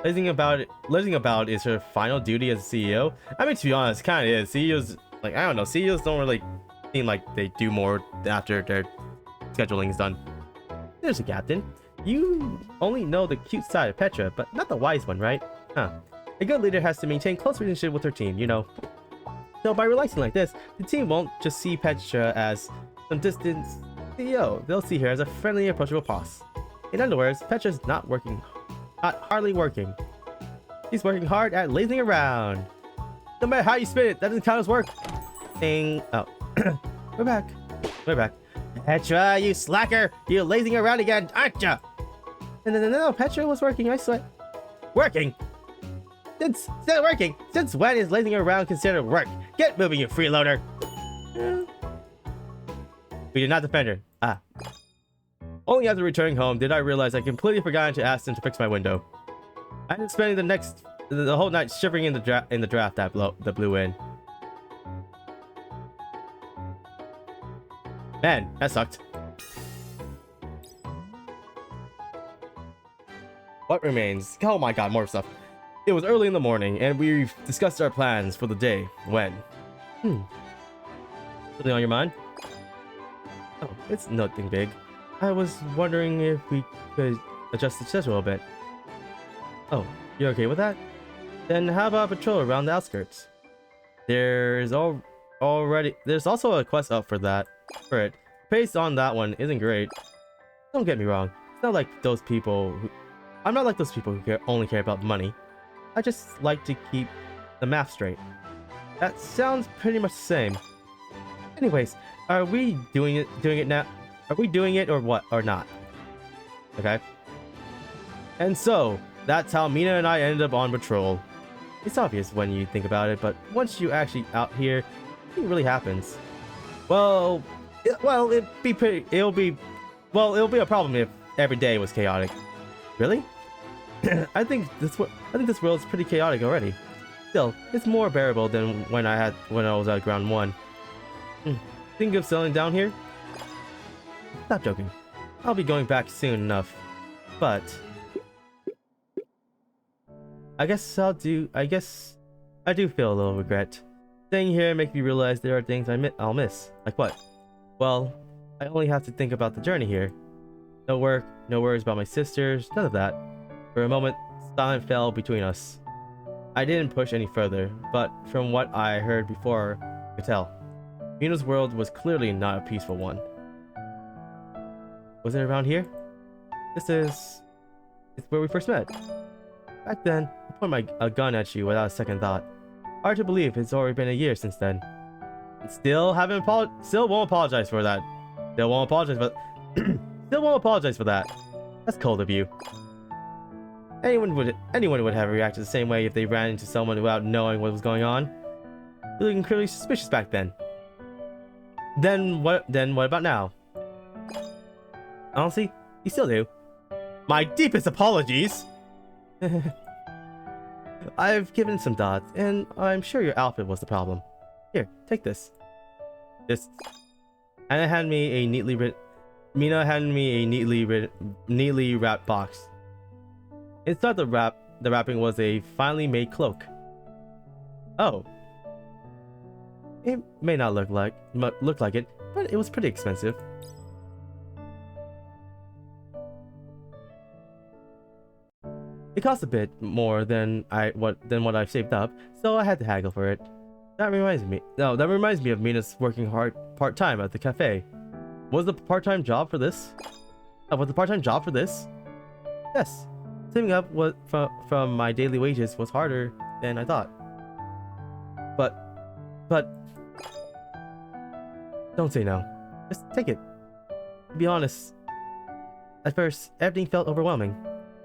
Lazing about is her final duty as a CEO. I mean, to be honest, kind of is. CEOs, like, I don't know, CEOs don't really seem like they do more after their scheduling is done. There's a captain. You only know the cute side of Petra, but not the wise one, right? Huh. A good leader has to maintain close relationship with her team, you know. So by relaxing like this, the team won't just see Petra as some distant CEO. They'll see her as a friendly, approachable boss. In other words, Petra's not hardly working. She's working hard at lazing around. No matter how you spin it, that doesn't count as work. Ding. Oh, we're back. We're back. Petra, you slacker! You're lazing around again, aren't ya? No, Petra was working, I swear. Working? Still working? Since when is lazing around considered work? Get moving, you freeloader! We did not defend her. Ah. Only after returning home did I realize I completely forgot to ask them to fix my window. I ended up spending the whole night shivering in the draft that blew in. Man, that sucked. What remains? Oh my god, more stuff. It was early in the morning, and we discussed our plans for the day when... Something on your mind? Oh, it's nothing big. I was wondering if we could adjust the schedule a bit. Oh, you're okay with that? Then how about a patrol around the outskirts? There's also a quest up for it. Pace on that one isn't great. Don't get me wrong. It's not like those people who... I'm not like those people who only care about money. I just like to keep the math straight. That sounds pretty much the same. Anyways, are we doing it now? Are we doing it or what? Or not? Okay. And so, that's how Mina and I ended up on patrol. It's obvious when you think about it, but once you're actually out here, nothing really happens. Well, it'll be a problem if every day was chaotic. Really? I think this world is pretty chaotic already. Still, it's more bearable than when I was at ground 1. Think of settling down here? Stop joking. I'll be going back soon enough. But I guess I do feel a little regret. Staying here makes me realize there are things I'll miss. Like what? Well, I only have to think about the journey here. No work, no worries about my sisters, none of that. For a moment, silence fell between us. I didn't push any further, but from what I heard before, I could tell. Mina's world was clearly not a peaceful one. Was it around here? It's where we first met. Back then, I pointed a gun at you without a second thought. Hard to believe it's already been a year since then. Still won't apologize for that. Still won't apologize for that. That's cold of you. Anyone would have reacted the same way if they ran into someone without knowing what was going on. You're looking clearly suspicious back then. Then what about now? Honestly, you still do. My deepest apologies! I've given some thought, and I'm sure your outfit was the problem. Here, take this. Mina handed me a neatly wrapped box. Inside the wrapping was a finely made cloak. Oh. It may not look like it, but it was pretty expensive. It cost a bit more than what I've saved up, so I had to haggle for it. That reminds me of Mina's working hard part-time at the cafe. Was the part-time job for this? Yes. Saving up from my daily wages was harder than I thought. But don't say no. Just take it. To be honest, at first everything felt overwhelming,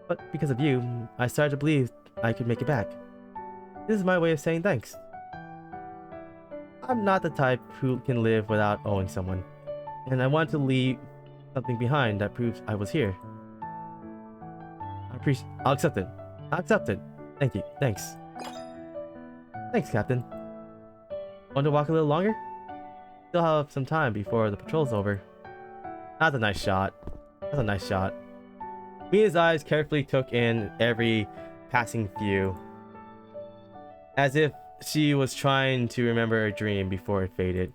but because of you, I started to believe I could make it back. This is my way of saying thanks. I'm not the type who can live without owing someone, and I want to leave something behind that proves I was here. I'll accept it. Thank you. Thanks, Captain. Want to walk a little longer? Still have some time before the patrol's over. That's a nice shot. Mina's eyes carefully took in every passing view, as if she was trying to remember a dream before it faded.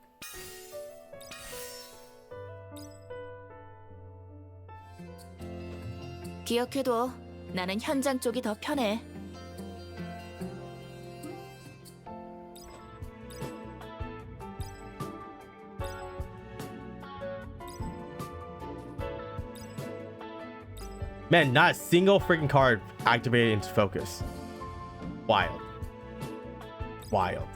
기억해둬. 나는 현장 쪽이 더 편해. Man, not a single freaking card activated into focus. Wild. Wild.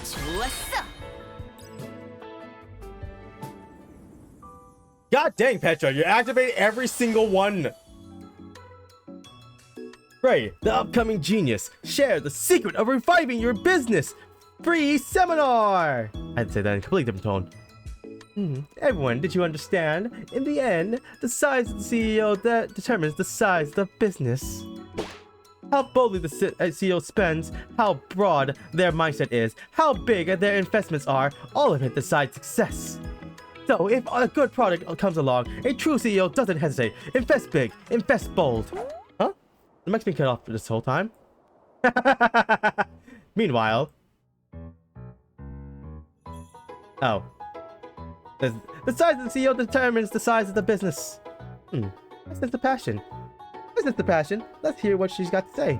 좋았어. God dang, Petra, you activated every single one. Ray, the upcoming genius, share the secret of reviving your business. Free seminar. I'd say that in a completely different tone. Everyone, did you understand? In the end, the size of the CEO that determines the size of the business. How boldly the CEO spends, how broad their mindset is, how big their investments are, all of it decides success. So, if a good product comes along, a true CEO doesn't hesitate. Invest big, invest bold. Huh? The mic's been cut off this whole time. Meanwhile... Oh. The size of the CEO determines the size of the business. I sense the passion. I sense the passion. Let's hear what she's got to say.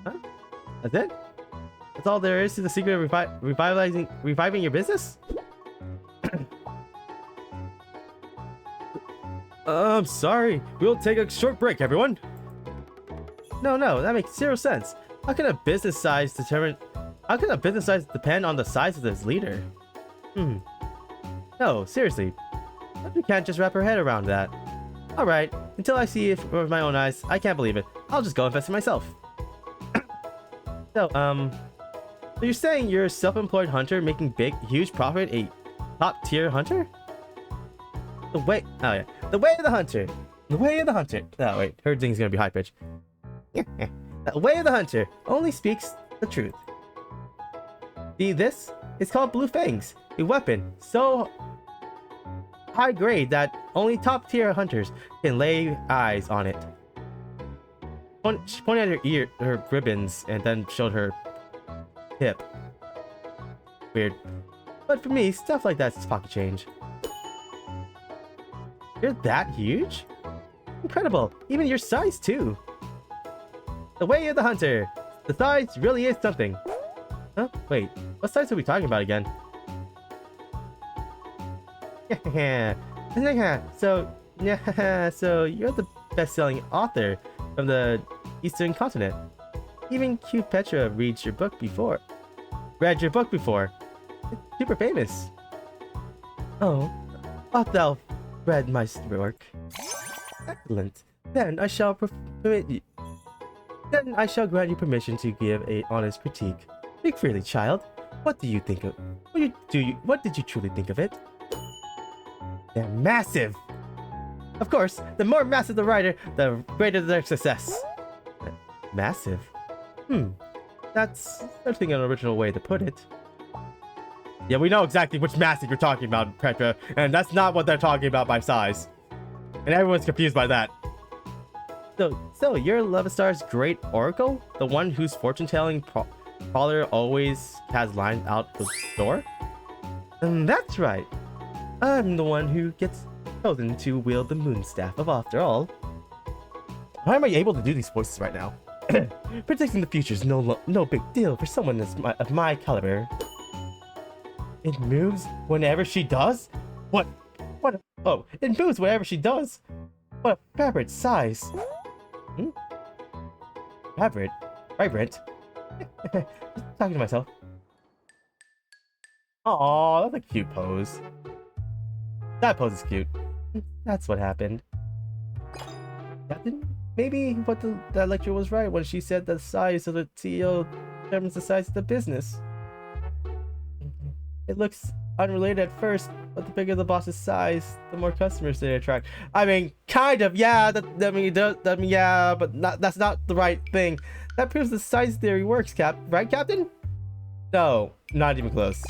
Huh? That's it? That's all there is to the secret of reviving your business? I'm sorry. We'll take a short break, everyone. No, that makes zero sense. How can a business size depend on the size of its leader? No, seriously. You can't just wrap her head around that. Alright, until I see it with my own eyes, I can't believe it. I'll just go invest in myself. So you're saying you're a self-employed hunter making huge profit, a top-tier hunter? The way of the hunter. The way of the hunter. Oh wait, her thing's gonna be high-pitched. The way of the hunter only speaks the truth. See this? It's called Blue Fangs, a weapon so high grade that only top-tier hunters can lay eyes on it. She pointed at her ribbons, and then showed her hip. Weird. But for me, stuff like that's pocket change. You're that huge? Incredible. Even your size, too. The way of the hunter. The size really is something. Huh? Wait, what size are we talking about again? So you're the best-selling author from the Eastern continent. Even cute Petra read your book before. It's super famous. Oh, art thou read my work? Excellent. Then I shall grant you permission to give a honest critique. Speak freely, child. What do you think of? What did you truly think of it? They're massive. Of course, the more massive the writer, the greater their success. Massive. That's certainly an original way to put it. Yeah, we know exactly which massive you're talking about, Petra, and that's not what they're talking about by size. And everyone's confused by that. So you're Levistar's great oracle? The one whose fortune-telling parlor always has lines out the door? That's right. I'm the one who gets chosen to wield the moon staff after all. How am I able to do these voices right now? Predicting the future is no big deal for someone of my caliber. It moves whenever she does? Oh, it moves whenever she does? What a vibrant size. Vibrant? Talking to myself. Aw, that's a cute pose. That pose is cute. That's what happened. Maybe that lecturer was right when she said the size of the CEO determines the size of the business. It looks unrelated at first, but the bigger the boss's size, the more customers they attract. I mean, kind of, yeah. Yeah, but that's not the right thing. That proves the size theory works, right, Captain? No, not even close.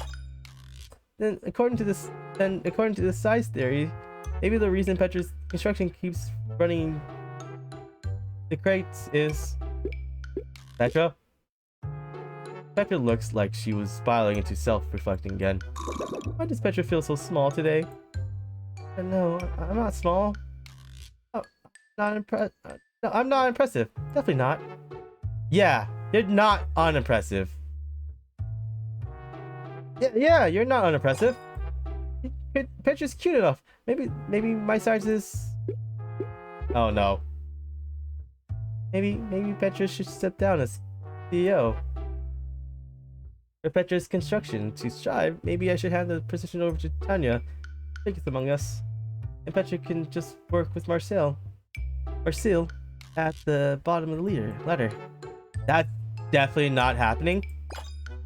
Then, according to the size theory, maybe the reason Petra's construction keeps running the crates is... Petra looks like she was spiraling into self-reflecting again. Why does Petra feel so small today? No, I'm not small. Oh, no, I'm not impressive. Definitely not. Yeah, you're not unimpressive. Yeah, you're not unimpressive. Petra's cute enough. Maybe my size is... Oh no. Maybe Petra should step down as CEO. For Petra's construction to strive, maybe I should hand the position over to Tanya. Biggest among us. And Petra can just work with Marcel at the bottom of the ladder. That's definitely not happening.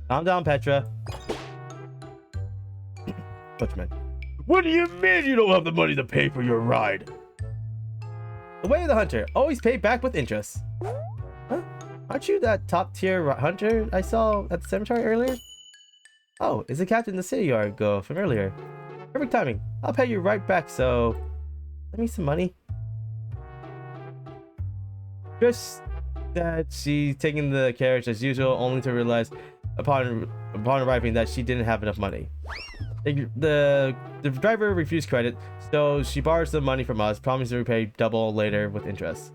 Calm down, Petra. Butchman. What do you mean you don't have the money to pay for your ride? The way of the hunter, always pay back with interest. Huh? Aren't you that top tier hunter I saw at the cemetery earlier? Oh, it's the captain in the city yard girl from earlier. Perfect timing. I'll pay you right back, so lend me some money. Just that she's taking the carriage as usual, only to realize upon arriving that she didn't have enough money. The driver refused credit, so she borrows the money from us, promising to repay double later with interest.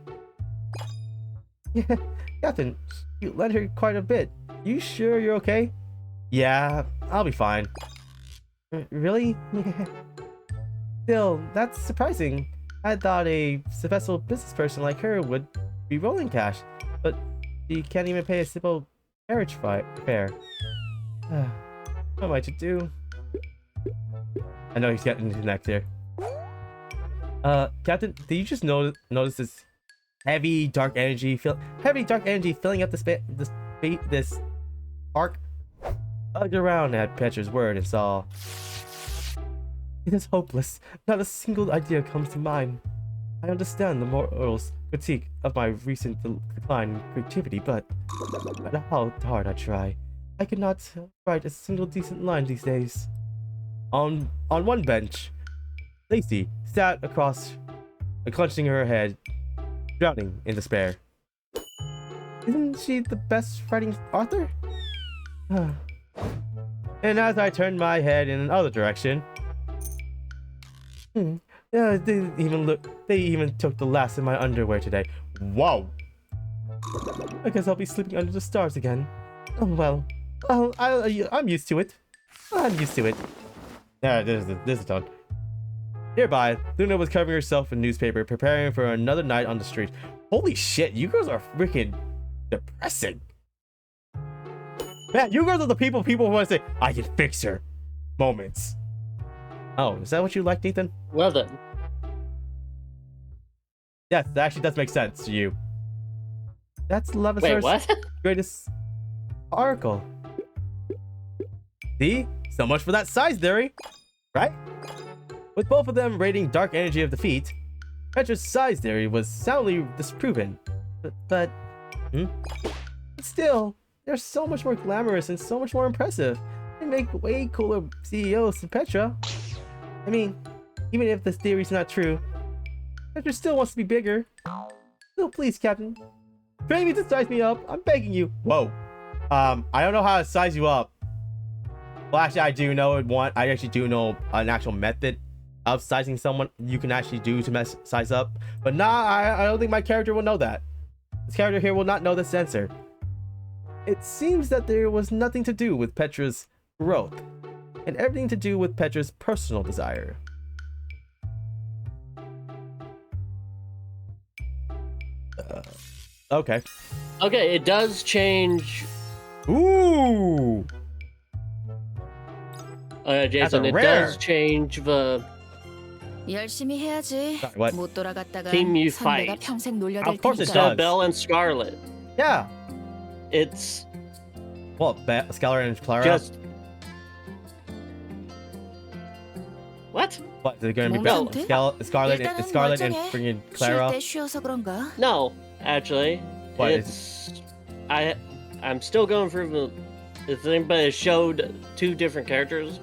Yeah, Captain, you lent her quite a bit. You sure you're okay? Yeah, I'll be fine. Really? Still, that's surprising. I thought a successful business person like her would be rolling cash, but she can't even pay a simple carriage fare. What am I to do? I know he's getting into next here. Captain, did you just notice this heavy dark energy filling up this park? I looked around at Petra's word and saw it is hopeless. Not a single idea comes to mind. I understand the moral's critique of my recent decline in creativity, but no matter how hard I try, I cannot write a single decent line these days. On one bench, Lacey sat across, clenching her head, drowning in despair. Isn't she the best writing author? And as I turned my head in another direction, they even took the last of my underwear today. Wow! I guess I'll be sleeping under the stars again. Oh well. I'm used to it. Yeah, this is done. Nearby, Luna was covering herself in newspaper, preparing for another night on the street. Holy shit, you girls are freaking depressing. Man, you girls are the people who want to say, I can fix her moments. Oh, is that what you like, Nathan? Well done. Yes, that actually does make sense to you. That's Love Wait, what? greatest article. See? So much for that size theory, right? With both of them rating dark energy of defeat, Petra's size theory was soundly disproven. But still, they're so much more glamorous and so much more impressive. They make way cooler CEOs than Petra. I mean, even if this theory's not true, Petra still wants to be bigger. So please, Captain, try me to size me up. I'm begging you. Whoa. I don't know how to size you up. Well, actually, I actually do know an actual method of sizing someone you can actually do to size up. But nah, I don't think my character will know that. This character here will not know this answer. It seems that there was nothing to do with Petra's growth, and everything to do with Petra's personal desire. Okay. Okay, it does change. Ooh! Jason, it rare. does change the 열심히 해야지. Sorry, what? 못 돌아갔다가 Team you 선배가 fight. 평생 놀려댈 Of course it 테니까. does. Belle and Scarlet. Yeah! It's Well, Skylar and Clara. just what? What? They're gonna be No. Scarlet 일단은 and 멀쩡해. freaking 쉴 Clara. 때 쉬어서 그런가? No, actually, What it's I'm still going through the. If anybody showed two different characters,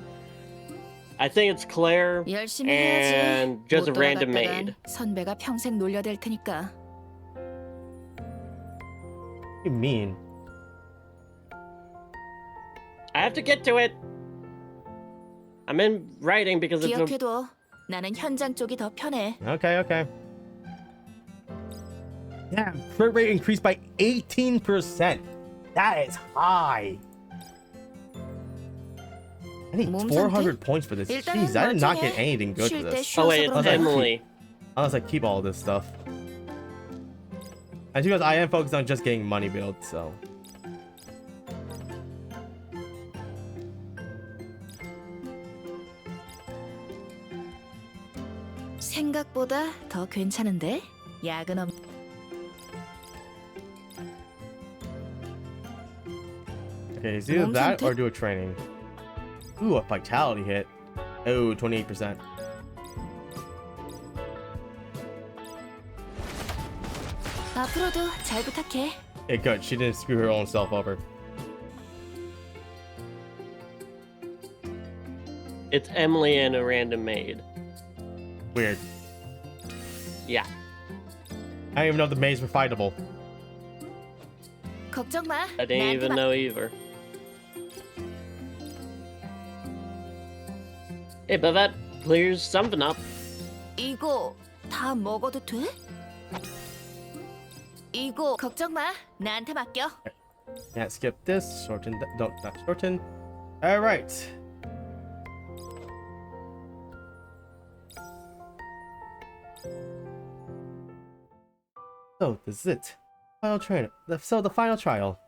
I think it's Claire 열심히 and 해야지. just a 못 random 돌아갔다간 maid. 선배가 평생 놀려댈 테니까. What do you mean? I have to get to it. I'm in writing because it's a, 기억해둬. 나는 현장 쪽이 더 편해. Okay. Yeah, crit rate increased by 18%. That is high. I need 몸 400 상태? points for this. 일단은 Jeez, I did not 멀쩡해. get anything good for 쉴 때 this. Oh 쉬어서 wait, it's 그런가? Emily. Unless I keep all this stuff. And because I am focused on just getting money build, so. 생각보다 더 괜찮은데? 야근 없... Okay, it's either 몸 that 상태? or do a training. Ooh, a vitality hit. Oh, 28%. 앞으로도 잘 부탁해. Okay, good. She didn't screw her own self over. It's Emily and a random maid. Weird. Yeah. I didn't even know the maids were fightable. 걱정 마. I didn't 나한테 even 마- know either. Hey, but that clears something up. 이거 다 먹어도 돼? 이거 걱정 마. 나한테 맡겨. Can't skip this. Shorten that. Don't not shorten. All right. So this is it. Final train. So the final trial.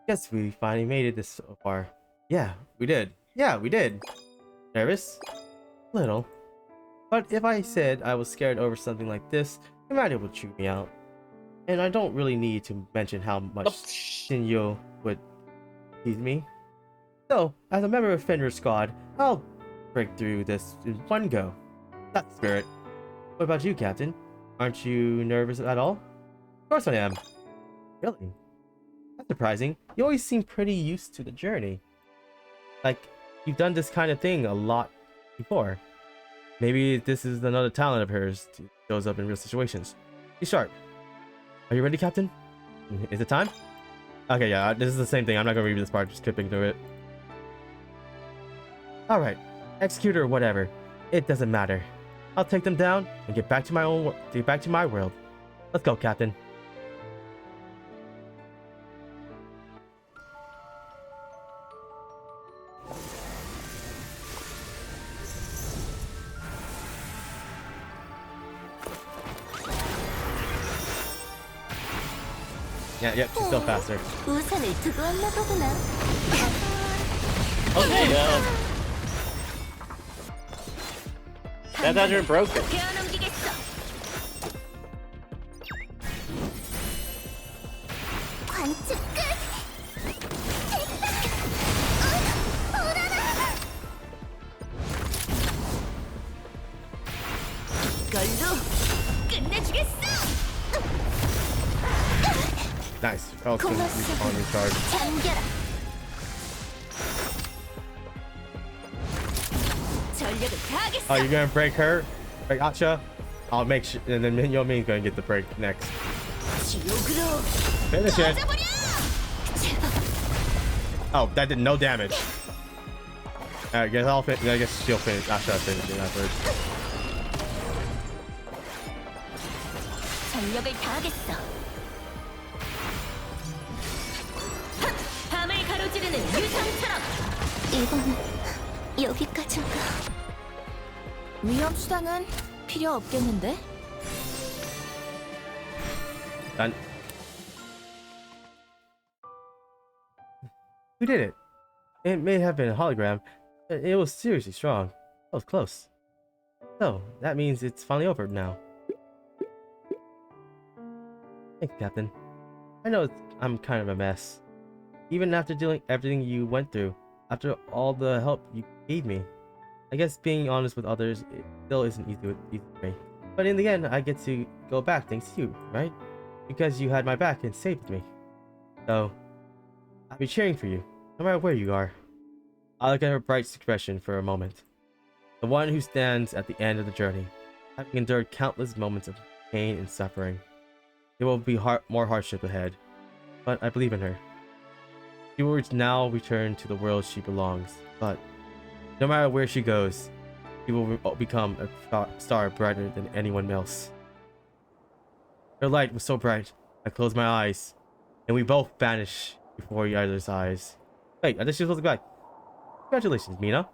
Guess we finally made it this so far. Yeah, we did. Yeah, we did. Nervous? Little. But if I said I was scared over something like this, you might able to chew me out. And I don't really need to mention how much Shinyo would tease me. So, as a member of Fenrir's squad, I'll break through this in one go. That's the spirit. What about you, Captain? Aren't you nervous at all? Of course I am. Really? That's surprising. You always seem pretty used to the journey. Like, you've done this kind of thing a lot before. Maybe this is another talent of hers that shows up in real situations. Be sharp. Are you ready, Captain? Is it time? Okay, yeah, this is the same thing. I'm not gonna read this part, just skipping through it. Alright, execute or whatever. It doesn't matter. I'll take them down and get back to my world. Let's go, Captain. Yeah, she's still faster. 우산을 두고 왔나 보구나. Okay, that hasn't broken. 베어넘기겠어. 관측 끝. 이걸로 끝내주겠어. Nice. Oh, can respawn recharge. 잠겨라. 전력을 다하겠어. Oh, you're gonna break her? Break Acha? I'll make sure, and then Yo Min's gonna get the break next. 지옥으로 Finish it. 꺼져버려. Oh, that did no damage. Alright, I guess she'll finish. Asha finish it afterwards. 전력을 다하겠어. 밤을 가로지르는 유성처럼. 이건 여기까지인가? 위험 수당은 필요 없겠는데? Done. We did it. It may have been a hologram, but it was seriously strong. That was close. So, that means it's finally over now. Thanks, Captain. I know I'm kind of a mess. Even after dealing everything you went through, after all the help you gave me. I guess being honest with others it still isn't easy for me. But in the end, I get to go back thanks to you, right? Because you had my back and saved me. So, I'll be cheering for you, no matter where you are. I look at her bright expression for a moment. The one who stands at the end of the journey, having endured countless moments of pain and suffering. There will be more hardship ahead, but I believe in her. She will now return to the world she belongs, but no matter where she goes, she will become a star brighter than anyone else. Her light was so bright, I closed my eyes, and we both vanished before each other's eyes. Wait, I thought she was supposed to go back. Congratulations, Mina.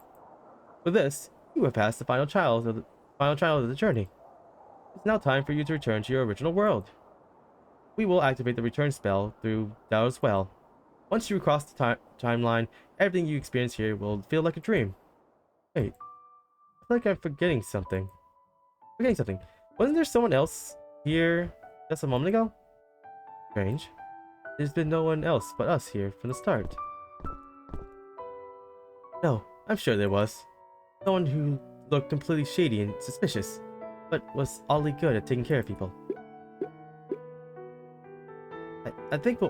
With this, you have passed the final trial of the journey. It's now time for you to return to your original world. We will activate the return spell through that as well. Once you cross the timeline, everything you experience here will feel like a dream. Wait, I feel like I'm forgetting something. Wasn't there someone else here just a moment ago? Strange. There's been no one else but us here from the start. No, I'm sure there was. Someone who looked completely shady and suspicious, but was oddly good at taking care of people. I think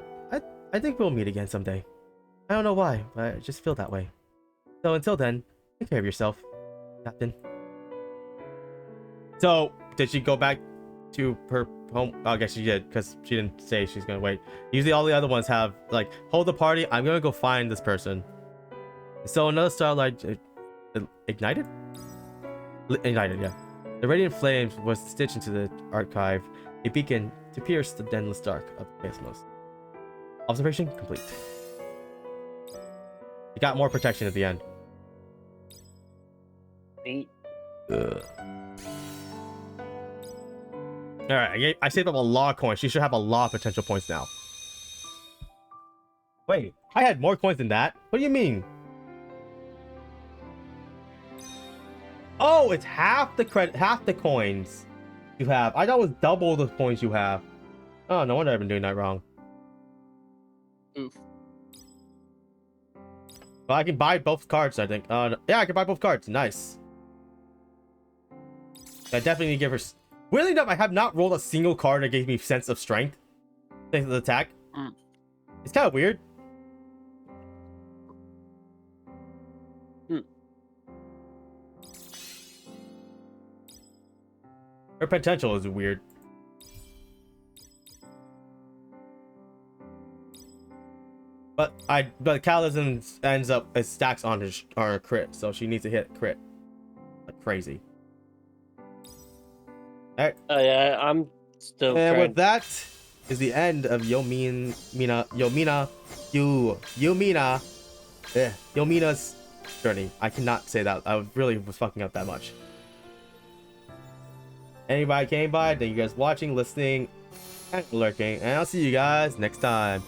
we'll meet again someday. I don't know why, but I just feel that way. So until then, take care of yourself, Captain. So, did she go back to her home? Oh, I guess she did, because she didn't say she's gonna wait. Usually all the other ones have, like, hold the party, I'm gonna go find this person. So another starlight ignited? Ignited, yeah. The radiant flames was stitched into the archive, a beacon to pierce the endless dark of the cosmos. Observation complete. You got more protection at the end. Neat. Alright, I saved up a lot of coins. She should have a lot of potential points now. Wait, I had more coins than that? What do you mean? Oh, it's half the coins you have. I thought it was double the coins you have. Oh, no wonder I've been doing that wrong. Oof. Well, I can buy both cards, I think. Yeah, I can buy both cards. Nice. I definitely need to give her... Weirdly enough, I have not rolled a single card that gave me sense of strength. Thanks to the attack. It's kind of weird. Her potential is weird. But Calism ends up, it stacks on her crit, so she needs to hit crit like crazy. Alright. Oh yeah, I'm still. And trying. with that is the end of Yoo Mina's journey. I cannot say that. I really was fucking up that much. Anybody came by, thank you guys for watching, listening, and lurking, and I'll see you guys next time.